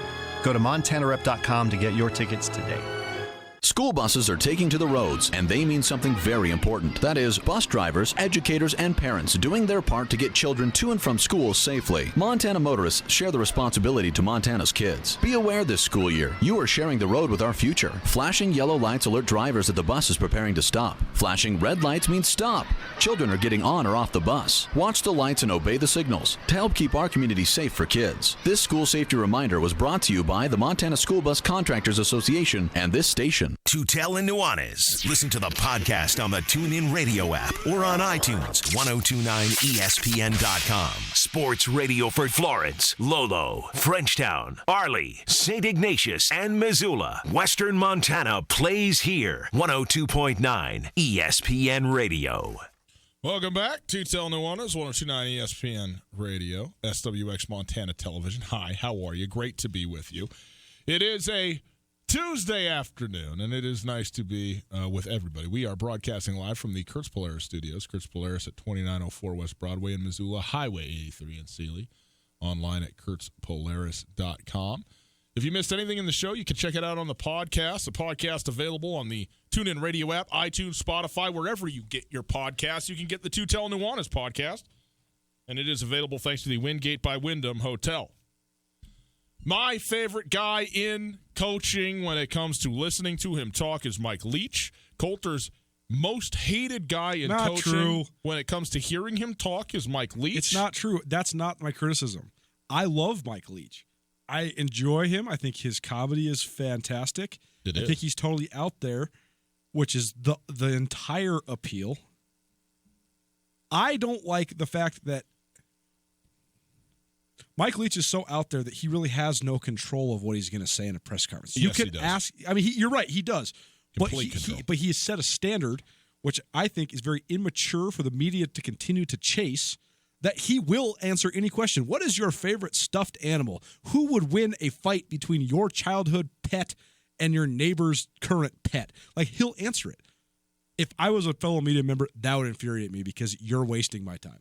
Go to montanarep.com to get your tickets today. School buses are taking to the roads, and they mean something very important. That is, bus drivers, educators, and parents doing their part to get children to and from school safely. Montana motorists share the responsibility to Montana's kids. Be aware this school year, you are sharing the road with our future. Flashing yellow lights alert drivers that the bus is preparing to stop. Flashing red lights means stop. Children are getting on or off the bus. Watch the lights and obey the signals to help keep our community safe for kids. This school safety reminder was brought to you by the Montana School Bus Contractors Association and this station. Tootell and Nuanez. Listen to the podcast on the TuneIn Radio app or on iTunes. 1029ESPN.com. Sports radio for Florence, Lolo, Frenchtown, Arley, St. Ignatius, and Missoula. Western Montana plays here. 102.9 ESPN Radio. Welcome back. Tootell Nuanez, 1029 ESPN Radio, SWX Montana Television. Hi, how are you? Great to be with you. It is a Tuesday afternoon, and it is nice to be with everybody. We are broadcasting live from the Kurtz Polaris studios. Kurtz Polaris at 2904 West Broadway in Missoula, Highway 83 in Sealy. Online at kurtzpolaris.com. If you missed anything in the show, you can check it out on the podcast. The podcast available on the TuneIn Radio app, iTunes, Spotify, wherever you get your podcasts. You can get the Tootell Nuanez podcast, and it is available thanks to the Wingate by Wyndham Hotel. My favorite guy in coaching when it comes to listening to him talk is Mike Leach. Coulter's most hated guy in not coaching true. when it comes to hearing him talk is Mike Leach. It's not true. That's not my criticism. I love Mike Leach. I enjoy him. I think his comedy is fantastic. I think he's totally out there, which is the entire appeal. I don't like the fact that Mike Leach is so out there that he really has no control of what he's going to say in a press conference. You could ask. I mean, you're right. He does. But he has set a standard, which I think is very immature for the media to continue to chase, that he will answer any question. What is your favorite stuffed animal? Who would win a fight between your childhood pet and your neighbor's current pet? Like, he'll answer it. If I was a fellow media member, that would infuriate me because you're wasting my time.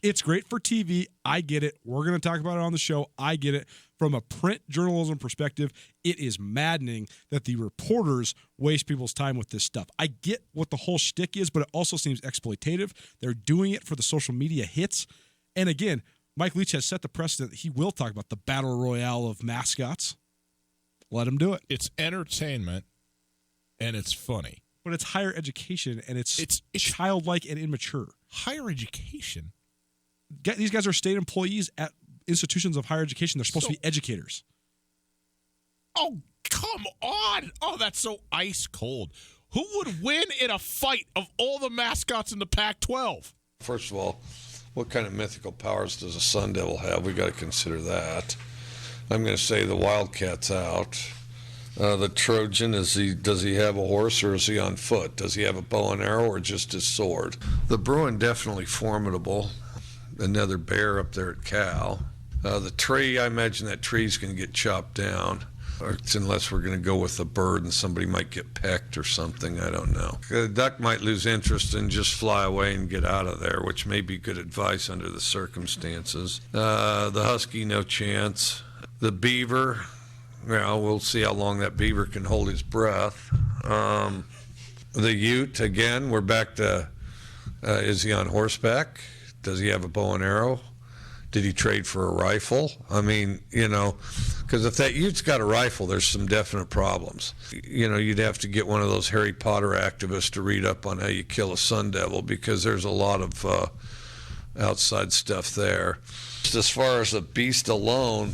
It's great for TV. I get it. We're going to talk about it on the show. I get it. From a print journalism perspective, it is maddening that the reporters waste people's time with this stuff. I get what the whole shtick is, but it also seems exploitative. They're doing it for the social media hits. And again, Mike Leach has set the precedent that he will talk about the battle royale of mascots. Let him do it. It's entertainment, and it's funny. But it's higher education, and it's childlike and immature. Higher education? These guys are state employees at institutions of higher education. They're supposed to be educators. Oh, come on. Oh, that's so ice cold. Who would win in a fight of all the mascots in the Pac-12? First of all, what kind of mythical powers does a Sun Devil have? We got to consider that. I'm going to say the Wildcat's out. The Trojan, does he have a horse or is he on foot? Does he have a bow and arrow or just his sword? The Bruin, definitely formidable. Another bear up there at Cal. The tree, I imagine that tree's going to get chopped down, unless we're going to go with a bird and somebody might get pecked or something. I don't know. The duck might lose interest and just fly away and get out of there, which may be good advice under the circumstances. The husky, no chance. The beaver, well, we'll see how long that beaver can hold his breath. The ute, again, we're back to, is he on horseback? Does he have a bow and arrow? Did he trade for a rifle? I mean, because if that ute's got a rifle, there's some definite problems. You'd have to get one of those Harry Potter activists to read up on how you kill a Sun Devil, because there's a lot of outside stuff there. As far as a beast alone,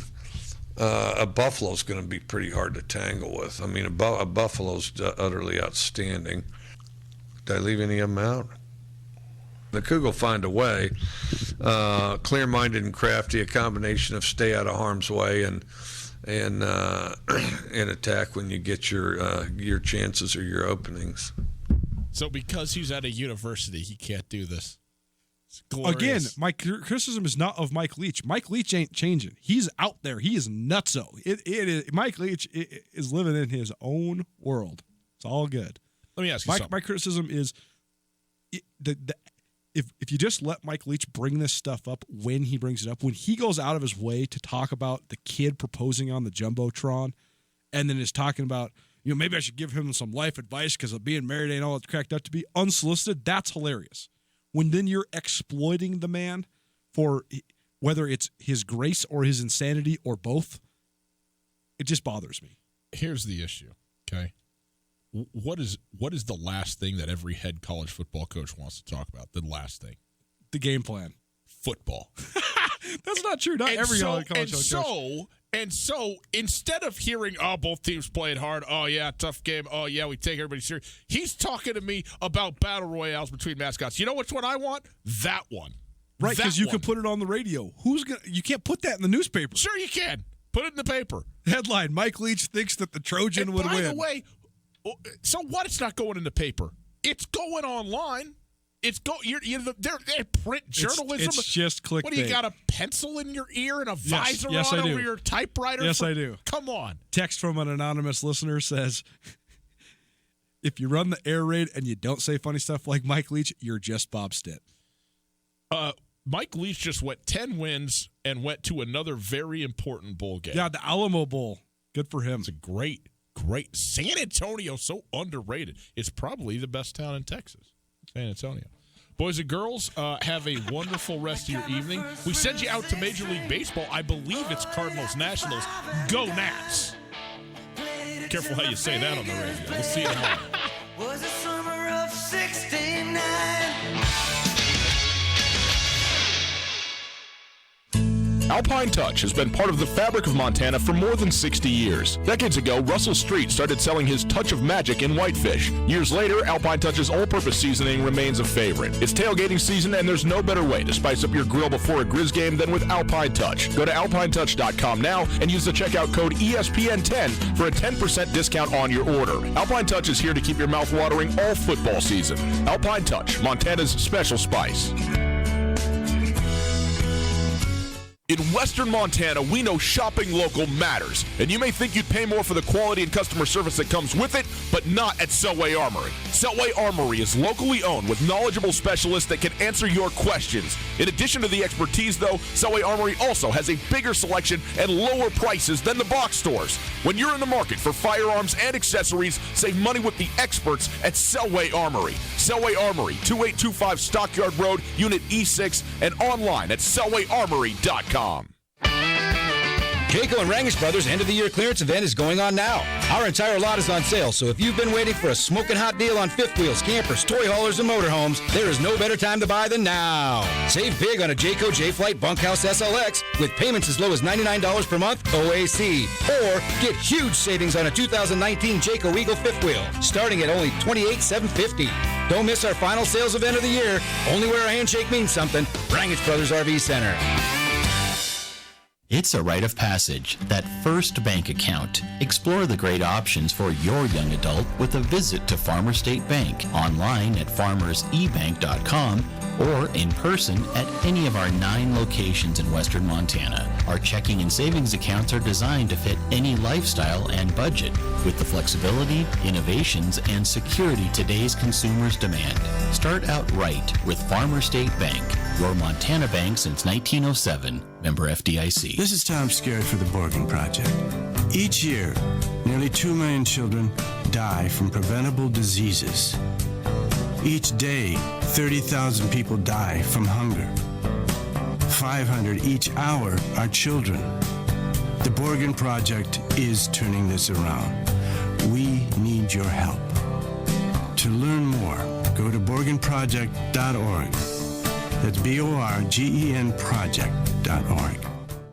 a buffalo's going to be pretty hard to tangle with. I mean, a buffalo's utterly outstanding. Did I leave any of them out? The Cougar will find a way. Clear-minded and crafty, a combination of stay out of harm's way and attack when you get your chances or your openings. So because he's at a university, he can't do this. Again, my criticism is not of Mike Leach. Mike Leach ain't changing. He's out there. He is nutso. It is Mike Leach is living in his own world. It's all good. Let me ask you something. My criticism is if you just let Mike Leach bring this stuff up when he brings it up, when he goes out of his way to talk about the kid proposing on the Jumbotron and then is talking about, maybe I should give him some life advice because of being married ain't all it's cracked up to be, unsolicited, that's hilarious. When then you're exploiting the man for whether it's his grace or his insanity or both, it just bothers me. Here's the issue, okay? What is the last thing that every head college football coach wants to talk about? The last thing. The game plan. Football. That's not true. Not every college coach. And so instead of hearing, both teams played hard, tough game, we take everybody serious, he's talking to me about battle royales between mascots. You know which one I want? That one. Right, because you can put it on the radio. You can't put that in the newspaper. Sure you can. Put it in the paper. Headline, Mike Leach thinks that the Trojan would win. By the way, so what? It's not going in the paper. It's going online. It's they're print journalism. It's just clickbait. What do you got, a pencil in your ear and a visor on over your typewriter? Yes, I do. Come on. Text from an anonymous listener says, if you run the air raid and you don't say funny stuff like Mike Leach, you're just Bob Stitt. Mike Leach just went 10 wins and went to another very important bowl game. Yeah, the Alamo Bowl. Good for him. It's a great San Antonio, so underrated. It's probably the best town in Texas, San Antonio. Boys and girls, have a wonderful rest of your evening. We send you out to Major League Baseball. I believe it's Cardinals-Nationals. Go Nats! Careful how you say that on the radio. We'll see you tomorrow. Was the summer of 69. Alpine Touch has been part of the fabric of Montana for more than 60 years. Decades ago, Russell Street started selling his touch of magic in whitefish. Years later, Alpine Touch's all-purpose seasoning remains a favorite. It's tailgating season, and there's no better way to spice up your grill before a Grizz game than with Alpine Touch. Go to alpinetouch.com now and use the checkout code ESPN10 for a 10% discount on your order. Alpine Touch is here to keep your mouth watering all football season. Alpine Touch, Montana's special spice. In Western Montana, we know shopping local matters, and you may think you'd pay more for the quality and customer service that comes with it, but not at Selway Armory. Selway Armory is locally owned with knowledgeable specialists that can answer your questions. In addition to the expertise, though, Selway Armory also has a bigger selection and lower prices than the box stores. When you're in the market for firearms and accessories, save money with the experts at Selway Armory. Selway Armory, 2825 Stockyard Road, Unit E6, and online at selwayarmory.com. Jayco and Rangish Brothers end-of-the-year clearance event is going on now. Our entire lot is on sale, so if you've been waiting for a smoking hot deal on fifth wheels, campers, toy haulers, and motorhomes, there is no better time to buy than now. Save big on a Jayco J-Flight Bunkhouse SLX with payments as low as $99 per month OAC. Or get huge savings on a 2019 Jayco Eagle fifth wheel, starting at only $28,750. Don't miss our final sales event of the year. Only where a handshake means something. Rangish Brothers RV Center. It's a rite of passage, that first bank account. Explore the great options for your young adult with a visit to Farmer State Bank, online at farmersebank.com or in person at any of our 9 locations in Western Montana. Our checking and savings accounts are designed to fit any lifestyle and budget with the flexibility, innovations, and security today's consumers demand. Start out right with Farmer State Bank, your Montana bank since 1907. Member FDIC. This is Tom Skerritt for the Borgen Project. Each year, nearly 2 million children die from preventable diseases. Each day, 30,000 people die from hunger. 500 each hour are children. The Borgen Project is turning this around. We need your help. To learn more, go to borgenproject.org. That's BORGEN project.org.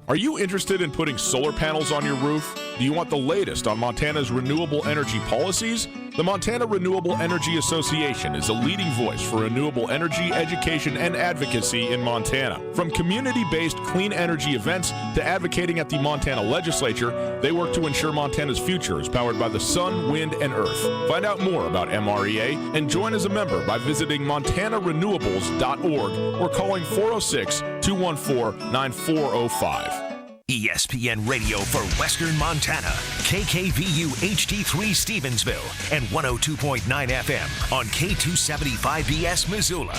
Are you interested in putting solar panels on your roof? Do you want the latest on Montana's renewable energy policies? The Montana Renewable Energy Association is a leading voice for renewable energy education and advocacy in Montana. From community-based clean energy events to advocating at the Montana legislature, they work to ensure Montana's future is powered by the sun, wind, and earth. Find out more about MREA and join as a member by visiting montanarenewables.org or calling 406-214-9405. ESPN Radio for Western Montana, KKVU HD3 Stevensville, and 102.9 FM on K275BS Missoula.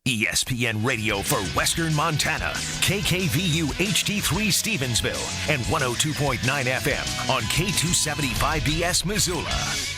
ESPN Radio for Western Montana, KKVU HD3 Stevensville, and 102.9 FM on K275BS Missoula.